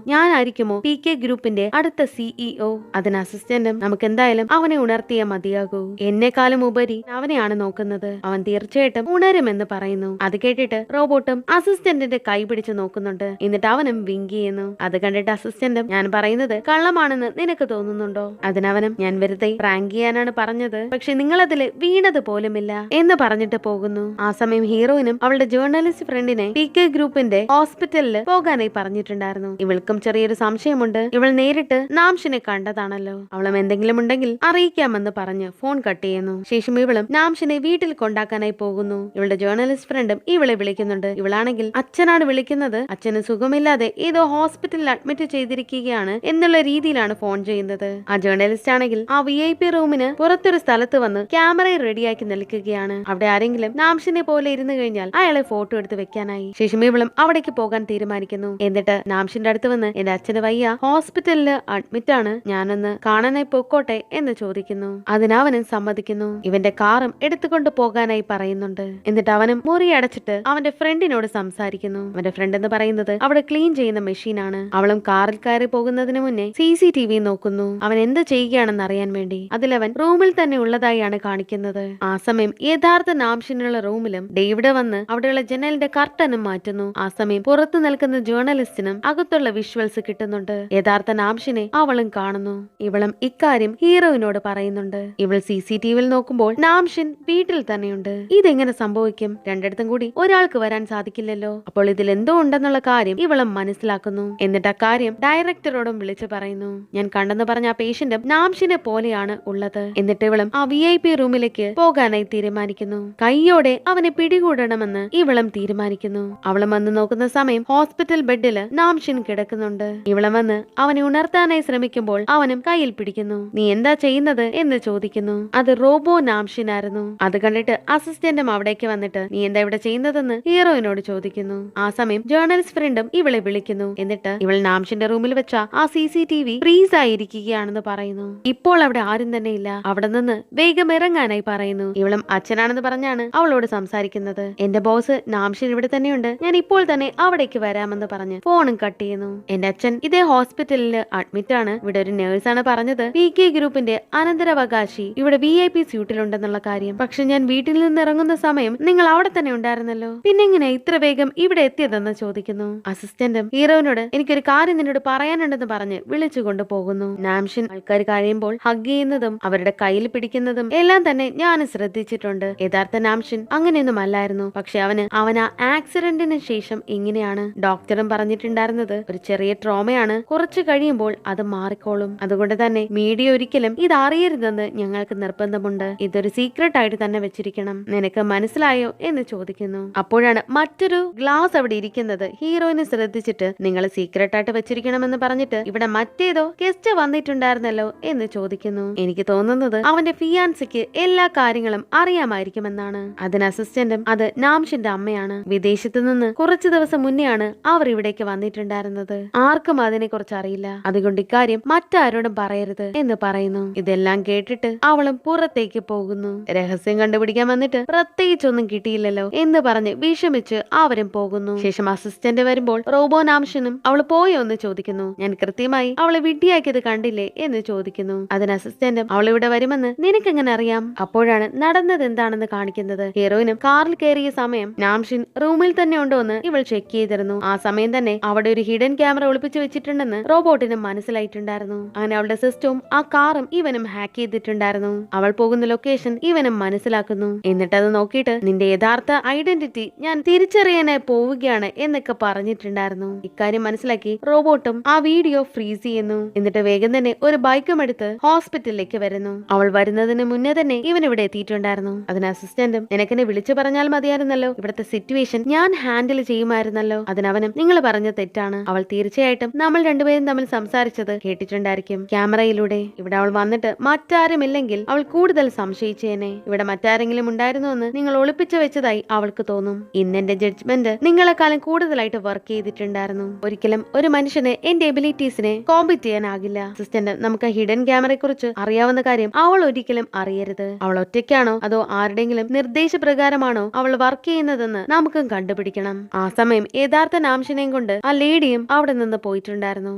ഞാനായിരിക്കുമോ PK ഗ്രൂപ്പിന്റെ അടുത്ത CEO? അതിന് അസിസ്റ്റന്റും നമുക്ക് എന്തായാലും അവനെ ഉണർത്തിയേ മതിയാകൂ. എന്നെക്കാളും ഉപരി അവനെയാണ് നോക്കുന്നത്. അവൻ തീർച്ചയായിട്ടും ഉണരുമെന്ന് പറയുന്നു. അത് കേട്ടിട്ട് റോബോട്ടും അസിസ്റ്റന്റിന്റെ കൈ പിടിച്ച് നോക്കുന്നുണ്ട്. എന്നിട്ട് അവനും വിങ്ക് ചെയ്യുന്നു. അത് കണ്ടിട്ട് അസിസ്റ്റന്റും ഞാൻ പറയുന്നത് കള്ളമാണെന്ന് നിനക്ക് തോന്നുന്നുണ്ടോ? അതിനവനും ഞാൻ വെറുതെ പ്രാങ്ക് ചെയ്യാനാണ് പറഞ്ഞത്, പക്ഷെ നിങ്ങളതില് വീണത് പോലുമില്ല എന്ന് പറഞ്ഞിട്ട് പോകുന്നു. ആ സമയം ഹീറോയിനും അവളുടെ ജേർണലിസ്റ്റ് ഫ്രണ്ടിനെ PK ഗ്രൂപ്പിന്റെ ഹോസ്പിറ്റലിൽ പോകാനായി പറഞ്ഞിട്ടുണ്ടായിരുന്നു. ഇവൾക്കും ചെറിയൊരു സംശയമുണ്ട്. ഇവൾ നേരിട്ട് നാംഷിനെ കണ്ടതാണല്ലോ. അവളും എന്തെങ്കിലും ഉണ്ടെങ്കിൽ അറിയിക്കാമെന്ന് പറഞ്ഞ് ഫോൺ കട്ട് ചെയ്യുന്നു. ശേഷം ഇവളും നാംഷിനെ വീട്ടിൽ കൊണ്ടാക്കാനായി പോകുന്നു. ഇവളുടെ ജേർണലിസ്റ്റ് ഫ്രണ്ടും ഇവളെ വിളിക്കുന്നുണ്ട്. ഇവളാണെങ്കിൽ അച്ഛനാണ് വിളിക്കുന്നത്. അച്ഛന് സുഖമില്ലാതെ ഏതോ ഹോസ്പിറ്റലിൽ അഡ്മിറ്റ് ചെയ്തിരിക്കുകയാണ് എന്നുള്ള രീതിയിലാണ് ഫോൺ ചെയ്യുന്നത്. ആ ജേർണലിസ്റ്റ് ആണെങ്കിൽ ആ VIP റൂമിന് പുറത്തൊരു സ്ഥലത്ത് വന്ന് ക്യാമറയെ റെഡിയാക്കി നിൽക്കുകയാണ്. അവിടെ ആരെങ്കിലും നാംഷിനെ പോലെ ഇരുന്ന് കഴിഞ്ഞാൽ അയാളെ ഫോട്ടോ എടുത്ത് വെക്കാനായി. ശേഷം ഇവളും അവിടേക്ക് പോകാൻ തീരുമാനിക്കുന്നു. എന്നിട്ട് നാംഷിന്റെ അടുത്ത് വന്ന് എന്റെ അച്ഛന് വയ്യ, ഹോസ്പിറ്റലില് അഡ്മിറ്റ് ആണ്, ഞാനൊന്ന് കാണാനായി പൊക്കോട്ടെ എന്ന് ചോദിക്കുന്നു. അതിനവനും സമ്മതിക്കുന്നു. ഇവന്റെ കാറും എടുത്തുകൊണ്ട് പോകാനായി പറയുന്നുണ്ട്. എന്നിട്ട് അവനും മുറി അടച്ചിട്ട് അവന്റെ ഫ്രണ്ടിനോട് സംസാരിക്കുന്നു. അവന്റെ ഫ്രണ്ട് എന്ന് പറയുന്നത് അവിടെ ക്ലീൻ ചെയ്യുന്ന മെഷീനാണ്. അവളും കാറിൽ കയറി പോകുന്നതിന് മുന്നേ CCTV നോക്കുന്നു, അവൻ എന്ത് ചെയ്യുകയാണെന്ന് അറിയാൻ വേണ്ടി. അതിലവൻ റൂമിൽ തന്നെ ഉള്ളതായാണ് കാണിക്കുന്നത്. ആ സമയം യഥാർത്ഥ നാംഷിനുള്ള റൂമിലും ഡേവിഡ് വന്ന് അവിടെയുള്ള ജനലിന്റെ കർട്ടനും മാറ്റുന്നു. ആ സമയം പുറത്തു നിൽക്കുന്ന ജേർണലിസ്റ്റിനും അകത്തുള്ള വിഷ്വൽസ് കിട്ടുന്നുണ്ട്. യഥാർത്ഥ നാംഷിനെ അവളും കാണുന്നു. ഇവളും ഇക്കാര്യം ഹീറോയിനോട് പറയുന്നുണ്ട്. ഇവൾ CCTVയിൽ നോക്കുമ്പോൾ നാംഷിൻ വീട്ടിൽ തന്നെയുണ്ട്. ഇതെങ്ങനെ സംഭവിക്കും? രണ്ടിടത്തും കൂടി ഒരാൾക്ക് വരാൻ സാധിക്കില്ലല്ലോ. അപ്പോൾ ഇതിൽ എന്തോ ഉണ്ടെന്നുള്ള കാര്യം ഇവളും മനസ്സിലാക്കുന്നു. എന്നിട്ട് ആ കാര്യം ഡയറക്ടറോടും വിളിച്ചു പറയുന്നു. ഞാൻ കണ്ടെന്ന് പറഞ്ഞ ആ പേഷ്യന്റും നാംഷിനെ പോലെയാണ് ഉള്ളത്. എന്നിട്ട് ഇവളും ആ VIP റൂമിലേക്ക് പോകാനായി തീരുമാനിക്കുന്നു. കൈയോടെ അവനെ പിടികൂടണമെന്ന് ഇവളും തീരുമാനിക്കുന്നു. അവളും വന്ന് നോക്കുന്ന സമയം ഹോസ്പിറ്റൽ ബെഡില് നാംഷിൻ കിടക്കുന്നുണ്ട്. ഇവളും വന്ന് അവനെ ഉണർത്താനായി ശ്രമിക്കുമ്പോൾ അവനും കയ്യിൽ പിടിക്കുന്നു. നീ എന്താ ചെയ്യുന്നത് എന്ന് ചോദിക്കുന്നു. അത് റോബോ നാംഷിനായിരുന്നു. അത് കണ്ടിട്ട് അസിസ്റ്റന്റും അവിടേക്ക് വന്നിട്ട് നീ എന്താ ഇവിടെ ചെയ്യുന്നതെന്ന് ഹീറോയിനോട് ചോദിക്കുന്നു. ആ സമയം ജേർണലിസ്റ്റ് ഫ്രണ്ടും ഇവളെ വിളിക്കുന്നു. എന്നിട്ട് ഇവൾ നാംഷിന്റെ റൂമിൽ വെച്ച ആ CCTV ഫ്രീസ് ആയിരിക്കുകയാണെന്ന് പറയുന്നു. ഇപ്പോൾ അവിടെ ആരും തന്നെ ഇല്ല. അവിടെ നിന്ന് വേഗം ഇറങ്ങാനായി പറയുന്നു. ഇവളും അച്ഛനാണെന്ന് പറഞ്ഞാണ് അവളോട് സംസാരിക്കുന്നത്. എന്റെ ബോസ് നാംഷിൻ ഇവിടെ തന്നെയുണ്ട്, ഞാൻ ഇപ്പോൾ തന്നെ അവിടേക്ക് വരാമെന്ന് പറഞ്ഞ് ഫോണും കട്ട് ചെയ്യുന്നു. എന്റെ അച്ഛൻ ഇതേ ഹോസ്പിറ്റലിൽ അഡ്മിറ്റ് ആണ്. ഇവിടെ ഒരു നേഴ്സാണ് പറഞ്ഞത് PK ഗ്രൂപ്പിന്റെ അനന്തരാവകാശി ഇവിടെ VIP സ്യൂട്ടിലുണ്ടെന്നുള്ള കാര്യം. പക്ഷെ ഞാൻ വീട്ടിൽ നിന്ന് ഇറങ്ങുന്ന സമയം നിങ്ങൾ അവിടെ തന്നെ ഉണ്ടായിരുന്നല്ലോ, പിന്നെ എങ്ങനെ ഇത്ര വേഗം ഇവിടെ എത്തിയതെന്ന് ചോദിക്കുന്നു. അസിസ്റ്റന്റും ഹീറോയിനോട് എനിക്കൊരു കാര്യം നിന്നോട് പറയാനുണ്ടെന്ന് പറഞ്ഞ് വിളിച്ചുകൊണ്ട് പോകുന്നു. നാംഷിൻ ആൾക്കാർ കഴിയുമ്പോൾ ഹഗ് ചെയ്യുന്നതും അവരുടെ കയ്യിൽ പിടിക്കുന്നതും എല്ലാം തന്നെ ഞാൻ ശ്രദ്ധിച്ചിട്ടുണ്ട്. യഥാർത്ഥ നാംഷിൻ അങ്ങനെയൊന്നും അല്ലായിരുന്നു. പക്ഷെ അവൻ ആ ആക്സിഡന്റിന് ശേഷം ഇങ്ങനെയാണ്. ഡോക്ടറും പറഞ്ഞിട്ടുണ്ടായിരുന്നത് ഒരു ചെറിയ ട്രോമയാണ്, കുറച്ചു കഴിയുമ്പോൾ അത് മാറിക്കോളും. അതുകൊണ്ട് തന്നെ മീഡിയ ഒരിക്കലും ഇത് അറിയരുതെന്ന് ഞങ്ങൾക്ക് നിർബന്ധമുണ്ട്. ഇതൊരു സീക്രട്ട് ആയിട്ട് തന്നെ വെച്ചിരിക്കണം. നിനക്ക് മനസ്സിലായോ എന്ന് ചോദിക്കുന്നു. അപ്പോഴാണ് മറ്റൊരു ഗ്ലാസ് അവിടെ ഇരിക്കുന്നത് ഹീറോയിനെ ശ്രദ്ധിച്ചിട്ട് നിങ്ങൾ സീക്രട്ട് ആയിട്ട് വെച്ചിരിക്കണമെന്ന് പറഞ്ഞിട്ട് ഇവിടെ മറ്റേതോ ഗസ്റ്റ് വന്നിട്ടുണ്ടായിരുന്നല്ലോ എന്ന് ചോദിക്കുന്നു. എനിക്ക് തോന്നുന്നത് അവന്റെ ഫിയാൻസിക്ക് എല്ലാ കാര്യങ്ങളും അറിയാമായിരിക്കുമെന്നാണ്. അതിന് അസിസ്റ്റന്റും അത് നാംഷിന്റെ അമ്മയാണ്. വിദേശത്ത് നിന്ന് കുറച്ചു ദിവസം മുന്നെയാണ് അവർ ഇവിടേക്ക് വന്നിട്ടുണ്ടായിരുന്നത്. ആർക്കും അതിനെ കുറിച്ച് അറിയില്ല. അതുകൊണ്ട് ഇക്കാര്യം മറ്റാരോടും പറയരുത് എന്ന് പറയുന്നു. ഇതെല്ലാം കേട്ടിട്ട് അവളും പുറത്തേക്ക് പോകുന്നു. രഹസ്യം കണ്ടുപിടിക്കാൻ വന്നിട്ട് പ്രത്യേകിച്ചൊന്നും കിട്ടിയില്ലല്ലോ എന്ന് പറഞ്ഞ് വിഷമിച്ച് അവരും പോകുന്നു. ശേഷം അസിസ്റ്റന്റ് വരുമ്പോൾ റോബോ നാംഷിനും അവൾ പോയോ എന്ന് ചോദിക്കുന്നു. ഞാൻ കൃത്യമായി അവളെ വിഡ്ഢിയാക്കിയത് കണ്ടില്ലേ എന്ന് ചോദിക്കുന്നു. അതിന് അസിസ്റ്റന്റും അവൾ ഇവിടെ വരുമെന്ന് നിനക്കെങ്ങനെ അറിയാം? അപ്പോഴാണ് നടന്നത് എന്താണെന്ന് കാണിക്കുന്നത്. ഹീറോയിനും കാറിൽ കയറിയ സമയം നാംഷിൻ റൂമിൽ തന്നെ ഉണ്ടോ എന്ന് ഇവൾ ചെക്ക് ചെയ്തിരുന്നു. ആ സമയം തന്നെ അവിടെ ഒരു ഹിഡൻ ക്യാമറ ഒളിപ്പിച്ചു വെച്ചിട്ടുണ്ടെന്ന് റോബോട്ടിനും മനസ്സിലായിട്ടുണ്ടായിരുന്നു. അങ്ങനെ അവളുടെ സിസ്റ്റവും ആ കാറും ഇവനും ഹാക്ക് ചെയ്തിട്ടുണ്ടായിരുന്നു. അവൾ പോകുന്ന ലൊക്കേഷൻ ഇവനും മനസ്സിലാക്കുന്നു. എന്നിട്ട് അത് നോക്കിയിട്ട് നിന്റെ യഥാർത്ഥ ഐഡന്റിറ്റി ഞാൻ തിരിച്ചറിയാനായി പോവുകയാണ് എന്നൊക്കെ പറഞ്ഞിട്ടുണ്ടായിരുന്നു. ഇക്കാര്യം മനസ്സിലാക്കി റോബോട്ടും ആ വീഡിയോ ഫ്രീസ് ചെയ്യുന്നു. എന്നിട്ട് വേഗം തന്നെ ഒരു ബൈക്കും എടുത്ത് ഹോസ്പിറ്റലിലേക്ക് വരുന്നു. അവൾ വരുന്നതിന് മുന്നേ തന്നെ ഇവൻ ഇവിടെ എത്തിയിട്ടുണ്ടായിരുന്നു. അതിന് അസിസ്റ്റന്റും നിനക്കെന്നെ വിളിച്ചു പറഞ്ഞാൽ മതിയായിരുന്നല്ലോ, ഇവിടുത്തെ സിറ്റുവേഷൻ ഞാൻ ഹാൻഡിൽ ചെയ്യുമായിരുന്നല്ലോ. അതിനവനും നിങ്ങൾ പറഞ്ഞ തെറ്റാണ്. അവൾ തീർച്ചയായിട്ടും നമ്മൾ രണ്ടുപേരും തമ്മിൽ സംസാരിച്ചത് കേട്ടിട്ടുണ്ടായിരിക്കും ക്യാമറയിലൂടെ. ഇവിടെ അവൾ വന്നിട്ട് മറ്റാരുമില്ലെങ്കിൽ അവൾ കൂടുതൽ സംശയിച്ചേനെ. ഇവിടെ മറ്റാരെങ്കിലും ഉണ്ടായിരുന്നു എന്ന് നിങ്ങൾ ഒളിപ്പിച്ചു വെച്ചതായി അവൾക്ക് തോന്നും. ഇന്നെന്റെ ജഡ്ജ്മെന്റ് നിങ്ങളെക്കാളും കൂടുതലായിട്ട് വർക്ക് ചെയ്തിട്ടുണ്ടായിരുന്നു. ഒരിക്കലും ഒരു മനുഷ്യന് എന്റെ എബിലിറ്റീസിനെ കോമ്പീറ്റ് ചെയ്യാനാകില്ല. അസിസ്റ്റന്റ് നമുക്ക് ഹിഡൻ ക്യാമറയെ കുറിച്ച് അറിയാവുന്ന കാര്യം അവൾ ഒരിക്കലും അറിയരുത്. അവൾ ഒറ്റയ്ക്കാണോ അതോ ആരുടെങ്കിലും നിർദ്ദേശപ്രകാരമാണോ അവൾ വർക്ക് ചെയ്യുന്നതെന്ന് നമുക്കും കണ്ടുപിടിക്കണം. ആ സമയം യഥാർത്ഥ നാംഷിനെയും കൊണ്ട് കൊണ്ട് ആ ലേഡിയും അവിടെ നിന്ന് പോയിട്ടുണ്ടായിരുന്നു.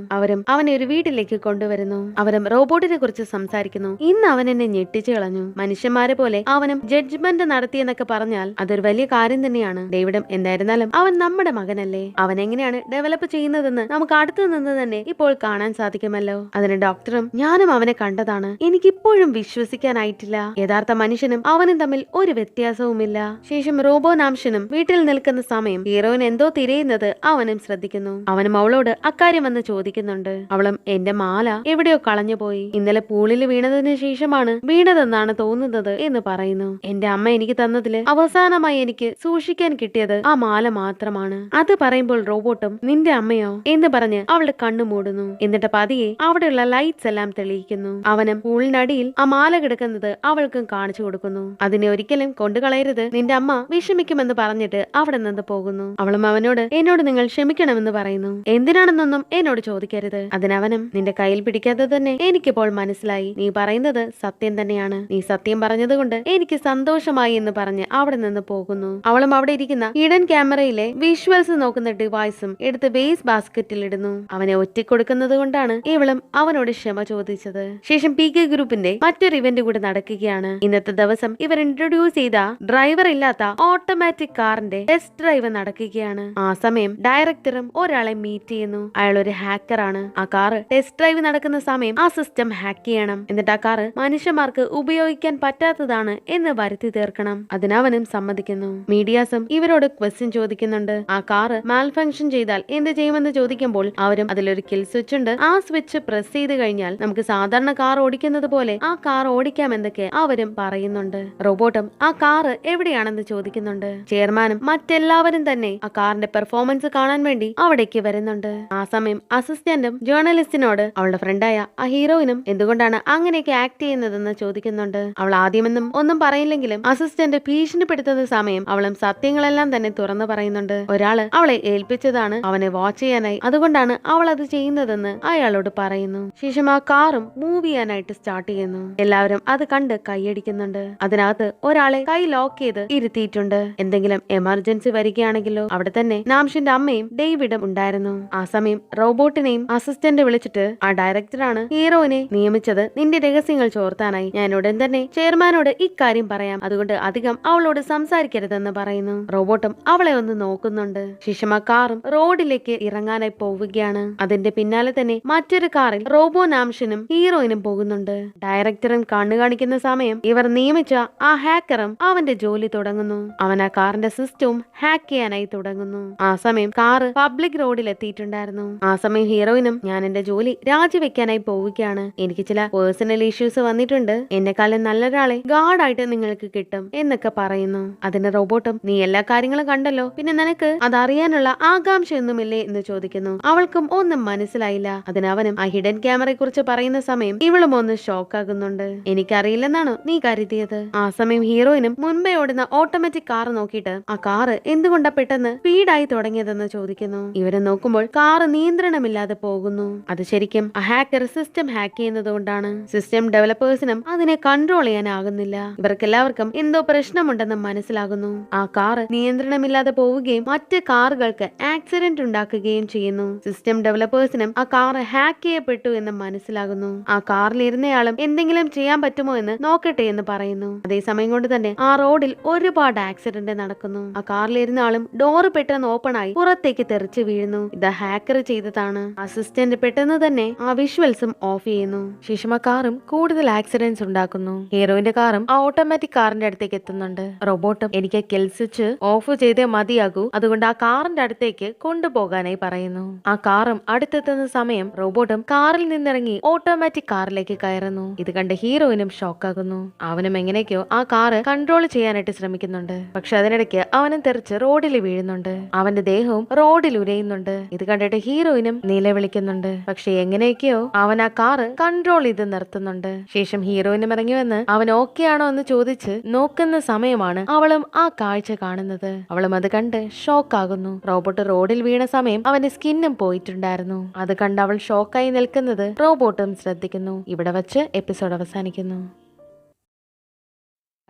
അവരും അവനെ ഒരു വീട്ടിലേക്ക് കൊണ്ടുവരുന്നു. അവരും റോബോട്ടിനെ കുറിച്ച് സംസാരിക്കുന്നു. ഇന്ന് അവൻ എന്നെ ഞെട്ടിച്ചു കളഞ്ഞു. മനുഷ്യന്മാരെ പോലെ അവനും ജഡ്ജ്മെന്റ് നടത്തിയെന്നൊക്കെ പറഞ്ഞാൽ അതൊരു വലിയ കാര്യം തന്നെയാണ്. ഡേവിഡും എന്തായിരുന്നാലും അവൻ നമ്മുടെ മകനല്ലേ. അവൻ എങ്ങനെയാണ് ഡെവലപ്പ് ചെയ്യുന്നതെന്ന് നമുക്ക് അടുത്തു നിന്ന് തന്നെ ഇപ്പോൾ കാണാൻ സാധിക്കുമല്ലോ. അതിന് ഡോക്ടറും ഞാനും അവനെ കണ്ടതാണ്. എനിക്കിപ്പോഴും വിശ്വസിക്കാനായിട്ടില്ല. യഥാർത്ഥ മനുഷ്യനും അവനും തമ്മിൽ ഒരു വ്യത്യാസവുമില്ല. ശേഷം റോബോ നാംഷനും വീട്ടിൽ നിൽക്കുന്ന സമയം ഹീറോയിൻ എന്തോ തിരയുന്നത് അവനും ശ്രദ്ധിക്കുന്നു. അവനും അവളോട് അക്കാര്യം വന്ന് ചോദിക്കുന്നുണ്ട്. അവളും എന്റെ മാല എവിടെയോ കളഞ്ഞുപോയി. ഇന്നലെ പൂളിൽ വീണതിന് ശേഷമാണ് വീണതെന്നാണ് തോന്നുന്നത് എന്ന് പറയുന്നു. എന്റെ അമ്മ എനിക്ക് തന്നതില് അവസാനമായി എനിക്ക് സൂക്ഷിക്കാൻ കിട്ടിയത് ആ മാല മാത്രമാണ്. അത് പറയുമ്പോൾ റോബോട്ടും നിന്റെ അമ്മയോ എന്ന് പറഞ്ഞ് അവളുടെ കണ്ണു മൂടുന്നു. എന്നിട്ട് പതിയെ അവിടെയുള്ള ലൈറ്റ്സ് എല്ലാം തെളിയിക്കുന്നു. അവനും പൂളിനടിയിൽ ആ മാല കിടക്കുന്നത് അവൾക്കും കാണിച്ചു കൊടുക്കുന്നു. അതിനെ ഒരിക്കലും കൊണ്ടുകളയരുത്, നിന്റെ അമ്മ വിഷമിക്കുമെന്ന് പറഞ്ഞിട്ട് അവിടെ നിന്ന് പോകുന്നു. അവളും അവനോട് എന്നോട് നിങ്ങൾ ക്ഷമിക്കണമെന്ന് പറയുന്നു. എന്തിനാണെന്നൊന്നും എന്നോട് ചോദിക്കരുത്. അതിനവനും നിന്റെ കയ്യിൽ പിടിക്കാതെ തന്നെ എനിക്കിപ്പോൾ മനസ്സിലായി, നീ പറയുന്നത് സത്യം തന്നെയാണ്. നീ സത്യം പറഞ്ഞതുകൊണ്ട് എനിക്ക് സന്തോഷമായി എന്ന് പറഞ്ഞ് അവിടെ നിന്ന് പോകുന്നു. അവളും അവിടെ ഇരിക്കുന്ന ഹിഡൻ ക്യാമറയിലെ വിഷ്വൽസ് നോക്കുന്ന ഡിവൈസും എടുത്ത് വേസ്റ്റ് ബാസ്ക്കറ്റിൽ ഇടുന്നു. അവനെ ഒറ്റക്കൊടുക്കുന്നത് കൊണ്ടാണ് ഇവളും അവനോട് ക്ഷമ ചോദിച്ചത്. ശേഷം PK ഗ്രൂപ്പിന്റെ മറ്റൊരു ഇവന്റ് കൂടി നടക്കുകയാണ്. ഇന്നത്തെ ദിവസം ഇവർ ഇൻട്രൊഡ്യൂസ് ചെയ്ത ഡ്രൈവർ ഇല്ലാത്ത ഓട്ടോമാറ്റിക് കാറിന്റെ ടെസ്റ്റ് ഡ്രൈവ് നടക്കുകയാണ്. ആ സമയം ഡയറക്ടറും ഒരാളെ മീറ്റ് ചെയ്യുന്നു. അയാൾ ഒരു ഹാക്കറാണ്. ആ കാറ് ടെസ്റ്റ് ഡ്രൈവ് നടക്കുന്ന സമയം ആ സിസ്റ്റം ഹാക്ക് ചെയ്യണം. എന്നിട്ട് ആ കാറ് മനുഷ്യന്മാർക്ക് ഉപയോഗിക്കാൻ പറ്റാത്തതാണ് എന്ന് വരുത്തി തീർക്കണം. അതിനവനും സമ്മതിക്കുന്നു. മീഡിയാസും ഇവരോട് ക്വസ്റ്റ്യൻ ചോദിക്കുന്നുണ്ട്. ആ കാറ് മാൽ ഫംഗ്ഷൻ ചെയ്താൽ എന്ത് ചെയ്യുമെന്ന് ചോദിക്കുമ്പോൾ അവരും അതിലൊരു കിൽ സ്വിച്ച് ഉണ്ട്, ആ സ്വിച്ച് പ്രസ് ചെയ്ത് കഴിഞ്ഞാൽ നമുക്ക് സാധാരണ കാർ ഓടിക്കുന്നത് പോലെ ആ കാർ ഓടിക്കാമെന്നൊക്കെ അവരും പറയുന്നുണ്ട്. റോബോട്ടും ആ കാറ് എവിടെയാണെന്ന് ചോദിക്കുന്നുണ്ട്. ചെയർമാനും മറ്റെല്ലാവരും തന്നെ ആ കാറിന്റെ പെർഫോമൻസ് കാണാൻ വേണ്ടി അവിടേക്ക് വരുന്നുണ്ട്. ആ സമയം അസിസ്റ്റന്റും ജേർണലിസ്റ്റിനോട് അവളുടെ ഫ്രണ്ടായ ആ ഹീറോയിനും എന്തുകൊണ്ടാണ് അങ്ങനെയൊക്കെ ആക്ട് ചെയ്യുന്നതെന്ന് ചോദിക്കുന്നുണ്ട്. അവൾ ആദ്യമൊന്നും ഒന്നും പറയില്ലെങ്കിലും അസിസ്റ്റന്റ് ഭീഷണിപ്പെടുത്തുന്ന സമയം അവളും സത്യങ്ങളെല്ലാം തന്നെ തുറന്നു പറയുന്നുണ്ട്. ഒരാള് അവളെ ഏൽപ്പിച്ചതാണ് അവനെ വാച്ച് ചെയ്യാനായി, അതുകൊണ്ടാണ് അവൾ അത് ചെയ്യുന്നതെന്ന് അയാളോട് പറയുന്നു. ശേഷം ആ കാറും മൂവ് ചെയ്യാനായിട്ട് സ്റ്റാർട്ട് ചെയ്യുന്നു. എല്ലാവരും അത് കണ്ട് കൈയടിക്കുന്നുണ്ട്. അതിനകത്ത് ഒരാളെ കൈ ലോക്ക് ചെയ്ത് ഇരുത്തിയിട്ടുണ്ട്. എന്തെങ്കിലും എമർജൻസി വരികയാണെങ്കിലോ. അവിടെ തന്നെ നാംഷിന്റെ അമ്മയും ഡേവിഡും ഉണ്ടായിരുന്നു. ആ സമയം റോബോട്ടിനെയും അസിസ്റ്റന്റ് വിളിച്ചിട്ട് ആ ഡയറക്ടറാണ് ഹീറോയിനെ നിയമിച്ചത് നിന്റെ രഹസ്യങ്ങൾ ചോർത്താനായി. ഞാൻ ഉടൻ തന്നെ ചെയർമാനോട് ഇക്കാര്യം പറയാം, അതുകൊണ്ട് അധികം അവളോട് സംസാരിക്കരുതെന്ന് പറയുന്നു. റോബോട്ടും അവളെ ഒന്ന് നോക്കുന്നുണ്ട്. ശേഷം ആ കാറും റോഡിലേക്ക് ഇറങ്ങാനായി പോവുകയാണ്. അതിന്റെ പിന്നാലെ തന്നെ മറ്റൊരു കാറിൽ റോബോ നാംഷനും ഹീറോയിനും പോകുന്നുണ്ട്. ഡയറക്ടറും കണ്ണു കാണിക്കുന്ന സമയം ഇവർ നിയമിച്ച ആ ഹാക്കറും അവന്റെ ജോലി തുടങ്ങുന്നു. അവൻ ആ കാറിന്റെ സിസ്റ്റവും ഹാക്ക് ചെയ്യാനായി തുടങ്ങുന്നു. ആ സമയം കാറ് പബ്ലിക് റോഡിൽ എത്തിയിട്ടുണ്ടായിരുന്നു. ആ സമയം ഹീറോയിനും ഞാൻ എന്റെ ജോലി രാജിവെക്കാനായി പോവുകയാണ്, എനിക്ക് ചില പേഴ്സണൽ ഇഷ്യൂസ് വന്നിട്ടുണ്ട്, എന്നെക്കാളും നല്ലൊരാളെ ഗാർഡായിട്ട് നിങ്ങൾക്ക് കിട്ടും എന്നൊക്കെ പറയുന്നു. അതിന് റോബോട്ടും നീ എല്ലാ കാര്യങ്ങളും കണ്ടല്ലോ, പിന്നെ നിനക്ക് അതറിയാനുള്ള ആകാംക്ഷയൊന്നുമില്ലേ എന്ന് ചോദിക്കുന്നു. അവൾക്കും ഒന്നും മനസ്സിലായില്ല. അതിനവനും ആ ഹിഡൻ ക്യാമറയെ കുറിച്ച് പറയുന്ന സമയം ഇവളും ഒന്ന് ഷോക്ക് ആകുന്നുണ്ട്. എനിക്കറിയില്ലെന്നാണോ നീ കരുതിയത്? ആ സമയം ഹീറോയിനും മുൻപേ ഓടുന്ന ഓട്ടോമാറ്റിക് കാർ നോക്കിയിട്ട് ആ കാറ് എന്തുകൊണ്ടാ പെട്ടെന്ന് സ്പീഡായി തുടങ്ങിയതെന്ന് ചോദിക്കുന്നു. ഇവരെ നോക്കുമ്പോൾ കാറ് നിയന്ത്രണമില്ലാതെ പോകുന്നു. അത് ശരിക്കും ആ ഹാക്കർ സിസ്റ്റം ഹാക്ക് ചെയ്യുന്നത് കൊണ്ടാണ്. സിസ്റ്റം ഡെവലപ്പേഴ്സിനും അതിനെ കൺട്രോൾ ചെയ്യാനാകുന്നില്ല. ഇവർക്കെല്ലാവർക്കും എന്തോ പ്രശ്നമുണ്ടെന്ന് മനസ്സിലാകുന്നു. ആ കാറ് നിയന്ത്രണമില്ലാതെ പോവുകയും മറ്റ് കാറുകൾക്ക് ആക്സിഡന്റ് ഉണ്ടാക്കുകയും ചെയ്യുന്നു. സിസ്റ്റം ഡെവലപ്പേഴ്സിനും ആ കാർ ഹാക്ക് ചെയ്യപ്പെട്ടു എന്ന് മനസ്സിലാകുന്നു. ആ കാറിലിരുന്നയാളും എന്തെങ്കിലും ചെയ്യാൻ പറ്റുമോ എന്ന് നോക്കട്ടെ എന്ന് പറയുന്നു. അതേസമയം കൊണ്ട് തന്നെ ആ റോഡിൽ ഒരുപാട് ആക്സിഡന്റ് നടക്കുന്നു. ആ കാറിലിരുന്ന ആളും ഡോറ് പെട്ടെന്ന് ഓപ്പൺ ആയി പുറത്തേക്ക് തെറിച്ചു വീഴുന്നു. ഇത് ഹാക്കർ ചെയ്തതാണ്. അസിസ്റ്റന്റ് പെട്ടെന്ന് തന്നെ ആ വിഷ്വൽസും ഓഫ് ചെയ്യുന്നു. ശേഷം ആ കാറും കൂടുതൽ ആക്സിഡന്റ്സ് ഉണ്ടാക്കുന്നു. ഹീറോയിന്റെ കാറും ആ ഓട്ടോമാറ്റിക് കാറിന്റെ അടുത്തേക്ക് എത്തുന്നുണ്ട്. റോബോട്ടും എനിക്ക് കിൽ സ്വിച്ച് ഓഫ് ചെയ്തേ മതിയാകൂ, അതുകൊണ്ട് ആ കാറിന്റെ അടുത്തേക്ക് കൊണ്ടുപോകാനായി പറയുന്നു. ആ കാറും അടുത്തെത്തുന്ന സമയം റോബോട്ടും കാറിൽ നിന്നിറങ്ങി ഓട്ടോമാറ്റിക് കാറിലേക്ക് കയറുന്നു. ഇത് കണ്ട് ഹീറോയിനും ഷോക്കാകുന്നു. അവനും എങ്ങനെയൊക്കെയോ ആ കാറ് കൺട്രോൾ ചെയ്യാനായിട്ട് ശ്രമിക്കുന്നുണ്ട്. പക്ഷെ അതിനിടയ്ക്ക് അവനും തെറിച്ച് റോഡിൽ വീഴുന്നുണ്ട്. അവന്റെ ദേഹവും റോഡിൽ ഉരയുന്നുണ്ട്. ഇത് കണ്ടിട്ട് ഹീറോയിനും നിലവിളിക്കുന്നുണ്ട്. പക്ഷെ എങ്ങനെയൊക്കെയോ അവൻ ആ കാറ് കൺട്രോൾ ചെയ്ത് നിർത്തുന്നുണ്ട്. ശേഷം ഹീറോയിനും ഇറങ്ങി വന്ന് അവൻ ഓക്കെ ആണോ എന്ന് ചോദിച്ച് നോക്കുന്ന സമയമാണ് അവളും ആ കാഴ്ച കാണുന്നത്. അവളും അത് കണ്ട് ഷോക്കാകുന്നു. റോബോട്ട് റോഡിൽ വീണ സമയം അവന്റെ സ്കിന്നും പോയിട്ടുണ്ടായിരുന്നു. അത് കണ്ട് അവൾ ഷോക്കായി നിൽക്കുന്നത് റോബോട്ടും ശ്രദ്ധിക്കുന്നു. ഇവിടെ വച്ച് എപ്പിസോഡ് അവസാനിക്കുന്നു.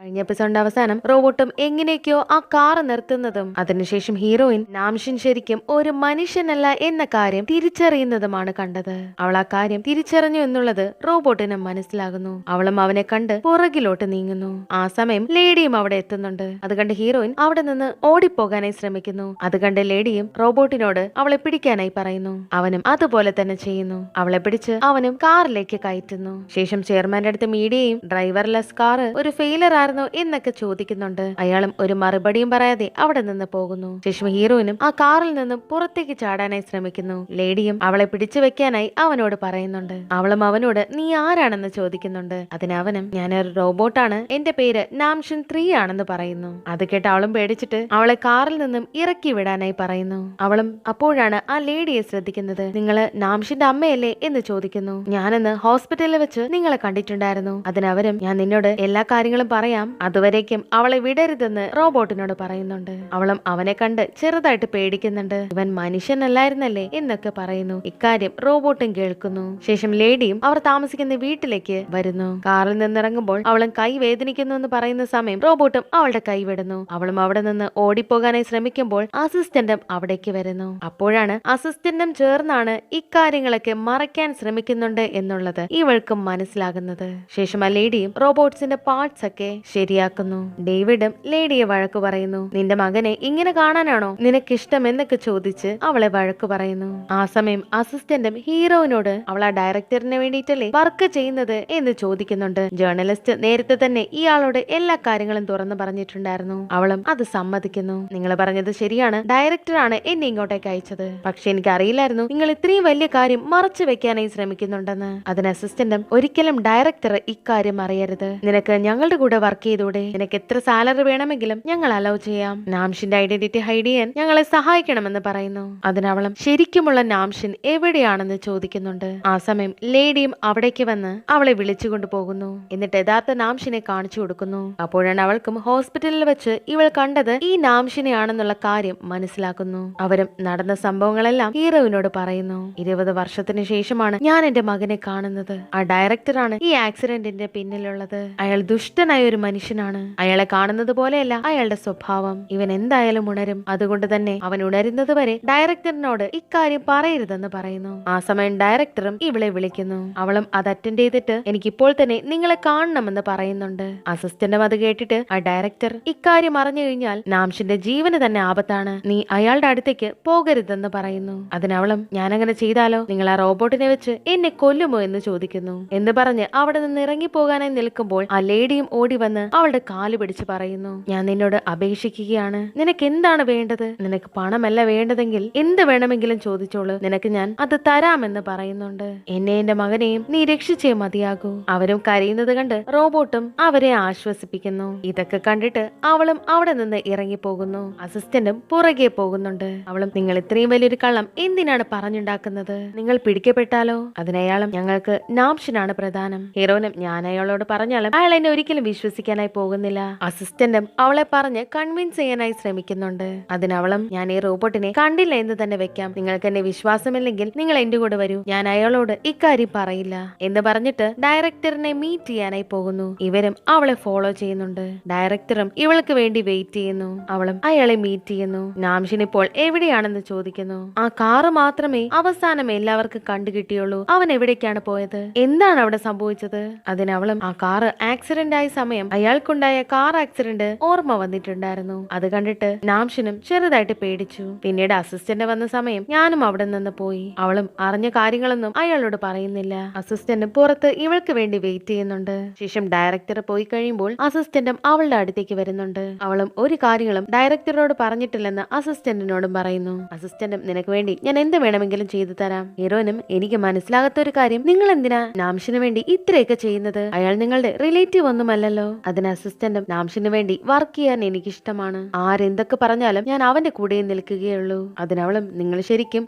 കഴിഞ്ഞ എപ്പിസോഡിന്റെ അവസാനം റോബോട്ടും എങ്ങനെയൊക്കെയോ ആ കാർ നിർത്തുന്നതും അതിനുശേഷം ഹീറോയിൻ നാംഷിൻ ശരിക്കും ഒരു മനുഷ്യനല്ല എന്ന കാര്യം തിരിച്ചറിയുന്നതുമാണ് കണ്ടത്. അവൾ ആ കാര്യം തിരിച്ചറിഞ്ഞു എന്നുള്ളത് റോബോട്ടിന് മനസ്സിലാകുന്നു. അവളും അവനെ കണ്ട് പുറകിലോട്ട് നീങ്ങുന്നു. ആ സമയം ലേഡിയും അവിടെ എത്തുന്നുണ്ട്. അത് കണ്ട് ഹീറോയിൻ അവിടെ നിന്ന് ഓടിപ്പോകാനായി ശ്രമിക്കുന്നു. അത് കണ്ട് ലേഡിയും റോബോട്ടിനോട് അവളെ പിടിക്കാനായി പറയുന്നു. അവനും അതുപോലെ തന്നെ ചെയ്യുന്നു. അവളെ പിടിച്ച് അവനും കാറിലേക്ക് കയറ്റുന്നു. ശേഷം ചെയർമാന്റെ അടുത്ത് മീഡിയയും ഡ്രൈവർലെസ് കാർ ഒരു ഫെയിലർ ആയിരുന്നോ എന്നൊക്കെ ചോദിക്കുന്നുണ്ട്. അയാളും ഒരു മറുപടിയും പറയാതെ അവിടെ നിന്ന് പോകുന്നു. ശേഷം ഹീറോയിനും ആ കാറിൽ നിന്നും പുറത്തേക്ക് ചാടാനായി ശ്രമിക്കുന്നു. ലേഡിയും അവളെ പിടിച്ചു വെക്കാനായി അവനോട് പറയുന്നുണ്ട്. അവളും അവനോട് നീ ആരാണെന്ന് ചോദിക്കുന്നുണ്ട്. അതിനവനും ഞാനൊരു റോബോട്ടാണ്, എന്റെ പേര് നാംഷിൻ 3 ആണെന്ന് പറയുന്നു. അത് കേട്ട് അവളും പേടിച്ചിട്ട് അവളെ കാറിൽ നിന്നും ഇറക്കി വിടാനായി പറയുന്നു. അവളും അപ്പോഴാണ് ആ ലേഡിയെ ശ്രദ്ധിക്കുന്നത്. നിങ്ങള് നാംഷിന്റെ അമ്മയല്ലേ എന്ന് ചോദിക്കുന്നു. ഞാനെന്ന് ഹോസ്പിറ്റലിൽ വെച്ച് നിങ്ങളെ കണ്ടിട്ടുണ്ടായിരുന്നു. അതിനവരും ഞാൻ നിന്നോട് എല്ലാ കാര്യങ്ങളും പറയാം, അതുവരേക്കും അവളെ വിടരുതെന്ന് റോബോട്ടിനോട് പറയുന്നുണ്ട്. അവളും അവനെ കണ്ട് ചെറുതായിട്ട് പേടിക്കുന്നുണ്ട്. ഇവൻ മനുഷ്യനല്ലായിരുന്നല്ലേ എന്നൊക്കെ പറയുന്നു. ഇക്കാര്യം റോബോട്ടും കേൾക്കുന്നു. ശേഷം ലേഡിയും അവർ താമസിക്കുന്ന വീട്ടിലേക്ക് വരുന്നു. കാറിൽ നിന്നിറങ്ങുമ്പോൾ അവളും കൈ വേദനിക്കുന്നു എന്ന് പറയുന്ന സമയം റോബോട്ടും അവളുടെ കൈ വിടുന്നു. അവളും അവിടെ നിന്ന് ഓടിപ്പോകാനായി ശ്രമിക്കുമ്പോൾ അസിസ്റ്റന്റും അവിടേക്ക് വരുന്നു. അപ്പോഴാണ് അസിസ്റ്റന്റും ചേർന്നാണ് ഇക്കാര്യങ്ങളൊക്കെ മറയ്ക്കാൻ ശ്രമിക്കുന്നുണ്ട് എന്നുള്ളത് ഇവൾക്കും മനസ്സിലാകുന്നത്. ശേഷം ആ ലേഡിയും റോബോട്ട്സിന്റെ പാർട്സ് ഒക്കെ ശരിയാക്കുന്നു. ഡേവിഡും ലേഡിയെ വഴക്കു പറയുന്നു. നിന്റെ മകനെ ഇങ്ങനെ കാണാനാണോ നിനക്കിഷ്ടം എന്നൊക്കെ ചോദിച്ച് അവളെ വഴക്കു പറയുന്നു. ആ സമയം അസിസ്റ്റന്റും ഹീറോയിനോട് അവൾ ആ ഡയറക്ടറിന് വേണ്ടിയിട്ടല്ലേ വർക്ക് ചെയ്യുന്നത് എന്ന് ചോദിക്കുന്നുണ്ട്. ജേർണലിസ്റ്റ് നേരത്തെ തന്നെ ഇയാളോട് എല്ലാ കാര്യങ്ങളും തുറന്നു പറഞ്ഞിട്ടുണ്ടായിരുന്നു. അവളും അത് സമ്മതിക്കുന്നു. നിങ്ങൾ പറഞ്ഞത് ശരിയാണ്, ഡയറക്ടറാണ് എന്നെ ഇങ്ങോട്ടേക്ക് അയച്ചത്. പക്ഷെ എനിക്ക് അറിയില്ലായിരുന്നു നിങ്ങൾ ഇത്രയും വലിയ കാര്യം മറച്ചു വെക്കാനായി ശ്രമിക്കുന്നുണ്ടെന്ന്. അതിന് അസിസ്റ്റന്റും ഒരിക്കലും ഡയറക്ടർ ഇക്കാര്യം അറിയരുത്. നിനക്ക് ഞങ്ങളുടെ കൂടെ വർക്ക് ചെയ്തൂടെ? നിനക്ക് എത്ര സാലറി വേണമെങ്കിലും ഞങ്ങൾ അലൗ ചെയ്യാം. നാംഷിന്റെ ഐഡന്റിറ്റി ഹൈഡ് ചെയ്യാൻ ഞങ്ങളെ സഹായിക്കണമെന്ന് പറയുന്നു. അതിനവളും ശരിക്കുമുള്ള നാംഷിൻ എവിടെയാണെന്ന് ചോദിക്കുന്നുണ്ട്. ആ സമയം ലേഡിയും അവിടേക്ക് വന്ന് അവളെ വിളിച്ചുകൊണ്ടു പോകുന്നു. എന്നിട്ട് യഥാർത്ഥ നാംഷിനെ കാണിച്ചു കൊടുക്കുന്നു. അപ്പോഴാണ് അവൾക്കും ഹോസ്പിറ്റലിൽ വെച്ച് ഇവൾ കണ്ടത് ഈ നാംഷിനെയാണെന്നുള്ള കാര്യം മനസ്സിലാക്കുന്നു. അവരും നടന്ന സംഭവങ്ങളെല്ലാം ഹീറോയിനോട് പറയുന്നു. 20 വർഷത്തിന് ശേഷമാണ് ഞാൻ എന്റെ മകനെ കാണുന്നത്. ആ ഡയറക്ടറാണ് ഈ ആക്സിഡന്റിന്റെ പിന്നിലുള്ളത്. അയാൾ ദുഷ്ടനായ ഒരു മനുഷ്യനാണ്. അയാളെ കാണുന്നത് പോലെയല്ല അയാളുടെ സ്വഭാവം. ഇവൻ എന്തായാലും ഉണരും. അതുകൊണ്ട് തന്നെ അവൻ ഉണരുന്നത് വരെ ഡയറക്ടറിനോട് ഇക്കാര്യം പറയരുതെന്ന് പറയുന്നു. ആ സമയം ഡയറക്ടറും ഇവളെ വിളിക്കുന്നു. അവളും അത് അറ്റൻഡ് ചെയ്തിട്ട് എനിക്കിപ്പോൾ തന്നെ നിങ്ങളെ കാണണമെന്ന് പറയുന്നുണ്ട്. അസിസ്റ്റന്റും അത് കേട്ടിട്ട് ആ ഡയറക്ടർ ഇക്കാര്യം അറിഞ്ഞു കഴിഞ്ഞാൽ നാംഷിന്റെ ജീവന് തന്നെ ആപത്താണ്, നീ അയാളുടെ അടുത്തേക്ക് പോകരുതെന്ന് പറയുന്നു. അതിനവളും ഞാനങ്ങനെ ചെയ്താലോ? നിങ്ങൾ ആ റോബോട്ടിനെ വെച്ച് എന്നെ കൊല്ലുമോ എന്ന് ചോദിക്കുന്നു. എന്ന് പറഞ്ഞ് അവിടെ നിന്ന് ഇറങ്ങി പോകാനായി നിൽക്കുമ്പോൾ ആ ലേഡിയും ഓടി വന്ന് അവളുടെ കാല് പിടിച്ച് പറയുന്നു. ഞാൻ നിന്നോട് അപേക്ഷിക്കുകയാണ്, നിനക്ക് എന്താണ് വേണ്ടത്? നിനക്ക് പണമല്ല വേണ്ടതെങ്കിൽ എന്ത് വേണമെങ്കിലും ചോദിച്ചോളൂ, നിനക്ക് ഞാൻ അത് തരാമെന്ന് പറയുന്നുണ്ട്. എന്നെ എന്റെ മകനെയും നീ രക്ഷിച്ചേ മതിയാകൂ. അവരും കരയുന്നത് കണ്ട് റോബോട്ടും അവരെ ആശ്വസിപ്പിക്കുന്നു. ഇതൊക്കെ കണ്ടിട്ട് അവളും അവിടെ നിന്ന് ഇറങ്ങി പോകുന്നു. അസിസ്റ്റന്റും പുറകെ പോകുന്നുണ്ട്. അവളും നിങ്ങൾ ഇത്രയും വലിയൊരു കള്ളം എന്തിനാണ് പറഞ്ഞുണ്ടാക്കുന്നത്? നിങ്ങൾ പിടിക്കപ്പെട്ടാലോ? അതിനയാളും ഞങ്ങൾക്ക് നാംഷിനാണ് പ്രധാനം. ഹീറോനും ഞാൻ അയാളോട് പറഞ്ഞാലും അയാൾ എന്നെ ഒരിക്കലും വിശ്വസിക്കാനായി പോകുന്നില്ല. അസിസ്റ്റന്റും അവളെ പറഞ്ഞ് കൺവിൻസ് ചെയ്യാനായി ശ്രമിക്കുന്നുണ്ട്. അതിനവളും ഞാൻ ഈ റോബോട്ടിനെ കണ്ടില്ല എന്ന് തന്നെ വെക്കാം. നിങ്ങൾക്ക് എന്നെ വിശ്വാസമില്ലെങ്കിൽ നിങ്ങൾ എന്റെ കൂടെ വരൂ, ഞാൻ അയാളോട് ഇക്കാര്യം പറയില്ല എന്ന് പറഞ്ഞിട്ട് ഡയറക്ടറിനെ മീറ്റ് ചെയ്യാനായി പോകുന്നു. ഇവരും അവളെ ഫോളോ ചെയ്യുന്നുണ്ട്. ഡയറക്ടറും ഇവൾക്ക് വേണ്ടി വെയിറ്റ് ചെയ്യുന്നു. അവളും അയാളെ മീറ്റ് ചെയ്യുന്നു. നാംഷിൻ ഇപ്പോൾ എവിടെയാണെന്ന് ചോദിക്കുന്നു. ആ കാറ് മാത്രമേ അവസാനം എല്ലാവർക്കും കണ്ടുകിട്ടിയുള്ളൂ. അവൻ എവിടേക്കാണ് പോയത്? എന്താണ് അവിടെ സംഭവിച്ചത്? അതിനവളും ആ കാറ് ആക്സിഡന്റ് ആയ സമയം അയാൾക്കുണ്ടായ കാർ ആക്സിഡന്റ് ഓർമ്മ വന്നിട്ടുണ്ടായിരുന്നു. അത് കണ്ടിട്ട് നാംഷിനും ചെറുതായിട്ട് പേടിച്ചു. പിന്നീട് അസിസ്റ്റന്റ് വന്ന സമയം ഞാനും അവിടെ നിന്ന് പോയി. അവളും അറിഞ്ഞ കാര്യങ്ങളൊന്നും അയാളോട് പറയുന്നില്ല. അസിസ്റ്റന്റ് പുറത്ത് ഇവൾക്ക് വേണ്ടി വെയിറ്റ് ചെയ്യുന്നുണ്ട്. ശേഷം ഡയറക്ടർ പോയി കഴിയുമ്പോൾ അസിസ്റ്റന്റും അവളുടെ അടുത്തേക്ക് വരുന്നുണ്ട്. അവളും ഒരു കാര്യങ്ങളും ഡയറക്ടറോട് പറഞ്ഞിട്ടില്ലെന്ന് അസിസ്റ്റന്റിനോടും പറയുന്നു. അസിസ്റ്റന്റും നിനക്ക് വേണ്ടി ഞാൻ എന്ത് വേണമെങ്കിലും ചെയ്തു തരാം. ഹീറോയിനും എനിക്ക് മനസ്സിലാകാത്ത ഒരു കാര്യം, നിങ്ങൾ എന്തിനാ നാംഷിന് വേണ്ടി ഇത്രയൊക്കെ ചെയ്യുന്നത്? അയാൾ നിങ്ങളുടെ റിലേറ്റീവ് ഒന്നുമല്ലല്ലോ. അതിന് അസിസ്റ്റന്റും നാംഷിന് വേണ്ടി വർക്ക് ചെയ്യാൻ എനിക്കിഷ്ടമാണ്. ആരെന്തൊക്കെ പറഞ്ഞാലും ഞാൻ അവന്റെ കൂടെ നിൽക്കുകയുള്ളൂ. അതിനവളും നിങ്ങൾ ശരിക്കും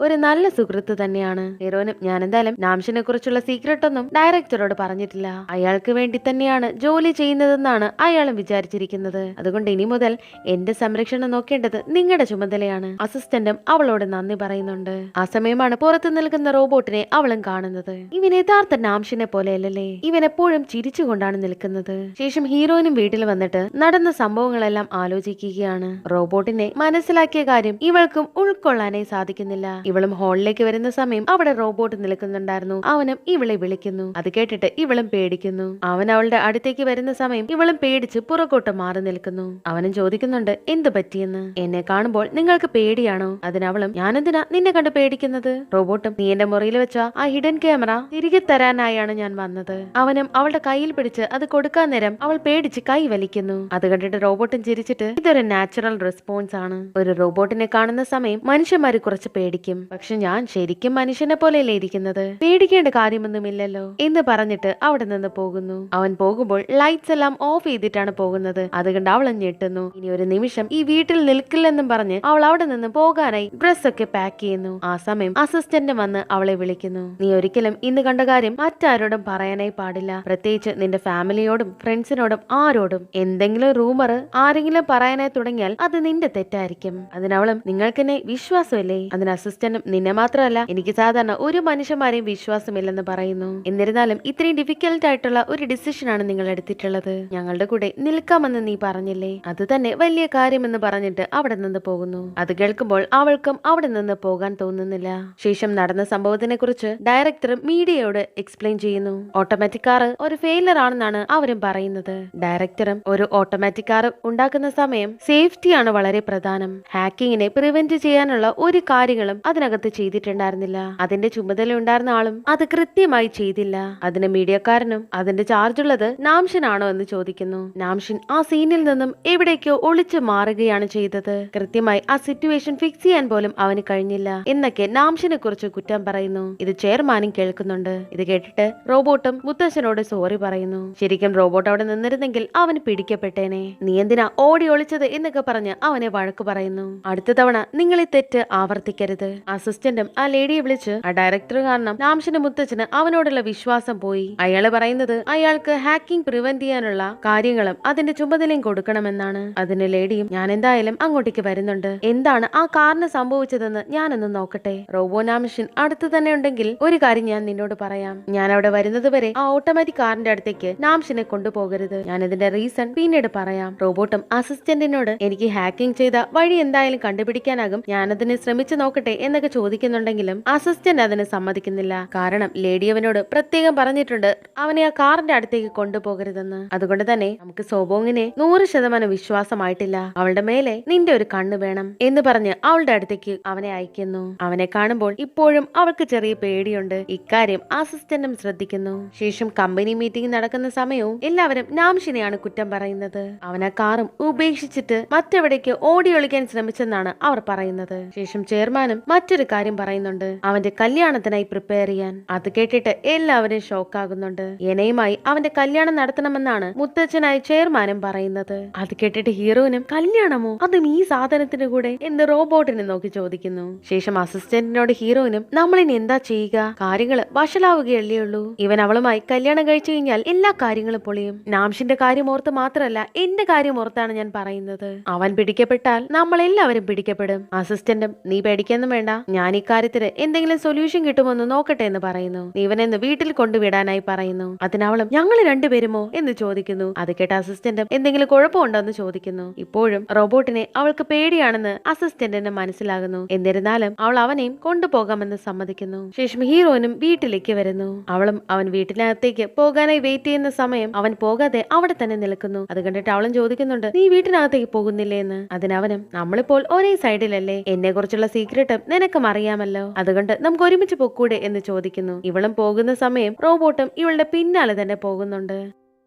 ഒരു നല്ല സുഹൃത്ത് തന്നെയാണ്. ഹീറോയിനും ഞാൻ എന്തായാലും നാംഷിനെ കുറിച്ചുള്ള സീക്രട്ട് ഒന്നും ഡയറക്ടറോട് പറഞ്ഞിട്ടില്ല. അയാൾക്ക് വേണ്ടി തന്നെയാണ് ജോലി ചെയ്യുന്നതെന്നാണ് അയാളും വിചാരിച്ചിരിക്കുന്നത്. അതുകൊണ്ട് ഇനി മുതൽ എന്റെ സംരക്ഷണം നോക്കേണ്ടത് നിങ്ങളുടെ ചുമതലയാണ്. അസിസ്റ്റന്റും അവളോട് നന്ദി പറയുന്നുണ്ട്. ആ സമയമാണ് പുറത്തു നിൽക്കുന്ന റോബോട്ടിനെ അവളും കാണുന്നത്. ഇവൻ യഥാർത്ഥ നാംഷിനെ പോലെയല്ലേ? ഇവൻ എപ്പോഴും ചിരിച്ചുകൊണ്ടാണ് നിൽക്കുന്നത്. ശേഷം ഹീറോയിനും വീട്ടിൽ വന്നിട്ട് നടന്ന സംഭവങ്ങളെല്ലാം ആലോചിക്കുകയാണ്. റോബോട്ടിനെ മനസ്സിലാക്കിയ കാര്യം ഇവൾക്കും ഉൾക്കൊള്ളാനേ സാധിക്കുന്നില്ല. ഇവളും ഹാളിലേക്ക് വരുന്ന സമയം അവിടെ റോബോട്ട് നിൽക്കുന്നുണ്ടായിരുന്നു. അവനും ഇവളെ വിളിക്കുന്നു. അത് കേട്ടിട്ട് ഇവളും പേടിക്കുന്നു. അവൻ അവളുടെ അടുത്തേക്ക് വരുന്ന സമയം ഇവളും പേടിച്ച് പുറകോട്ട് മാറി നിൽക്കുന്നു. അവനും ചോദിക്കുന്നുണ്ട് എന്ത് പറ്റിയെന്ന്. എന്നെ കാണുമ്പോൾ നിങ്ങൾക്ക് പേടിയാണോ? അതിനവളും ഞാനെന്തിനാ നിന്നെ കണ്ട് പേടിക്കുന്നത്? റോബോട്ടും നീ എന്റെ മുറിയിൽ വെച്ച ആ ഹിഡൻ ക്യാമറ തിരികെ തരാനായാണ് ഞാൻ വന്നത്. അവനും അവളുടെ കയ്യിൽ പിടിച്ച് അത് കൊടുക്കാൻ നേരം അവൾ പേടിച്ച് കൈ വലിക്കുന്നു. അത് കണ്ടിട്ട് റോബോട്ടും ചിരിച്ചിട്ട് ഇതൊരു നാച്ചുറൽ റെസ്പോൺസ് ആണ്. ഒരു റോബോട്ടിനെ കാണുന്ന സമയം മനുഷ്യന്മാര് കുറച്ച് പേടിക്കും. പക്ഷെ ഞാൻ ശരിക്കും മനുഷ്യനെ പോലെയല്ലേ ഇരിക്കുന്നത്, പേടിക്കേണ്ട കാര്യമൊന്നുമില്ലല്ലോ എന്ന് പറഞ്ഞിട്ട് അവിടെ നിന്ന് പോകുന്നു. അവൻ പോകുമ്പോൾ ലൈറ്റ്സ് എല്ലാം ഓഫ് ചെയ്തിട്ടാണ് പോകുന്നത്. അതുകൊണ്ട് അവൾ ഞെട്ടുന്നു. ഇനി ഒരു നിമിഷം ഈ വീട്ടിൽ നിൽക്കില്ലെന്നും പറഞ്ഞ് അവൾ അവിടെ നിന്ന് പോകാനായി ഡ്രസ്സൊക്കെ പാക്ക് ചെയ്യുന്നു. ആ സമയം അസിസ്റ്റന്റ് വന്ന് അവളെ വിളിക്കുന്നു. നീ ഒരിക്കലും ഇന്ന് കണ്ട കാര്യം മറ്റാരോടും പറയാനായി പാടില്ല, പ്രത്യേകിച്ച് നിന്റെ ഫാമിലിയോടും ഫ്രണ്ട്സിനോടും ആരോടും. എന്തെങ്കിലും റൂമർ ആരെങ്കിലും പറയാനായി തുടങ്ങിയാൽ അത് നിന്റെ തെറ്റായിരിക്കും. അതിനവളും നിങ്ങൾക്കെന്നെ വിശ്വാസമില്ലേ? അതിന് അസിസ്റ്റന്റും നിന്നെ മാത്രമല്ല എനിക്ക് സാധാരണ ഒരു മനുഷ്യന്മാരെയും വിശ്വാസമില്ലെന്ന് പറയുന്നു. എന്നിരുന്നാലും ഇത്രയും ഡിഫിക്കൽട്ട് ആയിട്ടുള്ള ഒരു ഡിസിഷൻ ആണ് നിങ്ങൾ എടുത്തിട്ടുള്ളത്. ഞങ്ങളുടെ കൂടെ നിൽക്കാമെന്ന് നീ പറഞ്ഞില്ലേ, അത് തന്നെ വലിയ കാര്യമെന്ന് പറഞ്ഞിട്ട് അവിടെ നിന്ന് പോകുന്നു. അത് കേൾക്കുമ്പോൾ അവൾക്കും അവിടെ നിന്ന് പോകാൻ തോന്നുന്നില്ല. ശേഷം നടന്ന സംഭവത്തിനെ കുറിച്ച് ഡയറക്ടർ മീഡിയയോട് എക്സ്പ്ലെയിൻ ചെയ്യുന്നു. ഓട്ടോമാറ്റിക് കാർ ഒരു ഫെയിലർ ആണെന്നാണ് അവരും പറയുന്നത്. ഡയറക്ടറും ഒരു ഓട്ടോമാറ്റിക് കാർ ഉണ്ടാക്കുന്ന സമയം സേഫ്റ്റിയാണ് വളരെ പ്രധാനം. ഹാക്കിങ്ങിനെ പ്രിവെന്റ് ചെയ്യാനുള്ള ഒരു കാര്യങ്ങളും അതിനകത്ത് ചെയ്തിട്ടുണ്ടായിരുന്നില്ല. അതിന്റെ ചുമതല ഉണ്ടായിരുന്ന ആളും അത് കൃത്യമായി ചെയ്തില്ല. അതിന് മീഡിയക്കാരനും അതിന്റെ ചാർജ് ഉള്ളത് നാംഷിനാണോ എന്ന് ചോദിക്കുന്നു. നാംഷിൻ ആ സീനിൽ നിന്നും എവിടേക്കോ ഒളിച്ചു മാറുകയാണ് ചെയ്തത്. കൃത്യമായി ആ സിറ്റുവേഷൻ ഫിക്സ് ചെയ്യാൻ പോലും അവന് കഴിഞ്ഞില്ല എന്നൊക്കെ നാംഷിനെ കുറിച്ച് കുറ്റം പറയുന്നു. ഇത് ചെയർമാനും കേൾക്കുന്നുണ്ട്. ഇത് കേട്ടിട്ട് റോബോട്ടും മുത്തശ്ശനോട് സോറി പറയുന്നു. ശരിക്കും റോബോട്ട് അവിടെ നിന്നിരുന്നെങ്കിൽ അവന് പിടിക്കപ്പെട്ടേനെ. നീ എന്തിനാ ഓടി ഒളിച്ചത് എന്നൊക്കെ പറഞ്ഞ് അവനെ വഴക്ക് പറയുന്നു. അടുത്ത തവണ നിങ്ങൾ ഈ തെറ്റ് ആവർത്തിക്കരുത്. അസിസ്റ്റന്റും ആ ലേഡിയെ വിളിച്ച് ആ ഡയറക്ടർ കാരണം നാംഷിന്റെ മുത്തച്ഛന് അവനോടുള്ള വിശ്വാസം പോയി. അയാള് പറയുന്നത് അയാൾക്ക് ഹാക്കിംഗ് പ്രിവെന്റ് ചെയ്യാനുള്ള കാര്യങ്ങളും അതിന്റെ ചുമതലയും കൊടുക്കണമെന്നാണ്. അതിന് ലേഡിയും ഞാൻ എന്തായാലും അങ്ങോട്ടേക്ക് വരുന്നുണ്ട്, എന്താണ് ആ കാറിന് സംഭവിച്ചതെന്ന് ഞാനൊന്ന് നോക്കട്ടെ. റോബോ നാംഷിൻ അടുത്ത് തന്നെ ഉണ്ടെങ്കിൽ ഒരു കാര്യം ഞാൻ നിന്നോട് പറയാം. ഞാൻ അവിടെ വരുന്നത് വരെ ആ ഓട്ടോമാറ്റിക് കാറിന്റെ അടുത്തേക്ക് നാംഷിനെ കൊണ്ടുപോകരുത്. ഞാൻ ഇതിന്റെ റീസൺ പിന്നീട് പറയാം. റോബോട്ടും അസിസ്റ്റന്റിനോട് എനിക്ക് ഹാക്കിംഗ് ചെയ്ത വഴി എന്തായാലും കണ്ടുപിടിക്കാനാകും, ഞാനതിനെ ശ്രമിച്ചു നോക്കട്ടെ എന്നൊക്കെ ചോദിക്കുന്നുണ്ടെങ്കിലും അസിസ്റ്റന്റ് അതിന് സമ്മതിക്കുന്നില്ല. കാരണം ലേഡി അവനോട് പ്രത്യേകം പറഞ്ഞിട്ടുണ്ട് അവനെ ആ കാറിന്റെ അടുത്തേക്ക് കൊണ്ടുപോകരുതെന്ന്. അതുകൊണ്ട് തന്നെ നമുക്ക് സോബോങ്ങിനെ 100% വിശ്വാസമായിട്ടില്ല. അവളുടെ മേലെ നിന്റെ ഒരു കണ്ണ് വേണം എന്ന് പറഞ്ഞ് അവളുടെ അടുത്തേക്ക് അവനെ അയക്കുന്നു. അവനെ കാണുമ്പോൾ ഇപ്പോഴും അവൾക്ക് ചെറിയ പേടിയുണ്ട്. ഇക്കാര്യം അസിസ്റ്റന്റും ശ്രദ്ധിക്കുന്നു. ശേഷം കമ്പനി മീറ്റിംഗ് നടക്കുന്ന സമയവും എല്ലാവരും നാംഷിനെയാണ് കുറ്റം പറയുന്നത്. അവൻ ആ കാറും ഉപേക്ഷിച്ചിട്ട് മറ്റെവിടേക്ക് ഓടി ഒളിക്കാൻ ശ്രമിച്ചെന്നാണ് അവർ പറയുന്നത്. ശേഷം ചെയർമാനും മറ്റൊരു കാര്യം പറയുന്നുണ്ട്, അവന്റെ കല്യാണത്തിനായി പ്രിപ്പയർ ചെയ്യാൻ. അത് കേട്ടിട്ട് എല്ലാവരും ഷോക്കാകുന്നുണ്ട്. എനയുമായി അവന്റെ കല്യാണം നടത്തണമെന്നാണ് മുത്തച്ഛനായ ചെയർമാനും പറയുന്നത്. അത് കേട്ടിട്ട് ഹീറോയിനും കല്യാണമോ, അതും ഈ സാധനത്തിന്റെ കൂടെ എന്ന് റോബോട്ടിനെ നോക്കി ചോദിക്കുന്നു. ശേഷം അസിസ്റ്റന്റിനോട് ഹീറോയിനും നമ്മളിനി എന്താ ചെയ്യുക, കാര്യങ്ങള് വഷളാവുകയല്ലേ ഉള്ളൂ, ഇവൻ അവളുമായി കല്യാണം കഴിച്ചു കഴിഞ്ഞാൽ എല്ലാ കാര്യങ്ങളും പൊളിയും. നാംഷിന്റെ കാര്യം ഓർത്ത് മാത്രമല്ല എന്റെ കാര്യം ഓർത്താണ് ഞാൻ പറയുന്നത്. അവൻ പിടിക്കപ്പെട്ടാൽ നമ്മൾ എല്ലാവരും പിടിക്കപ്പെടും. അസിസ്റ്റന്റും നീ പേടിക്കൊന്നും വേണ്ട, ഞാൻ ഇക്കാര്യത്തിന് എന്തെങ്കിലും സൊല്യൂഷൻ കിട്ടുമെന്ന് നോക്കട്ടെ എന്ന് പറയുന്നു. നീ ഇവനെന്ന് വീട്ടിൽ കൊണ്ടുവിടാനായി പറയുന്നു. അതിനവളും ഞങ്ങൾ രണ്ടുപേരുമോ എന്ന് ചോദിക്കുന്നു. അത് കേട്ട അസിസ്റ്റന്റും എന്തെങ്കിലും കുഴപ്പമുണ്ടോ എന്ന് ചോദിക്കുന്നു. ഇപ്പോഴും റോബോട്ടിനെ അവൾക്ക് പേടിയാണെന്ന് അസിസ്റ്റന്റിന് മനസ്സിലാകുന്നു. എന്നിരുന്നാലും അവൾ അവനെയും കൊണ്ടുപോകാമെന്ന് സമ്മതിക്കുന്നു. ശേഷം ഹീറോയിനും വീട്ടിലേക്ക് വരുന്നു. അവളും അവൻ വീട്ടിനകത്തേക്ക് പോകാനായി വെയിറ്റ് ചെയ്യുന്ന സമയം അവൻ പോകാതെ അവിടെ തന്നെ നിൽക്കുന്നു. അത് കണ്ടിട്ട് അവളും ചോദിക്കുന്നുണ്ട് നീ വീട്ടിനകത്തേക്ക് പോകുന്നില്ലേ എന്ന്. അതിനവനും നമ്മളിപ്പോൾ ഒരേ സൈഡിലല്ലേ, എന്നെ കുറിച്ചുള്ള സീക്രട്ടും നിനക്കും അറിയാമല്ലോ, അതുകൊണ്ട് നമുക്ക് ഒരുമിച്ച് പൊക്കൂടെ എന്ന് ചോദിക്കുന്നു. ഇവളും പോകുന്ന സമയം റോബോട്ടും ഇവളുടെ പിന്നാലെ തന്നെ പോകുന്നുണ്ട്.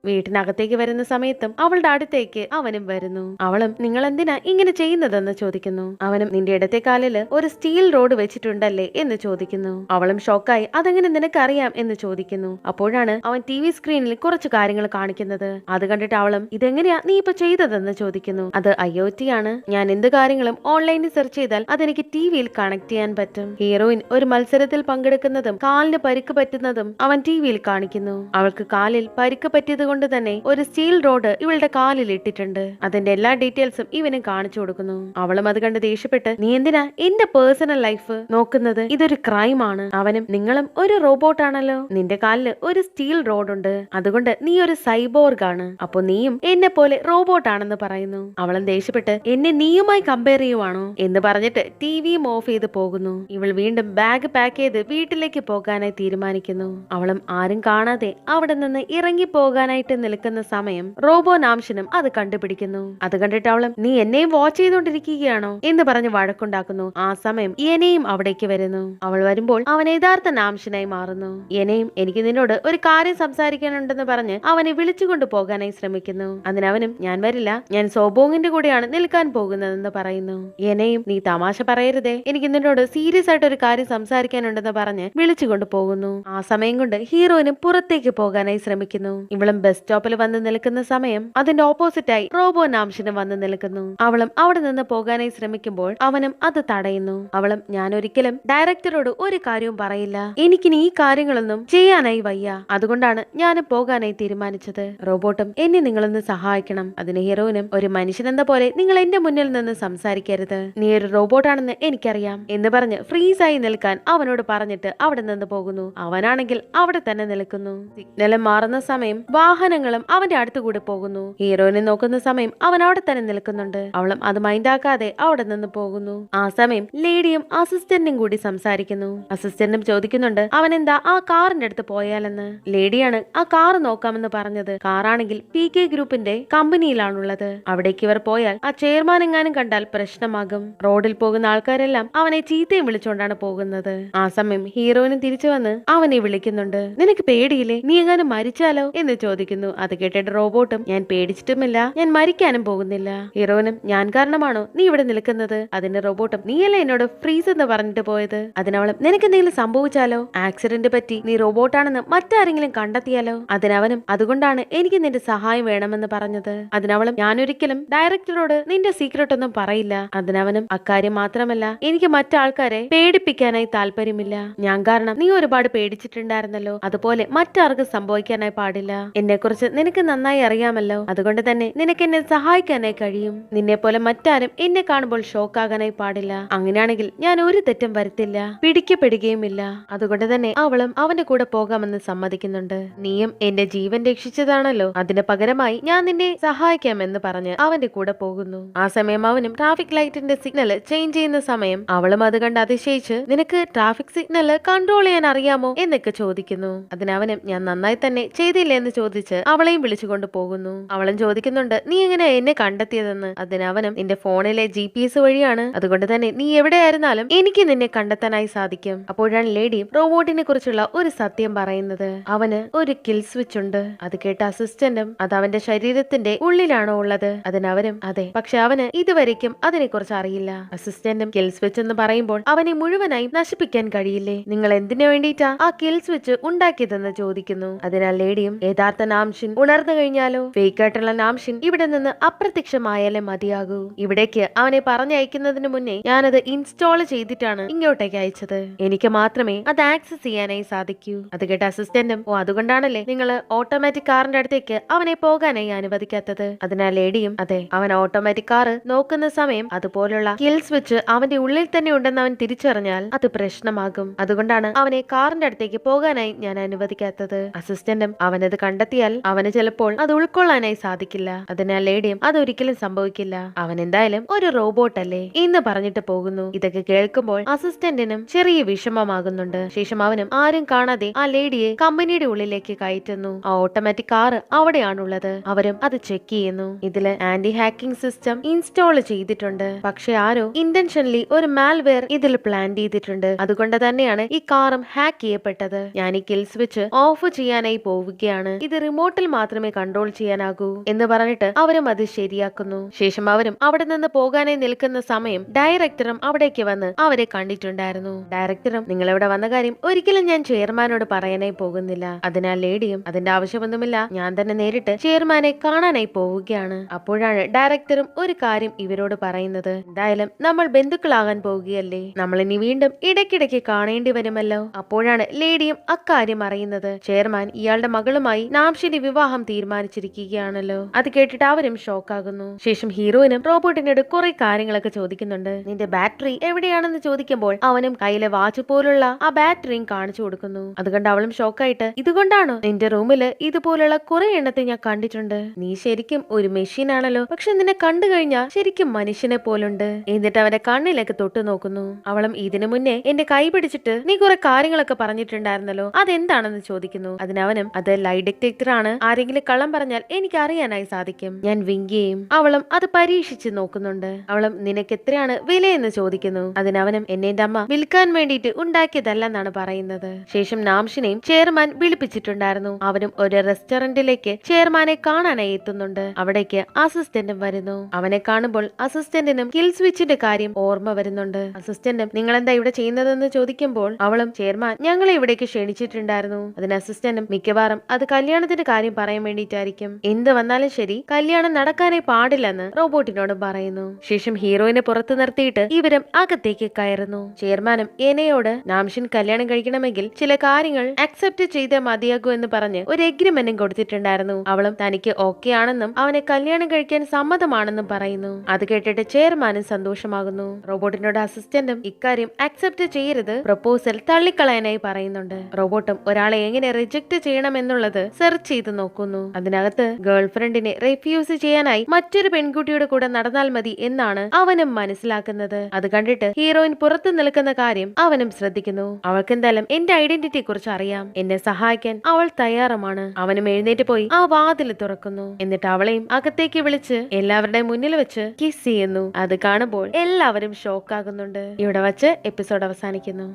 വീട്ടിനകത്തേക്ക് വരുന്ന സമയത്തും അവളുടെ അടുത്തേക്ക് അവനും വരുന്നു. അവളും നിങ്ങൾ എന്തിനാ ഇങ്ങനെ ചെയ്യുന്നതെന്ന് ചോദിക്കുന്നു. അവനും നിന്റെ ഇടത്തെ കാലില് ഒരു സ്റ്റീൽ റോഡ് വെച്ചിട്ടുണ്ടല്ലേ എന്ന് ചോദിക്കുന്നു. അവളും ഷോക്കായി അതെങ്ങനെ നിനക്കറിയാം എന്ന് ചോദിക്കുന്നു. അപ്പോഴാണ് അവൻ TV സ്ക്രീനിൽ കുറച്ച് കാര്യങ്ങൾ കാണിക്കുന്നത്. അത് കണ്ടിട്ട് അവളും ഇതെങ്ങനെയാ നീ ഇപ്പൊ ചെയ്തതെന്ന് ചോദിക്കുന്നു. അത് IoT ആണ്, ഞാൻ എന്ത് കാര്യങ്ങളും ഓൺലൈനിൽ സെർച്ച് ചെയ്താൽ അതെനിക്ക് TVയിൽ കണക്ട് ചെയ്യാൻ പറ്റും. ഹീറോയിൻ ഒരു മത്സരത്തിൽ പങ്കെടുക്കുന്നതും കാലിന് പരിക്ക് പറ്റുന്നതും അവൻ TVയിൽ കാണിക്കുന്നു. അവൾക്ക് കാലിൽ പരിക്ക് പറ്റിയത് കൊണ്ട് തന്നെ ഒരു സ്റ്റീൽ റോഡ് ഇവളുടെ കാലിൽ ഇട്ടിട്ടുണ്ട്. അതിന്റെ എല്ലാ ഡീറ്റെയിൽസും ഇവനും കാണിച്ചു കൊടുക്കുന്നു. അവളും അത് കണ്ട് ദേഷ്യപ്പെട്ട്, നീ എന്തിനാ എന്റെ പേഴ്സണൽ ലൈഫ് നോക്കുന്നത്? ഇതൊരു ക്രൈം ആണ്. അവനും, നിങ്ങളും ഒരു റോബോട്ട് ആണല്ലോ, നിന്റെ കാലില് ഒരു സ്റ്റീൽ റോഡ് ഉണ്ട്, അതുകൊണ്ട് നീ ഒരു സൈബോർഗ് ആണ്, അപ്പൊ നീയും എന്നെ പോലെ റോബോട്ട് ആണെന്ന് പറയുന്നു. അവളും ദേഷ്യപ്പെട്ട്, എന്നെ നീയുമായി കമ്പയർ ചെയ്യുവാണോ എന്ന് പറഞ്ഞിട്ട് ടിവിയും ഓഫ് ചെയ്ത് പോകുന്നു. ഇവൾ വീണ്ടും ബാഗ് പാക്ക് ചെയ്ത് വീട്ടിലേക്ക് പോകാനായി തീരുമാനിക്കുന്നു. അവളും ആരും കാണാതെ അവിടെ നിന്ന് ഇറങ്ങി പോകാനായിട്ട് നിൽക്കുന്ന സമയം റോബോ നാംഷനും അത് കണ്ടുപിടിക്കുന്നു. അത് കണ്ടിട്ട് അവളും, നീ എന്നെയും വാച്ച് ചെയ്തോണ്ടിരിക്കുകയാണോ എന്ന് പറഞ്ഞ് വഴക്കുണ്ടാക്കുന്നു. ആ സമയം യനയും അവിടേക്ക് വരുന്നു. അവൾ വരുമ്പോൾ അവൻ യഥാർത്ഥ നാംഷനായി മാറുന്നു. യനയും, എനിക്ക് നിന്നോട് ഒരു കാര്യം സംസാരിക്കാനുണ്ടെന്ന് പറഞ്ഞ് അവനെ വിളിച്ചുകൊണ്ട് പോകാനായി ശ്രമിക്കുന്നു. അതിനവനും, ഞാൻ വരില്ല, ഞാൻ സോബോങ്ങിന്റെ കൂടെയാണ് നിൽക്കാൻ പോകുന്നതെന്ന് പറയുന്നു. യനയും, നീ തമാശ പറയരുതേ, എനിക്ക് നിന്നോട് സീരിയസ് ആയിട്ട് ഒരു കാര്യം സംസാരിക്കാനുണ്ടെന്ന് പറഞ്ഞ് വിളിച്ചുകൊണ്ട് പോകുന്നു. ആ സമയം കൊണ്ട് ഹീറോയിനും പുറത്തേക്ക് പോകാനായി ശ്രമിക്കുന്നു. ഇവളും ബസ് സ്റ്റോപ്പിൽ വന്ന് നിൽക്കുന്ന സമയം അതിന്റെ ഓപ്പോസിറ്റായി റോബോ നാംഷനും വന്ന് നിൽക്കുന്നു. അവളും അവിടെ നിന്ന് പോകാനായി ശ്രമിക്കുമ്പോൾ അവനും അത് തടയുന്നു. അവളും, ഞാൻ ഒരിക്കലും ഡയറക്ടറോട് ഒരു കാര്യവും പറയില്ല, എനിക്കിനി ഈ കാര്യങ്ങളൊന്നും ചെയ്യാനായി വയ്യ, അതുകൊണ്ടാണ് ഞാൻ പോകാനായി തീരുമാനിച്ചത്. റോബോട്ടും, എന്നെ നിങ്ങളൊന്ന് സഹായിക്കണം. അതിന് ഹീറോയിനും, ഒരു മനുഷ്യനെന്ന പോലെ നിങ്ങൾ എന്റെ മുന്നിൽ നിന്ന് സംസാരിക്കരുത്, നീ ഒരു റോബോട്ടാണെന്ന് എനിക്കറിയാം എന്ന് പറഞ്ഞ് ഫ്രീസായി നിൽക്കാൻ അവനോട് പറഞ്ഞിട്ട് അവിടെ നിന്ന് പോകുന്നു. അവനാണെങ്കിൽ അവിടെ തന്നെ നിൽക്കുന്നു. സിഗ്നലും മാറുന്ന സമയം വാഹനങ്ങളും അവന്റെ അടുത്തുകൂടി പോകുന്നു. ഹീറോയിനെ നോക്കുന്ന സമയം അവൻ അവിടെ തന്നെ നിൽക്കുന്നുണ്ട്. അവളും അത് മൈൻഡാക്കാതെ അവിടെ നിന്ന് പോകുന്നു. ആ സമയം ലേഡിയും അസിസ്റ്റന്റും കൂടി സംസാരിക്കുന്നു. അസിസ്റ്റന്റും ചോദിക്കുന്നുണ്ട്, അവൻ എന്താ ആ കാറിന്റെ അടുത്ത് പോയാലെന്ന്. ലേഡിയാണ് ആ കാർ നോക്കാമെന്ന് പറഞ്ഞത്. കാറാണെങ്കിൽ PK ഗ്രൂപ്പിന്റെ കമ്പനിയിലാണുള്ളത്. അവിടേക്ക് ഇവർ പോയാൽ ആ ചെയർമാൻ എങ്ങാനും കണ്ടാൽ പ്രശ്നമാകും. റോഡിൽ പോകുന്ന ആൾക്കാരെല്ലാം അവനെ ചീത്തയും വിളിച്ചുകൊണ്ടാണ് പോകുന്നത്. ആ സമയം ഹീറോയിനും തിരിച്ചു വന്ന് അവനെ വിളിക്കുന്നുണ്ട്. നിനക്ക് പേടിയില്ലേ, നീ എങ്ങാനും മരിച്ചാലോ എന്ന് ചോദിക്കുന്നു. അത് കേട്ടിട്ട് റോബോട്ടും, ഞാൻ പേടിച്ചിട്ടുമില്ല, ഞാൻ മരിക്കാനും പോകുന്നില്ല. ഹീറോയിനും, ഞാൻ കാരണമാണോ നീ ഇവിടെ നിൽക്കുന്നത്? അതിന്റെ റോബോട്ടും, നീയല്ലേ എന്നോട് ഫ്രീസ് എന്ന് പറഞ്ഞിട്ട് പോയത്? അതിനവളും, നിനക്ക് എന്തെങ്കിലും സംഭവിച്ചാലോ, ആക്സിഡന്റ് പറ്റി നീ റോബോട്ടാണെന്ന് മറ്റാരെങ്കിലും കണ്ടെത്തിയാലോ? അതിനവനും, അതുകൊണ്ടാണ് എനിക്ക് നിന്റെ സഹായം വേണമെന്ന് പറഞ്ഞത്. അതിനവളും, ഞാനൊരിക്കലും ഡയറക്ടറോട് നിന്റെ സീക്രട്ട് ഒന്നും പറയില്ല. അതിനവനും, അക്കാര്യം മാത്രമല്ല, എനിക്ക് മറ്റാൾക്കാരെ പേടിപ്പിക്കാനായി താല്പര്യമില്ല, ഞാൻ കാരണം നീ ഒരുപാട് പേടിച്ചിട്ടുണ്ടായിരുന്നല്ലോ, അതുപോലെ മറ്റാർക്കും സംഭവിക്കാനായി പാടില്ല. എന്നെ കുറിച്ച് നിനക്ക് നന്നായി അറിയാമല്ലോ, അതുകൊണ്ട് തന്നെ നിനക്ക് എന്നെ സഹായിക്കാനായി കഴിയും. നിന്നെ പോലെ മറ്റാരും എന്നെ കാണുമ്പോൾ ഷോക്കാകാനായി പാടില്ല. അങ്ങനെയാണെങ്കിൽ ഞാൻ ഒരു തെറ്റും വരുത്തില്ല, പിടിക്കപ്പെടുകയുമില്ല. അതുകൊണ്ട് തന്നെ അവളും അവന്റെ കൂടെ പോകാമെന്ന് സമ്മതിക്കുന്നുണ്ട്. നീയും എന്റെ ജീവൻ രക്ഷിച്ചതാണല്ലോ, അതിന് പകരമായി ഞാൻ നിന്നെ സഹായിക്കാമെന്ന് പറഞ്ഞ് അവന്റെ കൂടെ പോകുന്നു. ആ സമയം അവനും ട്രാഫിക് ലൈറ്റിന്റെ സിഗ്നൽ ചേഞ്ച് ചെയ്യുന്ന സമയം അവളും അത് കണ്ട് അതിശയിച്ച്, നിനക്ക് ട്രാഫിക് സിഗ്നൽ കൺട്രോൾ ചെയ്യാൻ അറിയാമോ എന്നൊക്കെ ചോദിക്കുന്നു. അതിനവനും, ഞാൻ നന്നായി തന്നെ ചെയ്തില്ലേ എന്ന് ചോദിച്ച് അവളെയും വിളിച്ചുകൊണ്ട് പോകുന്നു. അവളും ചോദിക്കുന്നുണ്ട്, നീ എങ്ങനെ എന്നെ കണ്ടെത്തിയതെന്ന്. അതിനവനും, നിന്റെ ഫോണിലെ GPS വഴിയാണ്, അതുകൊണ്ട് തന്നെ നീ എവിടെയായിരുന്നാലും എനിക്ക് നിന്നെ കണ്ടെത്താനായി സാധിക്കും. അപ്പോഴാണ് ലേഡിയും റോബോട്ടിനെ കുറിച്ചുള്ള ഒരു സത്യം പറയുന്നത്. അവന് ഒരു കിൽ സ്വിച്ച് ഉണ്ട്. അത് കേട്ട അസിസ്റ്റന്റും, അത് അവന്റെ ശരീരത്തിന്റെ ഉള്ളിലാണോ ഉള്ളത്? അതിനവരും, അതെ, പക്ഷെ അവന് ഇതുവരെയ്ക്കും അതിനെ കുറിച്ച് അറിയില്ല. അസിസ്റ്റന്റും, കിൽ സ്വിച്ച് എന്ന് പറയുമ്പോൾ അവനെ മുഴുവനായി നശിപ്പിക്കാൻ കഴിയില്ലേ? നിങ്ങൾ എന്തിനു വേണ്ടിയിട്ടാ ആ കിൽ സ്വിച്ച് ഉണ്ടാക്കിയതെന്ന് ചോദിക്കുന്നു. അതിനാൽ ലേഡിയും, യഥാർത്ഥ നാംഷിൻ ഉണർന്നു കഴിഞ്ഞാലോ, ഫേക്ക് ആയിട്ടുള്ള നാംഷിൻ ഇവിടെ നിന്ന് അപ്രത്യക്ഷമായാലേ മതിയാകൂ. ഇവിടേക്ക് അവനെ പറഞ്ഞയക്കുന്നതിന് മുന്നേ ഞാനത് ഇൻസ്റ്റാൾ ചെയ്തിട്ടാണ് ഇങ്ങോട്ടേക്ക് അയച്ചത്, എനിക്ക് മാത്രമേ അത് ആക്സസ് ചെയ്യാനായി സാധിക്കൂ. അത് കേട്ട അസിസ്റ്റന്റും, ഓ അതുകൊണ്ടാണല്ലേ നിങ്ങൾ ഓട്ടോമാറ്റിക് കാറിന്റെ അടുത്തേക്ക് അവനെ പോകാനായി അനുവദിക്കാത്തത്. അതിനാൽ ലേഡിയും, അതെ, അവൻ ഓട്ടോമാറ്റിക് കാർ നോക്കുന്ന സമയം അതുപോലുള്ള കിൽ സ്വിച്ച് അവന്റെ ഉള്ളിൽ തന്നെ ഉണ്ടെന്ന് അവൻ തിരിച്ചറിഞ്ഞാൽ അത് പ്രശ്നമാകും. അതുകൊണ്ടാണ് അവനെ കാറിന്റെ അടുത്തേക്ക് പോകാനായി ഞാൻ അനുവദിക്കാത്തത്. അസിസ്റ്റന്റും, അവനത് കണ്ടെത്തിയാൽ അവന് ചിലപ്പോൾ അത് ഉൾക്കൊള്ളാനായി സാധിക്കില്ല. അതിനാൽ ലേഡിയും, അതൊരിക്കലും സംഭവിക്കില്ല, അവൻ എന്തായാലും ഒരു റോബോട്ട് അല്ലേ എന്ന് പറഞ്ഞിട്ട് പോകുന്നു. ഇതൊക്കെ കേൾക്കുമ്പോൾ അസിസ്റ്റന്റിനും ചെറിയ വിഷമമാകുന്നുണ്ട്. ശേഷം അവനും ആരും കാണാതെ ആ ലേഡിയെ കമ്പനിയുടെ ഉള്ളിലേക്ക് കയറ്റുന്നു. ആ ഓട്ടോമാറ്റിക് കാർ അവിടെയാണുള്ളത്. അവരും അത് ചെക്ക് ചെയ്യുന്നു. ഇതില് ആന്റി ഹാക്കിംഗ് സിസ്റ്റം ഇൻസ്റ്റാൾ ചെയ്തിട്ടുണ്ട്. പക്ഷെ ആരോ ഇന്റൻഷനലി ഒരു മാൽവെയർ ഇതിൽ പ്ലാൻ ചെയ്തിട്ടുണ്ട്. അതുകൊണ്ട് തന്നെയാണ് ഈ കാറും ഹാക്ക് ചെയ്യപ്പെട്ടത്. ഞാൻ ഈ കിൽ സ്വിച്ച് ഓഫ് ചെയ്യാനായി പോവുകയാണ്, ഇത് റിമോട്ടിൽ മാത്രമേ കൺട്രോൾ ചെയ്യാനാകൂ എന്ന് പറഞ്ഞിട്ട് അവരും അത് ശരിയാക്കുന്നു. ശേഷം അവരും അവിടെ നിന്ന് പോകാനായി നിൽക്കുന്ന സമയം ഡയറക്ടറും അവിടേക്ക് വന്ന് അവരെ കണ്ടിട്ടുണ്ടായിരുന്നു. ഡയറക്ടറും, നിങ്ങൾ ഇവിടെ വന്ന കാര്യം ഒരിക്കലും ഞാൻ ചെയർമാനോട് പറയാനായി പോകുന്നില്ല. അതിനാൽ ലേഡിയും, അതിന്റെ ആവശ്യമൊന്നുമില്ല, ഞാൻ തന്നെ നേരിട്ട് ചെയർമാനെ കാണാനായി പോവുകയാണ്. അപ്പോഴാണ് ഡയറക്ടറും ഒരു കാര്യം ഇവരോട് പറയുന്നത്. എന്തായാലും നമ്മൾ ബന്ധുക്കളാകാൻ പോവുകയല്ലേ, നമ്മൾ ഇനി വീണ്ടും ഇടയ്ക്കിടയ്ക്ക് കാണേണ്ടി വരുമല്ലോ. അപ്പോഴാണ് ലേഡിയും അക്കാര്യം അറിയുന്നത്. ചെയർമാൻ ഇയാളുടെ മകളുമായി നാംഷിന്റെ വിവാഹം തീരുമാനിച്ചിരിക്കുകയാണല്ലോ. അത് കേട്ടിട്ട് അവരും ഷോക്കാകുന്നു. ശേഷം ഹീറോയിനും റോബോട്ടിനോട് കുറെ കാര്യങ്ങളൊക്കെ ചോദിക്കുന്നുണ്ട്. നിന്റെ ബാറ്ററി എവിടെയാണെന്ന് ചോദിക്കുമ്പോൾ അവനും കയ്യിലെ വാച്ച് പോലുള്ള ആ ബാറ്ററിയും കാണിച്ചു കൊടുക്കുന്നു. അതുകൊണ്ട് അവളും ഷോക്കായിട്ട്, ഇതുകൊണ്ടാണോ നിന്റെ റൂമില് ഇതുപോലുള്ള കുറെ എണ്ണത്തെ ഞാൻ കണ്ടിട്ടുണ്ട്, നീ ശരിക്കും ഒരു മെഷീൻ ആണല്ലോ, പക്ഷെ നിന്നെ കണ്ടു കഴിഞ്ഞാൽ ശരിക്കും മനുഷ്യനെ പോലുണ്ട്. എന്നിട്ട് അവന്റെ കണ്ണിലേക്ക് തൊട്ടു നോക്കുന്നു. അവളും ഇതിനു മുന്നേ എന്റെ കൈ പിടിച്ചിട്ട് നീ കുറെ കാര്യങ്ങളൊക്കെ പറഞ്ഞിട്ടുണ്ടായിരുന്നല്ലോ, അതെന്താണെന്ന് ചോദിക്കുന്നു. അതിനവനും അത് ലൈ ഡിറ്റക്ടർ ആണ്, ആരെങ്കിലും കള്ളം പറഞ്ഞാൽ എനിക്ക് അറിയാനായി സാധിക്കും. ഞാൻ വിങ്കിയും. അവളും അത് പരീക്ഷിച്ച് നോക്കുന്നുണ്ട്. അവളും നിനക്ക് എത്രയാണ് വിലയെന്ന് ചോദിക്കുന്നു. അതിനവനും എന്നെ എന്റെ അമ്മ വിൽക്കാൻ വേണ്ടിയിട്ട് ഉണ്ടാക്കിയതല്ലെന്നാണ് പറയുന്നത്. ശേഷം നാംഷിനെയും ചെയർമാൻ വിളിപ്പിച്ചിട്ടുണ്ടായിരുന്നു. അവനും ഒരു റെസ്റ്റോറന്റിലേക്ക് ചെയർമാനെ കാണാനായി എത്തുന്നുണ്ട്. അവിടേക്ക് അസിസ്റ്റന്റും വരുന്നു. അവനെ കാണുമ്പോൾ അസിസ്റ്റന്റിനും കിൽ സ്വിച്ചിന്റെ കാര്യം ഓർമ്മ വരുന്നുണ്ട്. അസിസ്റ്റന്റും നിങ്ങൾ എന്താ ഇവിടെ ചെയ്യുന്നതെന്ന് ചോദിക്കുമ്പോൾ അവളും ചെയർമാൻ ഞങ്ങളെ ഇവിടേക്ക് ക്ഷണിച്ചിട്ടുണ്ടായിരുന്നു. അതിന് അസിസ്റ്റന്റും മിക്കവാറും അത് കല്യാണത്തിന്റെ കാര്യം പറയാൻ വേണ്ടിയിട്ടായിരിക്കും, എന്ത് വന്നാലും ശരി കല്യാണം നടക്കാനേ പാടില്ലെന്ന് റോബോട്ടിനോടും പറയുന്നു. ശേഷം ഹീറോയിനെ പുറത്തു നിർത്തിയിട്ട് ഇവരും അകത്തേക്ക് കയറുന്നു. ചെയർമാനും ഏനയോട് നാംഷിൻ കല്യാണം കഴിക്കണമെങ്കിൽ ചില കാര്യങ്ങൾ അക്സെപ്റ്റ് ചെയ്തേ മതിയാകൂ എന്ന് പറഞ്ഞ് ഒരു എഗ്രിമെന്റും കൊടുത്തിട്ടുണ്ടായിരുന്നു. അവളും തനിക്ക് ഓക്കെ ആണെന്നും അവനെ കല്യാണം കഴിക്കാൻ സമ്മതമാണെന്നും പറയുന്നു. അത് കേട്ടിട്ട് ചെയർമാനും സന്തോഷമാകുന്നു. റോബോട്ടിനോട് അസിസ്റ്റന്റും ഇക്കാര്യം അക്സെപ്റ്റ് ചെയ്യരുത്, പ്രപ്പോസൽ തള്ളിക്കളയാനായി പറയുന്നുണ്ട്. റോബോട്ടും ഒരാളെ എങ്ങനെ റിജക്ട് ചെയ്യണമെന്നുള്ളത് സെർച്ച് ചെയ്ത് നോക്കുന്നു. അതിനകത്ത് ഗേൾഫ്രണ്ടിനെ റെഫ്യൂസ് ചെയ്യാനായി മറ്റൊരു പെൺകുട്ടിയുടെ കൂടെ നടന്നാൽ മതി എന്നാണ് അവനും മനസ്സിലാക്കുന്നത്. അത് കണ്ടിട്ട് ഹീറോയിൻ പുറത്തു നിൽക്കുന്ന കാര്യം അവനും ശ്രദ്ധിക്കുന്നു. അവൾക്ക് എന്തായാലും എന്റെ ഐഡന്റിറ്റിയെ കുറിച്ച് അറിയാം, എന്നെ സഹായിക്കാൻ അവൾ തയ്യാറുമാണ്. അവനും എഴുന്നേറ്റ് പോയി ആ വാതിൽ തുറക്കുന്നു. എന്നിട്ട് അവളെയും അകത്തേക്ക് വിളിച്ച് എല്ലാവരുടെയും മുന്നിൽ വെച്ച് കിസ് ചെയ്യുന്നു. അത് കാണുമ്പോൾ എല്ലാവരും ഷോക്കാകുന്നുണ്ട്. ഇവിടെ വച്ച് എപ്പിസോഡ് അവസാനിക്കുന്നു.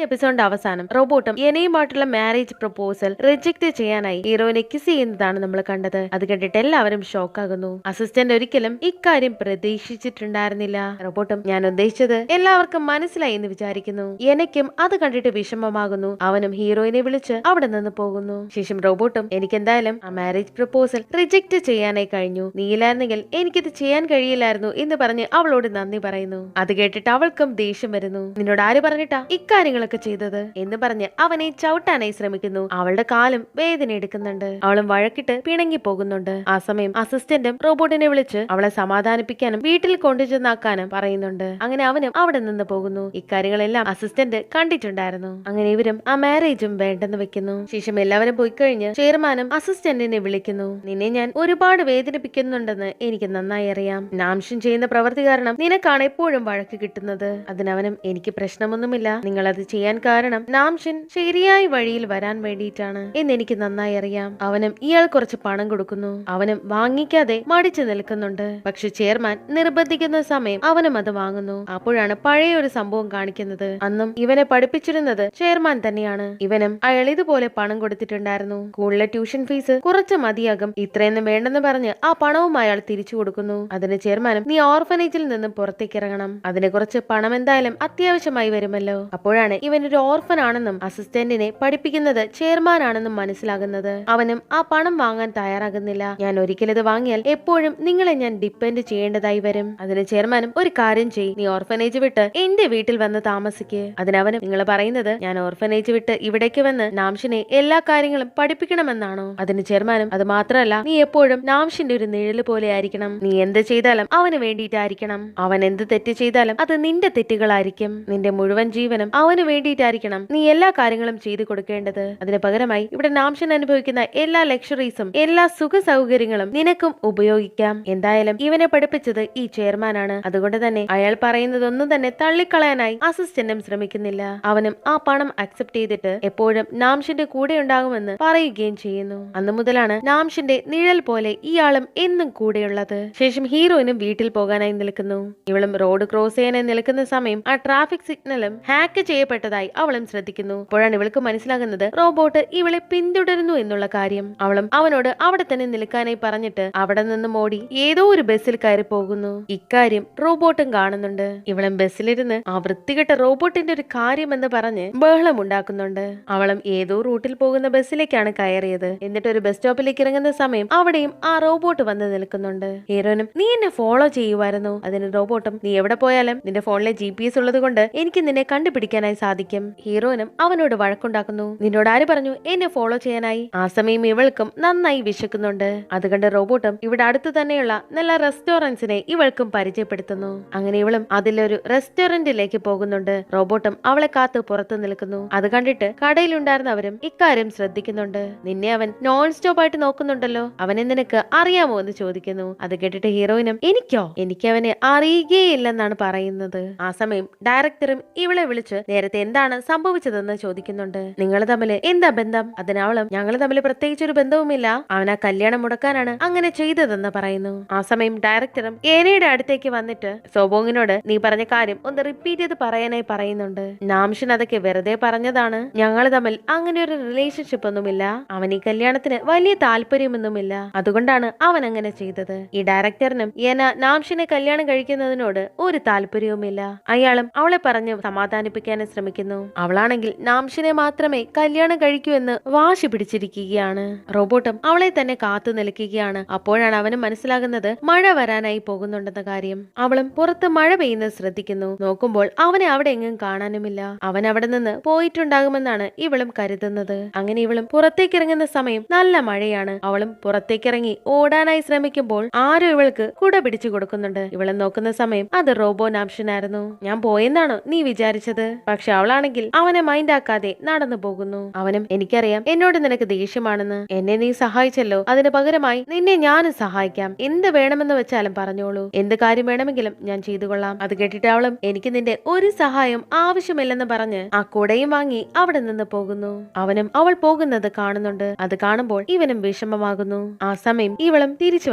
എപ്പിസോഡിന്റെ അവസാനം റോബോട്ടും എനയുമായിട്ടുള്ള മാരേജ് പ്രപ്പോസൽ റിജക്ട് ചെയ്യാനായി ഹീറോയിനെ കിസ് ചെയ്യുന്നതാണ് നമ്മൾ കണ്ടത്. അത് കണ്ടിട്ട് എല്ലാവരും ഷോക്കാകുന്നു. അസിസ്റ്റന്റ് ഒരിക്കലും ഇക്കാര്യം പ്രതീക്ഷിച്ചിട്ടുണ്ടായിരുന്നില്ല. റോബോട്ടും ഞാൻ ഉദ്ദേശിച്ചത് എല്ലാവർക്കും മനസ്സിലായി എന്ന് വിചാരിക്കുന്നു. എനിക്കും അത് കണ്ടിട്ട് വിഷമമാകുന്നു. അവനും ഹീറോയിനെ വിളിച്ച് അവിടെ നിന്ന് പോകുന്നു. ശേഷം റോബോട്ടും എനിക്ക് എന്തായാലും ആ മാരേജ് പ്രപ്പോസൽ റിജക്ട് ചെയ്യാനായി കഴിഞ്ഞു, നീയില്ലായിരുന്നെങ്കിൽ എനിക്കിത് ചെയ്യാൻ കഴിയില്ലായിരുന്നു എന്ന് പറഞ്ഞ് അവളോട് നന്ദി പറയുന്നു. അത് കേട്ടിട്ട് അവൾക്കും ദേഷ്യം വരുന്നു. നിന്നോട് ആര് പറഞ്ഞിട്ടാ ഇക്കാര്യങ്ങൾ ചെയ്തത് എന്ന് പറഞ്ഞ് അവനെ ചവിട്ടാനായി ശ്രമിക്കുന്നു. അവളുടെ കാലും വേദന എടുക്കുന്നുണ്ട്. അവളും വഴക്കിട്ട് പിണങ്ങി പോകുന്നുണ്ട്. ആ സമയം അസിസ്റ്റന്റും റോബോട്ടിനെ വിളിച്ച് അവളെ സമാധാനിപ്പിക്കാനും വീട്ടിൽ കൊണ്ടുചെന്നാക്കാനും പറയുന്നുണ്ട്. അങ്ങനെ അവനും അവിടെ നിന്ന് പോകുന്നു. ഇക്കാര്യങ്ങളെല്ലാം അസിസ്റ്റന്റ് കണ്ടിട്ടുണ്ടായിരുന്നു. അങ്ങനെ ഇവരും ആ മാരേജും വേണ്ടെന്ന് വെക്കുന്നു. ശേഷം എല്ലാവരും പോയി കഴിഞ്ഞ് ചെയർമാനും അസിസ്റ്റന്റിനെ വിളിക്കുന്നു. നിന്നെ ഞാൻ ഒരുപാട് വേദനിപ്പിക്കുന്നുണ്ടെന്ന് എനിക്ക് നന്നായി അറിയാം. നാംഷിൻ ചെയ്യുന്ന പ്രവൃത്തി കാരണം നിനക്കാണ് എപ്പോഴും വഴക്ക് കിട്ടുന്നത്. അതിനവനും എനിക്ക് പ്രശ്നമൊന്നുമില്ല, നിങ്ങളത് ചെയ്യാൻ കാരണം നാംഷിൻ ശരിയായ വഴിയിൽ വരാൻ വേണ്ടിയിട്ടാണ് എന്ന് എനിക്ക് നന്നായി അറിയാം. അവനും ഇയാൾ കുറച്ച് പണം കൊടുക്കുന്നു. അവനും വാങ്ങിക്കാതെ മടിച്ചു നിൽക്കുന്നുണ്ട്. പക്ഷെ ചെയർമാൻ നിർബന്ധിക്കുന്ന സമയം അവനും അത് വാങ്ങുന്നു. അപ്പോഴാണ് പഴയ ഒരു സംഭവം കാണിക്കുന്നത്. അന്നും ഇവനെ പഠിപ്പിച്ചിരുന്നത് ചെയർമാൻ തന്നെയാണ്. ഇവനും അയാൾ ഇതുപോലെ പണം കൊടുത്തിട്ടുണ്ടായിരുന്നു. സ്കൂളിലെ ട്യൂഷൻ ഫീസ് കുറച്ച് മതിയാകും, ഇത്രയൊന്നും വേണ്ടെന്ന് പറഞ്ഞ് ആ പണവും അയാൾ തിരിച്ചു കൊടുക്കുന്നു. അതിന് ചെയർമാനും നീ ഓർഫനേജിൽ നിന്നും പുറത്തേക്ക് ഇറങ്ങണം, അതിനെ കുറച്ച് പണം എന്തായാലും അത്യാവശ്യമായി വരുമല്ലോ. അപ്പോഴാണ് ഇവനൊരു ഓർഫൻ ആണെന്നും അസിസ്റ്റന്റിനെ പഠിപ്പിക്കുന്നത് ചെയർമാൻ ആണെന്നും മനസ്സിലാകുന്നത്. അവനും ആ പണം വാങ്ങാൻ തയ്യാറാകുന്നില്ല. ഞാൻ ഒരിക്കലും ഇത് വാങ്ങിയാൽ എപ്പോഴും നിങ്ങളെ ഞാൻ ഡിപ്പെൻഡ് ചെയ്യേണ്ടതായി വരും. അതിന് ചെയർമാനും ഒരു കാര്യം ചെയ്യ്, നീ ഓർഫനേജ് വിട്ട് എന്റെ വീട്ടിൽ വന്ന് താമസിക്ക്. അതിനവനും നിങ്ങൾ പറയുന്നത് ഞാൻ ഓർഫനേജ് വിട്ട് ഇവിടേക്ക് വന്ന് നാംഷിനെ എല്ലാ കാര്യങ്ങളും പഠിപ്പിക്കണമെന്നാണോ? അതിന് ചെയർമാനും അത് മാത്രമല്ല, നീ എപ്പോഴും നാംഷിന്റെ ഒരു നിഴല് പോലെ ആയിരിക്കണം. നീ എന്ത് ചെയ്താലും അവന് വേണ്ടിയിട്ടായിരിക്കണം. അവൻ എന്ത് തെറ്റ് ചെയ്താലും അത് നിന്റെ തെറ്റുകളായിരിക്കും. നിന്റെ മുഴുവൻ ജീവനും അവന് വേണ്ടിയിട്ടായിരിക്കണം നീ എല്ലാ കാര്യങ്ങളും ചെയ്തു കൊടുക്കേണ്ടത്. അതിന് പകരമായി ഇവിടെ നാംഷൻ അനുഭവിക്കുന്ന എല്ലാ ലക്ഷറീസും എല്ലാ സുഖ സൗകര്യങ്ങളും നിനക്കും ഉപയോഗിക്കാം. എന്തായാലും ഇവനെ പഠിപ്പിച്ചത് ഈ ചെയർമാനാണ്. അതുകൊണ്ട് തന്നെ അയാൾ പറയുന്നതൊന്നും തന്നെ തള്ളിക്കളയാനായി അസിസ്റ്റന്റും ശ്രമിക്കുന്നില്ല. അവനും ആ പണം അക്സെപ്റ്റ് ചെയ്തിട്ട് എപ്പോഴും നാംഷിന്റെ കൂടെ ഉണ്ടാകുമെന്ന് പറയുകയും ചെയ്യുന്നു. അന്നു മുതലാണ് നാംഷിന്റെ നിഴൽ പോലെ ഇയാളും എന്നും കൂടെയുള്ളത്. ശേഷം ഹീറോയിനും വീട്ടിൽ പോകാനായി നിൽക്കുന്നു. ഇവളും റോഡ് ക്രോസ് ചെയ്യാനായി നിൽക്കുന്ന സമയം ആ ട്രാഫിക് സിഗ്നലും ഹാക്ക് ചെയ്യപ്പെട്ടതായി അവളും ശ്രദ്ധിക്കുന്നു. അപ്പോഴാണ് ഇവൾക്ക് മനസ്സിലാകുന്നത് റോബോട്ട് ഇവളെ പിന്തുടരുന്നു എന്നുള്ള കാര്യം. അവളും അവനോട് അവിടെ തന്നെ നിൽക്കാനായി പറഞ്ഞിട്ട് അവിടെ നിന്നും ഓടി ഏതോ ഒരു ബസ്സിൽ കയറി പോകുന്നു. ഇക്കാര്യം റോബോട്ടും കാണുന്നുണ്ട്. ഇവളും ബസ്സിലിരുന്ന് ആ വൃത്തികെട്ട റോബോട്ടിന്റെ ഒരു കാര്യം എന്ന് പറഞ്ഞ് ബഹളം ഉണ്ടാക്കുന്നുണ്ട്. അവളും ഏതോ റൂട്ടിൽ പോകുന്ന ബസ്സിലേക്കാണ് കയറിയത്. എന്നിട്ട് ഒരു ബസ് സ്റ്റോപ്പിലേക്ക് ഇറങ്ങുന്ന സമയം അവിടെയും ആ റോബോട്ട് വന്ന് നിൽക്കുന്നുണ്ട്. ഹീറോനും നീ എന്നെ ഫോളോ ചെയ്യുമായിരുന്നു. അതിന് റോബോട്ടും നീ എവിടെ പോയാലും നിന്റെ ഫോണിലെ GPS ഉള്ളത് കൊണ്ട് എനിക്ക് നിന്നെ കണ്ടുപിടിക്കാനായി സാധിക്കും. സാധിക്കും. ഹീറോയിനും അവനോട് വഴക്കുണ്ടാക്കുന്നു. നിന്നോട് ആര് പറഞ്ഞു എന്നെ ഫോളോ ചെയ്യാനായി? ആ സമയം ഇവൾക്കും നന്നായി വിശക്കുന്നുണ്ട്. അത് കണ്ട് റോബോട്ടും ഇവിടെ അടുത്ത് തന്നെയുള്ള നല്ല റെസ്റ്റോറൻറ്റ്സിനെ ഇവൾക്കും പരിചയപ്പെടുത്തുന്നു. അങ്ങനെ ഇവളും അതിലൊരു റെസ്റ്റോറന്റിലേക്ക് പോകുന്നുണ്ട്. റോബോട്ടും അവളെ കാത്ത് പുറത്തു നിൽക്കുന്നു. അത് കണ്ടിട്ട് കടയിലുണ്ടായിരുന്നവരും ഇക്കാര്യം ശ്രദ്ധിക്കുന്നുണ്ട്. നിന്നെ അവൻ നോൺ സ്റ്റോപ്പ് ആയിട്ട് നോക്കുന്നുണ്ടല്ലോ, അവനെ നിനക്ക് അറിയാമോ എന്ന് ചോദിക്കുന്നു. അത് കേട്ടിട്ട് ഹീറോയിനും എനിക്ക് അവനെ അറിയുകയില്ലെന്നാണ് പറയുന്നത്. ആ സമയം ഡയറക്ടറും ഇവളെ വിളിച്ച് നേരത്തെ എന്താണ് സംഭവിച്ചതെന്ന് ചോദിക്കുന്നുണ്ട്. നിങ്ങൾ തമ്മിൽ എന്താ ബന്ധം? അതിനവളും ഞങ്ങൾ തമ്മിൽ പ്രത്യേകിച്ച് ഒരു ബന്ധവുമില്ല, അവൻ ആ കല്യാണം മുടക്കാനാണ് അങ്ങനെ ചെയ്തതെന്ന് പറയുന്നു. ആ സമയം ഡയറക്ടറും ഏനയുടെ അടുത്തേക്ക് വന്നിട്ട് സോബോങ്ങിനോട് നീ പറഞ്ഞ കാര്യം ഒന്ന് റിപ്പീറ്റ് ചെയ്ത് പറയാനായി പറയുന്നുണ്ട്. നാംഷൻ അതൊക്കെ വെറുതെ പറഞ്ഞതാണ്, ഞങ്ങൾ തമ്മിൽ അങ്ങനെ ഒരു റിലേഷൻഷിപ്പ് ഒന്നുമില്ല, അവൻ ഈ കല്യാണത്തിന് വലിയ താല്പര്യമൊന്നുമില്ല, അതുകൊണ്ടാണ് അവൻ അങ്ങനെ ചെയ്തത്. ഈ ഡയറക്ടറിനും ഏന നാംഷിനെ കല്യാണം കഴിക്കുന്നതിനോട് ഒരു താല്പര്യവുമില്ല. അയാളും അവളെ പറഞ്ഞ് സമാധാനിപ്പിക്കാനും ശ്രമിക്കുന്നു. അവളാണെങ്കിൽ നാംഷിനെ മാത്രമേ കല്യാണം കഴിക്കൂ എന്ന് വാശി പിടിച്ചിരിക്കുകയാണ്. റോബോട്ടും അവളെ തന്നെ കാത്തു നിൽക്കുകയാണ്. അപ്പോഴാണ് അവനും മനസ്സിലാകുന്നത് മഴ വരാനായി പോകുന്നുണ്ടെന്ന കാര്യം. അവളും പുറത്ത് മഴ പെയ്യുന്നത് ശ്രദ്ധിക്കുന്നു. നോക്കുമ്പോൾ അവനെ അവിടെ എങ്ങും കാണാനുമില്ല. അവൻ അവിടെ നിന്ന് പോയിട്ടുണ്ടാകുമെന്നാണ് ഇവളും കരുതുന്നത്. അങ്ങനെ ഇവളും പുറത്തേക്ക് ഇറങ്ങുന്ന സമയം നല്ല മഴയാണ്. അവളും പുറത്തേക്കിറങ്ങി ഓടാനായി ശ്രമിക്കുമ്പോൾ ആരോ ഇവൾക്ക് കുട പിടിച്ചു കൊടുക്കുന്നുണ്ട്. ഇവളെ നോക്കുന്ന സമയം അത് റോബോ നാംഷനായിരുന്നു. ഞാൻ പോയെന്നാണോ നീ വിചാരിച്ചത്? പക്ഷെ അവളാണെങ്കിൽ അവനെ മൈൻഡ് ആക്കാതെ നടന്നു പോകുന്നു. അവനും എനിക്കറിയാം എന്നോട് നിനക്ക് ദേഷ്യമാണെന്ന്, എന്നെ നീ സഹായിച്ചല്ലോ, അതിന് പകരമായി നിന്നെ ഞാനും സഹായിക്കാം, എന്ത് വേണമെന്ന് വെച്ചാലും പറഞ്ഞോളൂ, എന്ത് കാര്യം വേണമെങ്കിലും ഞാൻ ചെയ്തു കൊള്ളാം. അത് കേട്ടിട്ട് അവളും എനിക്ക് നിന്റെ ഒരു സഹായം ആവശ്യമില്ലെന്ന് പറഞ്ഞ് ആ കുടയും വാങ്ങി അവിടെ നിന്ന് പോകുന്നു. അവനും അവൾ പോകുന്നത് കാണുന്നുണ്ട്. അത് കാണുമ്പോൾ ഇവനും വിഷമമാകുന്നു. ആ സമയം ഇവളും തിരിച്ചു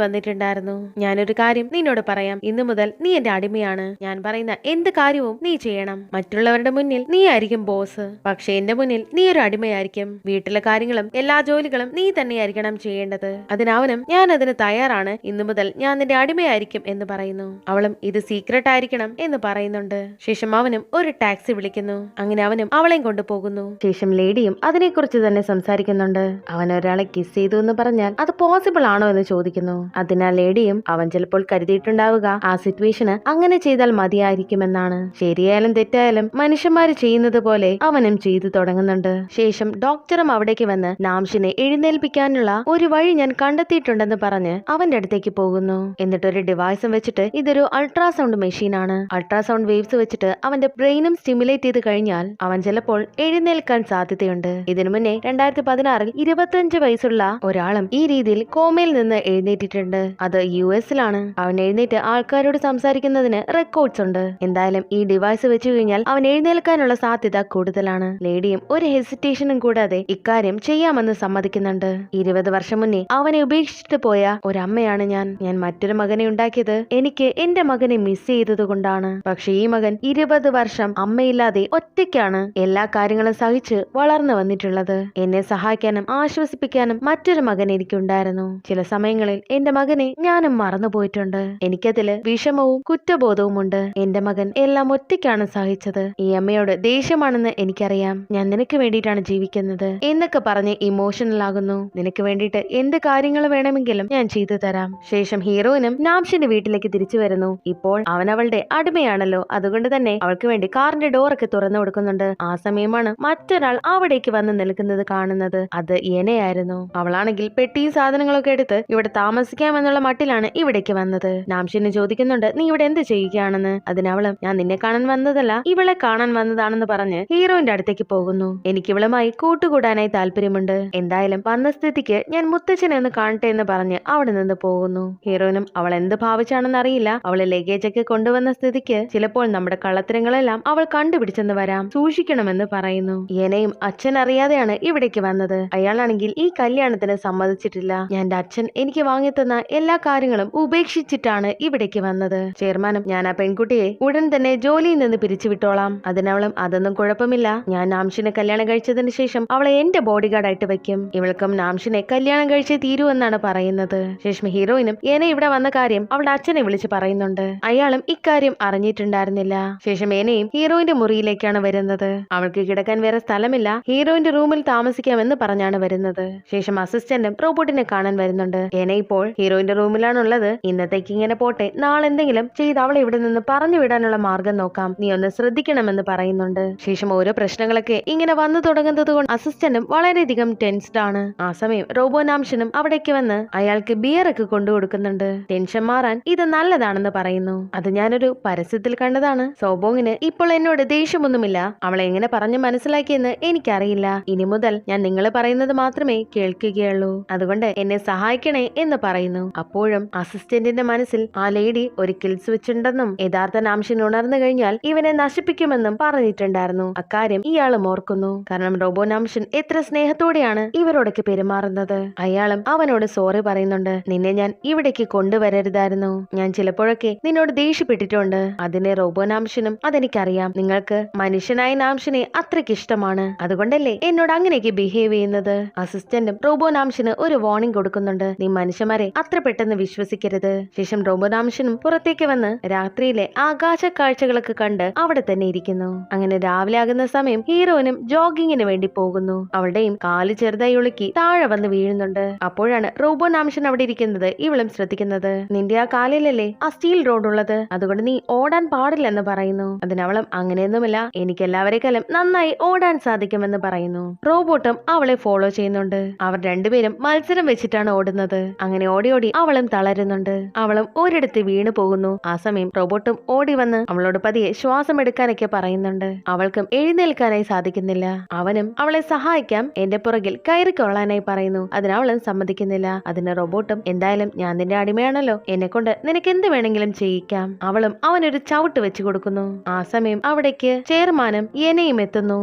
വന്നിട്ടുണ്ടായിരുന്നു. ഞാനൊരു കാര്യം നിന്നോട് പറയാം, ഇന്നു മുതൽ നീ എന്റെ അടിമയാണ്. ഞാൻ പറയുന്ന എന്ത് കാര്യവും നീ ചെയ്യണം. മറ്റുള്ളവരുടെ മുന്നിൽ നീ ആയിരിക്കും ബോസ്, പക്ഷെ എന്റെ മുന്നിൽ നീ ഒരു അടിമയായിരിക്കും. വീട്ടിലെ കാര്യങ്ങളും എല്ലാ ജോലികളും നീ തന്നെയായിരിക്കണം ചെയ്യേണ്ടത്. അതിനവനും ഞാൻ അതിന് തയ്യാറാണ്, ഇന്നു മുതൽ ഞാൻ നിന്റെ അടിമയായിരിക്കും എന്ന് പറയുന്നു. അവളും ഇത് സീക്രട്ട് ആയിരിക്കണം എന്ന് പറയുന്നുണ്ട്. ശേഷം അവനും ഒരു ടാക്സി വിളിക്കുന്നു. അങ്ങനെ അവനും അവളെയും കൊണ്ടുപോകുന്നു. ശേഷം ലേഡിയും അതിനെക്കുറിച്ച് തന്നെ സംസാരിക്കുന്നുണ്ട്. അവൻ ഒരാളെ കിസ് ചെയ്തു എന്ന് പറഞ്ഞാൽ അത് പോസിബിൾ ആണോ എന്ന് ചോദിക്കുന്നു. അതിനാൽ ലേഡിയും അവൻ ചിലപ്പോൾ കരുതിയിട്ടുണ്ടാവുക ആ സിറ്റുവേഷന് അങ്ങനെ ചെയ്താൽ മതിയായിരിക്കുമെന്നാണ്. ശരിയായാലും തെറ്റായാലും മനുഷ്യന്മാര് ചെയ്യുന്നത് പോലെ അവനും ചെയ്തു തുടങ്ങുന്നുണ്ട്. ശേഷം ഡോക്ടറും അവിടേക്ക് വന്ന് നാംഷിനെ എഴുന്നേൽപ്പിക്കാനുള്ള ഒരു വഴി ഞാൻ കണ്ടെത്തിയിട്ടുണ്ടെന്ന് പറഞ്ഞ് അവന്റെ അടുത്തേക്ക് പോകുന്നു. എന്നിട്ട് ഒരു ഡിവൈസും വെച്ചിട്ട് ഇതൊരു അൾട്രാസൗണ്ട് മെഷീനാണ്, അൾട്രാസൗണ്ട് വേവ്സ് വെച്ചിട്ട് അവന്റെ ബ്രെയിനും സ്റ്റിമുലേറ്റ് ചെയ്ത് കഴിഞ്ഞാൽ അവൻ ചിലപ്പോൾ എഴുന്നേൽക്കാൻ സാധ്യതയുണ്ട്. ഇതിനു മുന്നേ 2016 25 വയസ്സുള്ള ഒരാളും ഈ രീതിയിൽ കോമയിൽ നിന്ന് എഴുന്നേറ്റിട്ടുണ്ട്. അത് US-ലാണ്. അവൻ എഴുന്നേറ്റ് ആൾക്കാരോട് സംസാരിക്കുന്നതിന് റെക്കോർഡ്സ് ഉണ്ട്. എന്തായാലും ഈ ഡിവൈസ് വെച്ചു കഴിഞ്ഞാൽ അവൻ എഴുന്നേൽക്കാനുള്ള സാധ്യത കൂടുതലാണ്. ലേഡിയും ഒരു ഹെസിറ്റേഷനും കൂടാതെ ഇക്കാര്യം ചെയ്യാമെന്ന് സമ്മതിക്കുന്നുണ്ട്. 20 വർഷം മുന്നേ അവനെ ഉപേക്ഷിച്ചിട്ട് പോയ ഒരമ്മയാണ് ഞാൻ മറ്റൊരു മകനെ ഉണ്ടാക്കിയത് എനിക്ക് എന്റെ മകനെ മിസ് ചെയ്തത് കൊണ്ടാണ്. പക്ഷെ ഈ മകൻ 20 വർഷം അമ്മയില്ലാതെ ഒറ്റയ്ക്കാണ് എല്ലാ കാര്യങ്ങളും സഹിച്ച് വളർന്നു വന്നിട്ടുള്ളത്. എന്നെ സഹായിക്കാനും ആശ്വസിപ്പിക്കാനും മറ്റൊരു മകൻ എനിക്കുണ്ടായിരുന്നു. ചില സമയങ്ങളിൽ എന്റെ മകനെ ഞാനും മറന്നുപോയിട്ടുണ്ട്. എനിക്കതില് വിഷമവും കുറ്റബോധവും ഉണ്ട്. എന്റെ മകൻ എല്ലാം ഒറ്റയ്ക്കാണ് സഹിച്ചത്. ഈ അമ്മയോട് ദേഷ്യമാണെന്ന് എനിക്കറിയാം. ഞാൻ നിനക്ക് വേണ്ടിയിട്ടാണ് ജീവിക്കുന്നത് എന്നൊക്കെ പറഞ്ഞ് ഇമോഷണൽ ആകുന്നു. നിനക്ക് വേണ്ടിയിട്ട് എന്ത് കാര്യങ്ങൾ വേണമെങ്കിലും ഞാൻ ചെയ്തു തരാം. ശേഷം ഹീറോയിനും നാംഷിന്റെ വീട്ടിലേക്ക് തിരിച്ചു വരുന്നു. ഇപ്പോൾ അവൻ അവളുടെ അടിമയാണല്ലോ, അതുകൊണ്ട് തന്നെ അവൾക്ക് വേണ്ടി കാറിന്റെ ഡോറൊക്കെ തുറന്നു കൊടുക്കുന്നുണ്ട്. ആ സമയമാണ് മറ്റൊരാൾ അവിടേക്ക് വന്ന് നിൽക്കുന്നത് കാണുന്നത്. അത് ഏനയായിരുന്നു. അവളാണെങ്കിൽ പെട്ടിയും സാധനങ്ങളൊക്കെ എടുത്ത് ഇവിടെ താമസിക്കാമെന്നുള്ള മട്ടിലാണ് ഇവിടേക്ക് വന്നത്. നാംഷിനെ ചോദിക്കുന്നുണ്ട് നീ ഇവിടെ എന്ത് ചെയ്യുകയാണെന്ന്. അതിനവളും ഞാൻ നിന്നെ കാണാൻ വന്നതല്ല, ഇവളെ കാണാൻ വന്നതാണെന്ന് പറഞ്ഞ് ഹീറോയിന്റെ അടുത്തേക്ക് പോകുന്നു. എനിക്ക് ഇവളുമായി കൂട്ടുകൂടാനായി താല്പര്യമുണ്ട്. എന്തായാലും വന്ന സ്ഥിതിക്ക് ഞാൻ മുത്തച്ഛനെ ഒന്ന് കാണട്ടെ എന്ന് പറഞ്ഞ് അവിടെ നിന്ന് പോകുന്നു. ഹീറോയിനും അവൾ എന്ത് ഭാവിച്ചാണെന്ന് അറിയില്ല. അവള് ലഗേജ് ഒക്കെ കൊണ്ടുവന്ന സ്ഥിതിക്ക് ചിലപ്പോൾ നമ്മുടെ കള്ളത്തരങ്ങളെല്ലാം അവൾ കണ്ടുപിടിച്ചെന്ന് വരാം, സൂക്ഷിക്കണമെന്ന് പറയുന്നു. ഏനയും അച്ഛൻ അറിയാതെയാണ് ഇവിടേക്ക് വന്നത്. അയാളാണെങ്കിൽ ഈ കല്യാണത്തിന് സമ്മതിച്ചിട്ടില്ല. ഞാൻ എന്റെ അച്ഛൻ എനിക്ക് വാങ്ങിത്തന്ന എല്ലാ കാര്യങ്ങളും ഉപേക്ഷിച്ചിട്ടാണ് ഇവിടേക്ക് വന്നത്. ചെയർമാനും ഞാൻ ആ പെൺകുട്ടിയെ ഉടൻ തന്നെ ജോലിയിൽ നിന്ന് പിരിച്ചുവിട്ടോളാം. അതിനവളും അതൊന്നും കുഴപ്പമില്ല, ഞാൻ നാംഷിനെ കല്യാണം കഴിച്ചതിന് ശേഷം അവളെ എന്റെ ബോഡി ഗാർഡ് ആയിട്ട് വെക്കും. ഇവൾക്കും നാംഷിനെ കല്യാണം കഴിച്ചേ തീരൂ എന്നാണ് പറയുന്നത്. ശേഷം ഹീറോയിനും ഏന ഇവിടെ വന്ന കാര്യം അവളുടെ അച്ഛനെ വിളിച്ച് പറയുന്നുണ്ട്. അയാളും ഇക്കാര്യം അറിഞ്ഞിട്ടുണ്ടായിരുന്നില്ല. ശേഷം ഏനയും ഹീറോയിന്റെ മുറിയിലേക്കാണ് വരുന്നത്. അവൾക്ക് കിടക്കാൻ വേറെ സ്ഥലമില്ല, ഹീറോയിന്റെ റൂമിൽ താമസിക്കാമെന്ന് പറഞ്ഞാണ് വരുന്നത്. ശേഷം അസിസ്റ്റന്റും റോബോട്ടിനെ കാണാൻ വരുന്നുണ്ട്. ഏന ഇപ്പോൾ ഹീറോയിന്റെ റൂമിലാണുള്ളത്. ഇന്നത്തേക്ക് ഇങ്ങനെ പോട്ടെ, നാളെ എന്തെങ്കിലും ചെയ്ത് അവളെ ഇവിടെ നിന്ന് പറഞ്ഞു വിടാനുള്ള മാർഗം നോക്കാം, നീ ഒന്ന് ശ്രദ്ധിക്കണമെന്ന് പറയുന്നുണ്ട്. പറയുന്നുണ്ട്. ശേഷം ഓരോ പ്രശ്നങ്ങളൊക്കെ ഇങ്ങനെ വന്നു തുടങ്ങുന്നത് കൊണ്ട് അസിസ്റ്റന്റും വളരെയധികം ടെൻസ്ഡ് ആണ്. ആ സമയം റോബോനാംഷനും അവിടേക്ക് വന്ന് അയാൾക്ക് ബിയർ ഒക്കെ കൊണ്ടുകൊടുക്കുന്നുണ്ട്. ടെൻഷൻ മാറാൻ ഇത് നല്ലതാണെന്ന് പറയുന്നു. അത് ഞാനൊരു പരസ്യത്തിൽ കണ്ടതാണ്. സോബോങ്ങിന് ഇപ്പോൾ എന്നോട് ദേഷ്യമൊന്നുമില്ല. അവളെ എങ്ങനെ പറഞ്ഞു മനസ്സിലാക്കിയെന്ന് എനിക്കറിയില്ല. ഇനി മുതൽ ഞാൻ നിങ്ങൾ പറയുന്നത് മാത്രമേ കേൾക്കുകയുള്ളൂ. അതുകൊണ്ട് എന്നെ സഹായിക്കണേ എന്ന് പറയുന്നു. അപ്പോഴും അസിസ്റ്റന്റിന്റെ മനസ്സിൽ ആ ലേഡി ഒരു കിൽ സ്വിച്ച് ഉണ്ടെന്നും യഥാർത്ഥ നാംഷൻ ഉണർന്നു കഴിഞ്ഞാൽ ഇവനെ നശിപ്പിക്കുമെന്നും പറഞ്ഞിട്ടുണ്ടായിരുന്നു. അക്കാര്യം ഇയാളും ഓർക്കുന്നു. കാരണം റോബോനാംഷൻ എത്ര സ്നേഹത്തോടെയാണ് ഇവരോടൊക്കെ പെരുമാറുന്നത്. അയാളും അവനോട് സോറി പറയുന്നുണ്ട്. നിന്നെ ഞാൻ ഇവിടേക്ക് കൊണ്ടുവരരുതായിരുന്നു. ഞാൻ ചിലപ്പോഴൊക്കെ നിന്നോട് ദേഷ്യപ്പെട്ടിട്ടുണ്ട്. അതിനെ റോബോനാംഷനും അതെനിക്കറിയാം. നിങ്ങൾക്ക് മനുഷ്യനായ നാംഷനെ അത്രയ്ക്ക് ഇഷ്ടമാണ്. അതുകൊണ്ടല്ലേ എന്നോട് അങ്ങനെയൊക്കെ ബിഹേവ് ചെയ്യുന്നത്. അസിസ്റ്റന്റും റോബോനാംഷന് ഒരു വാർണിംഗ് കൊടുക്കുന്നുണ്ട്. നീ മനുഷ്യന്മാരെ അത്ര പെട്ടെന്ന് വിശ്വസിക്കരുത്. ശേഷം റോബോനാംഷനും പുറത്തേക്ക് വന്ന് രാത്രിയിലെ ആകാശ കാഴ്ചകളൊക്കെ കണ്ട് അവിടെ തന്നെ ഇരിക്കുന്നു. അങ്ങനെ രാവിലെ ആകുന്ന സമയം ഹീറോയിനും ജോഗിങ്ങിന് വേണ്ടി പോകുന്നു. അവളുടെയും കാല് ചെറുതായി ഉളുക്കി താഴെ വന്ന് വീഴുന്നുണ്ട്. അപ്പോഴാണ് റോബോനാംഷൻ അവിടെ ഇരിക്കുന്നത് ഇവളും ശ്രദ്ധിക്കുന്നത്. നിന്റെ ആ കാലിലല്ലേ ആ സ്റ്റീൽ റോഡ് ഉള്ളത്, അതുകൊണ്ട് നീ ഓടാൻ പാടില്ലെന്ന് പറയുന്നു. അതിനവളും അങ്ങനെയൊന്നുമില്ല, എനിക്ക് എല്ലാവരെക്കാളും നന്നായി ഓടാൻ സാധിക്കുമെന്ന് പറയുന്നു. റോബോട്ടും അവളെ ഫോളോ ചെയ്യുന്നുണ്ട്. അവർ രണ്ടുപേരും മത്സരം വെച്ചിട്ടാണ് ഓടുന്നത്. അങ്ങനെ ഓടി ഓടി അവളും തളരുന്നുണ്ട്. അവളും ഒരിടത്ത് വീണു പോകുന്നു. ആ സമയം റോബോട്ടും ഓടി വന്ന് അവളോട് പതിയെ ശ്വാസം എടുക്കാനൊക്കെ പറയുന്നുണ്ട്. അവൾക്കും എഴുന്നേൽക്കാനായി സാധിക്കുന്നില്ല. അവനും അവളെ സഹായിക്കാം, എന്റെ പുറകിൽ കയറിക്കൊള്ളാനായി പറയുന്നു. അതിനവളും സമ്മതിക്കുന്നില്ല. അതിന് റോബോട്ടും എന്തായാലും ഞാൻ നിന്റെ അടിമയാണല്ലോ, എന്നെ കൊണ്ട് നിനക്ക് എന്ത് വേണമെങ്കിലും ചെയ്യിക്കാം. അവളും അവനൊരു ചവിട്ട് വെച്ചു കൊടുക്കുന്നു. ആ സമയം അവിടേക്ക് ചെയർമാനും യെനയും എത്തുന്നു.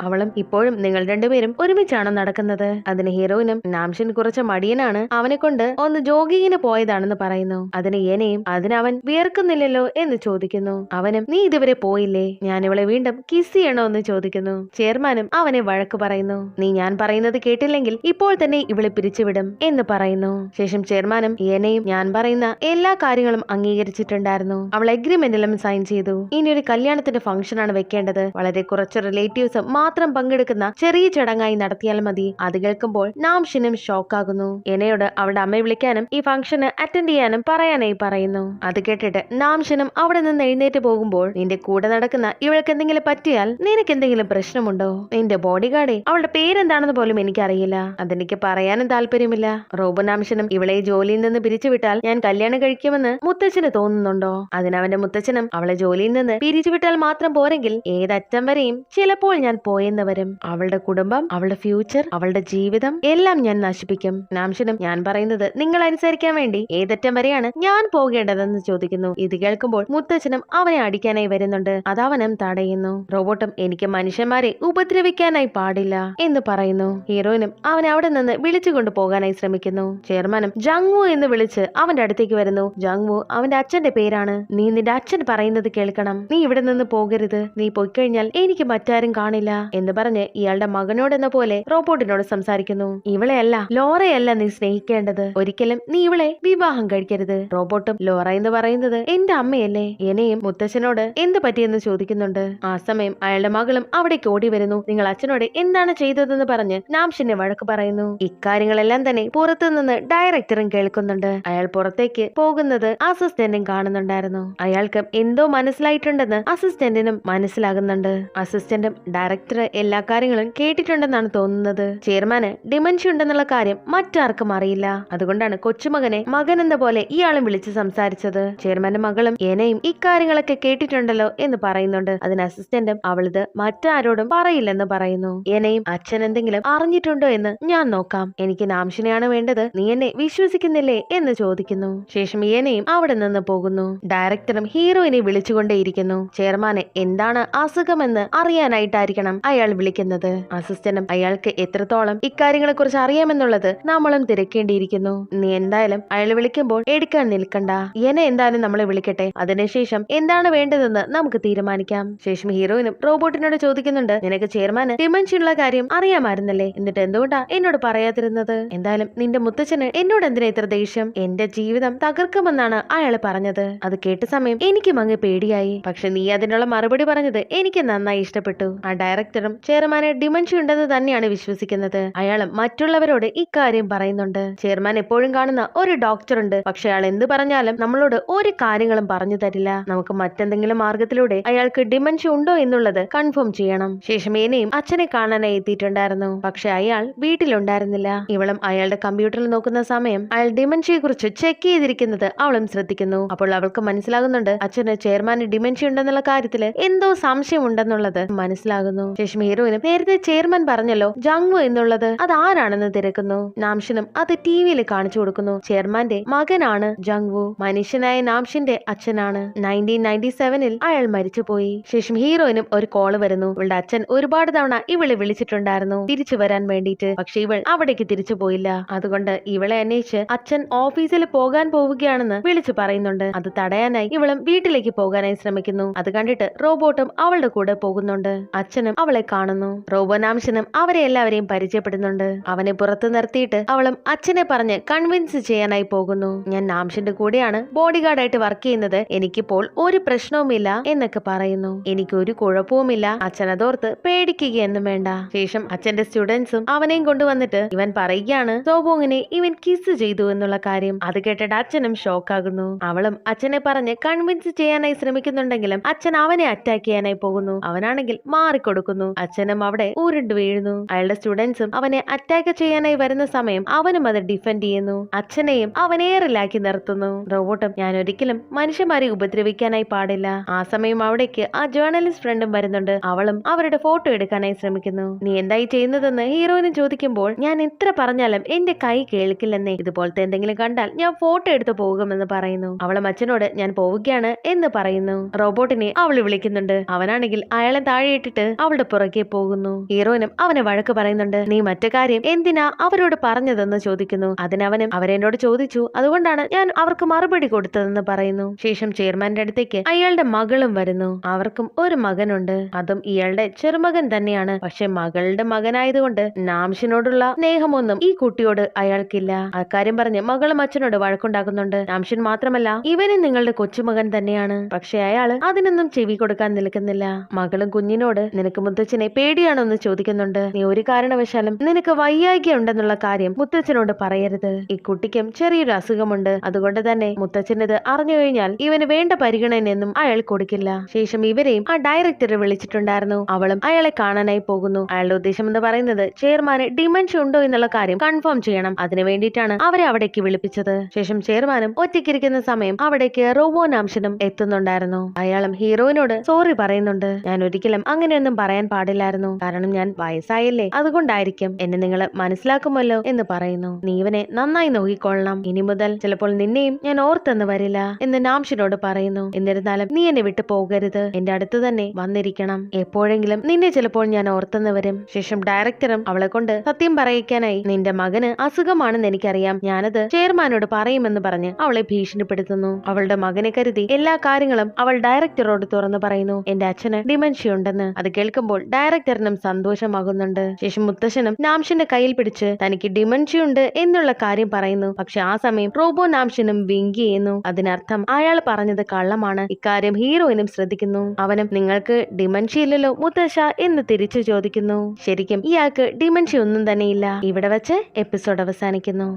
അവളും ഇപ്പോഴും നിങ്ങൾ രണ്ടുപേരും ഒരുമിച്ചാണ് നടക്കുന്നത്. അതിന് ഹീറോയിനും നാംഷൻ കുറച്ച് മടിയനാണ്, അവനെ കൊണ്ട് ഒന്ന് ജോഗിങ്ങിന് പോയതാണെന്ന് പറയുന്നു. അതിന് യെനയും അതിനവൻ വിയർക്കുന്നില്ലല്ലോ എന്ന് ചോദിക്കുന്നു. അവനും നീ ഇതുവരെ പോയില്ലേ, ഞാൻ ഇവളെ വീണ്ടും കിസ് ചെയ്യണോ എന്ന് ചോദിക്കുന്നു. ചെയർമാനും അവനെ വഴക്ക് പറയുന്നു. നീ ഞാൻ പറയുന്നത് കേട്ടില്ലെങ്കിൽ ഇപ്പോൾ തന്നെ ഇവളെ പിരിച്ചുവിടും എന്ന് പറയുന്നു. ശേഷം ചെയർമാനും യെനയും ഞാൻ പറയുന്ന എല്ലാ കാര്യങ്ങളും അംഗീകരിച്ചിട്ടുണ്ടായിരുന്നു. അവൾ എഗ്രിമെന്റിലും സൈൻ ചെയ്തു. ഇനി ഒരു കല്യാണത്തിന്റെ ഫംഗ്ഷൻ ആണ് വെക്കേണ്ടത്. വളരെ കുറച്ച് റിലേറ്റീവ്സ് മാത്രം പങ്കെടുക്കുന്ന ചെറിയ ചടങ്ങായി നടത്തിയാൽ മതി. അത് കേൾക്കുമ്പോൾ നാംഷനും ഷോക്കാകുന്നു. എനയോട് അവളുടെ അമ്മയെ വിളിക്കാനും ഈ ഫംഗ്ഷന് അറ്റൻഡ് ചെയ്യാനും പറയാനായി പറയുന്നു. അത് കേട്ടിട്ട് നാംഷനും അവിടെ നിന്ന് എഴുന്നേറ്റ് പോകുമ്പോൾ നിന്റെ കൂടെ നടക്കുന്ന ഇവൾക്ക് എന്തെങ്കിലും പറ്റിയാൽ നിനക്ക് എന്തെങ്കിലും പ്രശ്നമുണ്ടോ? നിന്റെ ബോഡി ഗാർഡേ അവളുടെ പേരെന്താണെന്ന് പോലും എനിക്കറിയില്ല, അതെനിക്ക് പറയാനും താല്പര്യമില്ല. റോബോനാംഷനും ഇവളെ ജോലിയിൽ നിന്ന് പിരിച്ചുവിട്ടാൽ ഞാൻ കല്യാണം കഴിക്കുമെന്ന് മുത്തച്ഛന് തോന്നുന്നുണ്ടോ? അതിനവന്റെ മുത്തച്ഛനും അവളെ ജോലിയിൽ നിന്ന് പിരിച്ചുവിട്ടാൽ മാത്രം പോരെങ്കിൽ ഏതറ്റം വരെയും ചിലപ്പോൾ ഞാൻ പോയെന്ന് വരും. അവളുടെ കുടുംബം, അവളുടെ ഫ്യൂച്ചർ, അവളുടെ ജീവിതം എല്ലാം ഞാൻ നശിപ്പിക്കും. നാംഷനും ഞാൻ പറയുന്നത് നിങ്ങൾ അനുസരിക്കാൻ വേണ്ടി ഏതറ്റം വരെയാണ് ഞാൻ പോകേണ്ടതെന്ന് ചോദിക്കുന്നു. ഇത് കേൾക്കുമ്പോൾ മുത്തച്ഛനും അവനെ അടിക്കാനായി വരുന്നുണ്ട്. അതവനും തടയുന്നു. റോബോട്ടും എനിക്ക് മനുഷ്യന്മാരെ ഉപദ്രവിക്കാനായി പാടില്ല എന്ന് പറയുന്നു. ഹീറോയിനും അവനെ അവിടെ നിന്ന് വിളിച്ചുകൊണ്ട് പോകാനായി ശ്രമിക്കുന്നു. ചെയർമാനും ജങ്വു എന്ന് വിളിച്ച് അവന്റെ അടുത്തേക്ക് വരുന്നു. ജങ്വു അവന്റെ അച്ഛന്റെ പേരാണ്. നീ നിന്റെ അച്ഛൻ പറയുന്നത് കേൾക്കണം, നീ ഇവിടെ നിന്ന് പോകരുത്, നീ പോയിക്കഴിഞ്ഞാൽ എനിക്ക് മറ്റാരും കാണില്ല എന്ന് പറഞ്ഞ് ഇയാളുടെ മകനോടെന്ന പോലെ റോബോട്ടിനോട് സംസാരിക്കുന്നു. ഇവളെയല്ല, ലോറയല്ല നീ സ്നേഹിക്കേണ്ടത്, ഒരിക്കലും നീ ഇവളെ വിവാഹം കഴിക്കരുത്. റോബോട്ടും ലോറ എന്ന് പറയുന്നത് എന്റെ അമ്മയല്ലേ. എനെയും മുത്തച്ഛനോട് എന്ത് പറ്റിയെന്ന് ചോദിക്കുന്നുണ്ട്. ആ സമയം അയാളുടെ മകളും അവിടേക്ക് ഓടി വരുന്നു. നിങ്ങൾ അച്ഛനോട് എന്താണ് ചെയ്തതെന്ന് പറഞ്ഞ് നാംഷിനെ വഴക്ക് പറയുന്നു. ഇക്കാര്യങ്ങളെല്ലാം തന്നെ പുറത്തു നിന്ന് ഡയറക്ടറും കേൾക്കുന്നുണ്ട്. അയാൾ പുറത്തേക്ക് പോകുന്നത് അസിസ്റ്റന്റും കാണുന്നുണ്ടായിരുന്നു. അയാൾക്ക് എന്തോ മനസ്സിലായിട്ടുണ്ടെന്ന് അസിസ്റ്റന്റിനും മനസ്സിലാകുന്നുണ്ട്. അസിസ്റ്റന്റും ഡയറക്ടർ എല്ലാ കാര്യങ്ങളും കേട്ടിട്ടുണ്ടെന്നാണ് തോന്നുന്നത്. ചെയർമാന് ഡിമെൻഷ്യ ഉണ്ടെന്നുള്ള കാര്യം മറ്റാർക്കും അറിയില്ല. അതുകൊണ്ടാണ് കൊച്ചുമകനെ മകൻ എന്ന പോലെ ഇയാളും വിളിച്ച് സംസാരിച്ചത്. ചെയർമാന്റെ മകളും എനയും ഇക്കാര്യങ്ങളൊക്കെ കേട്ടിട്ടുണ്ടല്ലോ എന്ന് പറയുന്നുണ്ട്. അതിന് അസിസ്റ്റന്റും അവളിത് മറ്റാരോടും പറയില്ലെന്ന് പറയുന്നു. എനയും അച്ഛൻ എന്തെങ്കിലും അറിഞ്ഞിട്ടുണ്ടോ എന്ന് ഞാൻ നോക്കാം, എനിക്ക് നാംഷിനെയാണ് വേണ്ടത്, നീ എന്നെ വിശ്വസിക്കുന്നില്ലേ എന്ന് ചോദിക്കുന്നു. ശേഷം എനയും അവിടെ നിന്ന് പോകുന്നു. ഡയറക്ടറും ഹീറോയിനെ വിളിച്ചുകൊണ്ടേയിരിക്കുന്നു. ചെയർമാനെ എന്താണ് അസുഖമെന്ന് അറിയാനായിട്ടായിരിക്കണം അയാൾ വിളിക്കുന്നത്. അസിസ്റ്റന്റും അയാൾക്ക് എത്രത്തോളം ഇക്കാര്യങ്ങളെ കുറിച്ച് അറിയാമെന്നുള്ളത് നമ്മളും തിരക്കേണ്ടിയിരിക്കുന്നു. നീ എന്തായാലും അയാൾ വിളിക്കുമ്പോൾ എടുക്കാൻ നിൽക്കണ്ട, എന്നെ എന്തായാലും നമ്മളെ വിളിക്കട്ടെ, അതിനുശേഷം എന്താണ് വേണ്ടതെന്ന് നമുക്ക് തീരുമാനിക്കാം. ശേഷം ഹീറോയിനും റോബോട്ടിനോട് ചോദിക്കുന്നുണ്ട്, നിനക്ക് ചെയർമാന് ഡിമെൻഷ്യുള്ള കാര്യം അറിയാമായിരുന്നല്ലേ, എന്നിട്ട് എന്തുകൊണ്ടാ എന്നോട് പറയാതിരുന്നത്? എന്തായാലും നിന്റെ മുത്തച്ഛന് എന്നോട് എന്തിനാ ഇത്ര ദേഷ്യം? എന്റെ ജീവിതം തകർക്കുമെന്നാണ് അയാൾ പറഞ്ഞത്. അത് കേട്ട സമയം എനിക്കും അങ്ങ് പേടിയായി. പക്ഷെ നീ അതിനുള്ള മറുപടി പറഞ്ഞത് എനിക്ക് നന്നായി ഇഷ്ടപ്പെട്ടു. ആ ഡയറക്ടർ ഡയറക്ടറും ചെയർമാനെ ഡിമൻഷ്യ ഉണ്ടെന്ന് തന്നെയാണ് വിശ്വസിക്കുന്നത്. അയാളും മറ്റുള്ളവരോട് ഇക്കാര്യം പറയുന്നുണ്ട്. ചെയർമാൻ എപ്പോഴും കാണുന്ന ഒരു ഡോക്ടർ ഉണ്ട്, പക്ഷെ അയാൾ എന്ത് പറഞ്ഞാലും നമ്മളോട് ഒരു കാര്യങ്ങളും പറഞ്ഞു തരില്ല. നമുക്ക് മറ്റെന്തെങ്കിലും മാർഗത്തിലൂടെ അയാൾക്ക് ഡിമൻഷ്യ ഉണ്ടോ എന്നുള്ളത് കൺഫേം ചെയ്യണം. ശേഷം ഏനയും അച്ഛനെ കാണാനായി എത്തിയിട്ടുണ്ടായിരുന്നു, പക്ഷെ അയാൾ വീട്ടിലുണ്ടായിരുന്നില്ല. ഇവളും അയാളുടെ കമ്പ്യൂട്ടറിൽ നോക്കുന്ന സമയം അയാൾ ഡിമൻഷ്യയെ കുറിച്ച് ചെക്ക് ചെയ്തിരിക്കുന്നത് അവളും ശ്രദ്ധിക്കുന്നു. അപ്പോൾ അവൾക്ക് മനസ്സിലാകുന്നുണ്ട് അച്ഛന് ചെയർമാന് ഡിമൻഷ്യ ഉണ്ടെന്നുള്ള കാര്യത്തില് എന്തോ സംശയം ഉണ്ടെന്നുള്ളത് മനസ്സിലാകുന്നു. ശേഷം ഹീറോയിനും നേരത്തെ ചെയർമാൻ പറഞ്ഞല്ലോ ജങ്വു എന്നുള്ളത് അത് ആരാണെന്ന് തിരക്കുന്നു. നാംഷിനും അത് ടിവിയിൽ കാണിച്ചു കൊടുക്കുന്നു. ചെയർമാന്റെ മകനാണ് ജങ്വു. മനുഷ്യനായ നാംഷിന്റെ അച്ഛനാണ്. 1997 അയാൾ മരിച്ചുപോയി. ശേഷം ഹീറോയിനും ഒരു കോള് വരുന്നു. ഇവളുടെ അച്ഛൻ ഒരുപാട് തവണ ഇവളെ വിളിച്ചിട്ടുണ്ടായിരുന്നു തിരിച്ചു വരാൻ വേണ്ടിയിട്ട്, പക്ഷെ ഇവൾ അവിടേക്ക് തിരിച്ചു പോയില്ല. അതുകൊണ്ട് ഇവളെ അന്വേഷിച്ച് അച്ഛൻ ഓഫീസിൽ പോകാൻ പോവുകയാണെന്ന് വിളിച്ചു പറയുന്നുണ്ട്. അത് തടയാനായി ഇവളും വീട്ടിലേക്ക് പോകാനായി ശ്രമിക്കുന്നു. അത് കണ്ടിട്ട് റോബോട്ടും അവളുടെ കൂടെ പോകുന്നുണ്ട്. അച്ഛനും അവളെ കാണുന്നു. റോബോ നാംഷിനും അവരെ എല്ലാവരെയും പരിചയപ്പെടുന്നുണ്ട്. അവനെ പുറത്തു നിർത്തിയിട്ട് അവളും അച്ഛനെ പറഞ്ഞ് കൺവിൻസ് ചെയ്യാനായി പോകുന്നു. ഞാൻ നാംഷിന്റെ കൂടെയാണ് ബോഡി ഗാർഡായിട്ട് വർക്ക് ചെയ്യുന്നത്, എനിക്കിപ്പോൾ ഒരു പ്രശ്നവുമില്ല എന്നൊക്കെ പറയുന്നു. എനിക്ക് ഒരു കുഴപ്പവുമില്ല, അച്ഛൻ അതോർത്ത് പേടിക്കുകയൊന്നും വേണ്ട. ശേഷം അച്ഛന്റെ സ്റ്റുഡൻസും അവനെയും കൊണ്ടുവന്നിട്ട് ഇവൻ പറയുകയാണ് സോബോങ്ങിനെ ഇവൻ കിസ് ചെയ്തു എന്നുള്ള കാര്യം. അത് കേട്ടിട്ട് അച്ഛനും ഷോക്കാകുന്നു. അവളും അച്ഛനെ പറഞ്ഞ് കൺവിൻസ് ചെയ്യാനായി ശ്രമിക്കുന്നുണ്ടെങ്കിലും അച്ഛൻ അവനെ അറ്റാക്ക് ചെയ്യാനായി പോകുന്നു. അവനാണെങ്കിൽ മാറിക്കൊടുക്കുന്നു. അച്ഛനും അവിടെ ഉരുണ്ടു വീഴുന്നു. അയാളുടെ സ്റ്റുഡൻസും അവനെ അറ്റാക്ക് ചെയ്യാനായി വരുന്ന സമയം അവനും അത് ഡിഫെൻഡ് ചെയ്യുന്നു. അച്ഛനെയും അവനേറിലാക്കി നിർത്തുന്നു. റോബോട്ടും ഞാൻ ഒരിക്കലും മനുഷ്യന്മാരെ ഉപദ്രവിക്കാനായി പാടില്ല. ആ സമയം അവിടേക്ക് ആ ജേർണലിസ്റ്റ് ഫ്രണ്ടും വരുന്നുണ്ട്. അവളും അവരുടെ ഫോട്ടോ എടുക്കാനായി ശ്രമിക്കുന്നു. നീ എന്തായി ചെയ്യുന്നതെന്ന് ഹീറോയിനും ചോദിക്കുമ്പോൾ ഞാൻ എത്ര പറഞ്ഞാലും എന്റെ കൈ കേൾക്കില്ലെന്നേ, ഇതുപോലത്തെ എന്തെങ്കിലും കണ്ടാൽ ഞാൻ ഫോട്ടോ എടുത്ത് പോകുമെന്ന് പറയുന്നു. അവളും അച്ഛനോട് ഞാൻ പോവുകയാണ് എന്ന് പറയുന്നു. റോബോട്ടിനെ അവൾ വിളിക്കുന്നുണ്ട്. അവനാണെങ്കിൽ അയാളെ താഴെ ഇട്ടിട്ട് അവളുടെ പുറകെ പോകുന്നു. ഹീറോയിനും അവനെ വഴക്ക് പറയുന്നുണ്ട്. നീ മറ്റു കാര്യം എന്തിനാ അവരോട് പറഞ്ഞതെന്ന് ചോദിക്കുന്നു. അതിനവനും അവരെന്നോട് ചോദിച്ചു, അതുകൊണ്ടാണ് ഞാൻ അവർക്ക് മറുപടി കൊടുത്തതെന്ന് പറയുന്നു. ശേഷം ചെയർമാന്റെ അടുത്തേക്ക് അയാളുടെ മകളും വരുന്നു. അവർക്കും ഒരു മകനുണ്ട്, അതും ഇയാളുടെ ചെറുമകൻ തന്നെയാണ്. പക്ഷെ മകളുടെ മകനായതുകൊണ്ട് നാംഷിനോടുള്ള സ്നേഹമൊന്നും ഈ കുട്ടിയോട് അയാൾക്കില്ല. അക്കാര്യം പറഞ്ഞ് മകളും അച്ഛനോട് വഴക്കുണ്ടാക്കുന്നുണ്ട്. നാംഷിൻ മാത്രമല്ല ഇവനും നിങ്ങളുടെ കൊച്ചുമകൻ തന്നെയാണ്. പക്ഷെ അയാള് അതിനൊന്നും ചെവി കൊടുക്കാൻ നിൽക്കുന്നില്ല. മകളും കുഞ്ഞിനോട് നിനക്ക് മുത്തച്ഛനെ പേടിയാണോ എന്ന് ചോദിക്കുന്നുണ്ട്. നീ ഒരു കാരണവശാലും നിനക്ക് വയ്യായ്ക ഉണ്ടെന്നുള്ള കാര്യം മുത്തച്ഛനോട് പറയരുത്. ഈ കുട്ടിക്കും ചെറിയൊരു അസുഖമുണ്ട്, അതുകൊണ്ട് തന്നെ മുത്തച്ഛനത് അറിഞ്ഞു കഴിഞ്ഞാൽ ഇവന് വേണ്ട പരിഗണനയൊന്നും അയാൾ കൊടുക്കില്ല. ശേഷം ഇവരെയും ആ ഡയറക്ടറെ വിളിച്ചിട്ടുണ്ടായിരുന്നു. അവളും അയാളെ കാണാനായി പോകുന്നു. അയാളുടെ ഉദ്ദേശം എന്ന് പറയുന്നത് ചെയർമാന് ഡിമൻഷ്യ ഉണ്ടോ എന്നുള്ള കാര്യം കൺഫേം ചെയ്യണം. അതിനു വേണ്ടിയിട്ടാണ് അവരെ അവിടേക്ക് വിളിപ്പിച്ചത്. ശേഷം ചെയർമാനും ഒറ്റയ്ക്കിരിക്കുന്ന സമയം അവിടേക്ക് റോബോ നാംഷിനും എത്തുന്നുണ്ടായിരുന്നു. അയാളും ഹീറോയിനോട് സോറി പറയുന്നുണ്ട്. ഞാൻ ഒരിക്കലും അങ്ങനെയൊന്നും പറയാൻ പാടില്ലായിരുന്നു, കാരണം ഞാൻ വയസ്സായല്ലേ, അതുകൊണ്ടായിരിക്കും. എന്നെ നിങ്ങൾ മനസ്സിലാക്കുമല്ലോ എന്ന് പറയുന്നു. നീ ഇവനെ നന്നായി നോക്കിക്കൊള്ളണം. ഇനി മുതൽ ചിലപ്പോൾ നിന്നെയും ഞാൻ ഓർത്തെന്ന് വരില്ല എന്ന് നാംഷിനോട് പറയുന്നു. എന്നിരുന്നാലും നീ എന്നെ വിട്ടു പോകരുത്, എന്റെ അടുത്ത് തന്നെ വന്നിരിക്കണം. എപ്പോഴെങ്കിലും നിന്നെ ചിലപ്പോൾ ഞാൻ ഓർത്തെന്ന് വരും. ശേഷം ഡയറക്ടറും അവളെ കൊണ്ട് സത്യം പറയിക്കാനായി നിന്റെ മകന് അസുഖമാണെന്ന് എനിക്കറിയാം, ഞാനത് ചെയർമാനോട് പറയുമെന്ന് പറഞ്ഞ് അവളെ ഭീഷണിപ്പെടുത്തുന്നു. അവളുടെ മകനെ കരുതി എല്ലാ കാര്യങ്ങളും അവൾ ഡയറക്ടറോട് തുറന്നു പറയുന്നു. എന്റെ അച്ഛന് ഡിമൻഷ്യ ഉണ്ടെന്ന്. അത് കേൾക്കുമ്പോൾ ഡയറക്ടറിനും സന്തോഷമാകുന്നുണ്ട്. ശേഷം മുത്തശ്ശനും നാംഷിന്റെ കയ്യിൽ പിടിച്ച് തനിക്ക് ഡിമൻഷ്യ ഉണ്ട് എന്നുള്ള കാര്യം പറയുന്നു. പക്ഷെ ആ സമയം റോബോ നാംഷിനും വിങ്ക് ചെയ്യുന്നു. അതിനർത്ഥം അയാൾ പറഞ്ഞത് കള്ളമാണ്. ഇക്കാര്യം ഹീറോയിനും ശ്രദ്ധിക്കുന്നു. അവനും നിങ്ങൾക്ക് ഡിമൻഷ്യ ഇല്ലല്ലോ മുത്തശ്ശ എന്ന് തിരിച്ചു ചോദിക്കുന്നു. ശരിക്കും ഇയാൾക്ക് ഡിമൻഷ്യ ഒന്നും തന്നെയില്ല. ഇവിടെ വെച്ച് എപ്പിസോഡ് അവസാനിക്കുന്നു.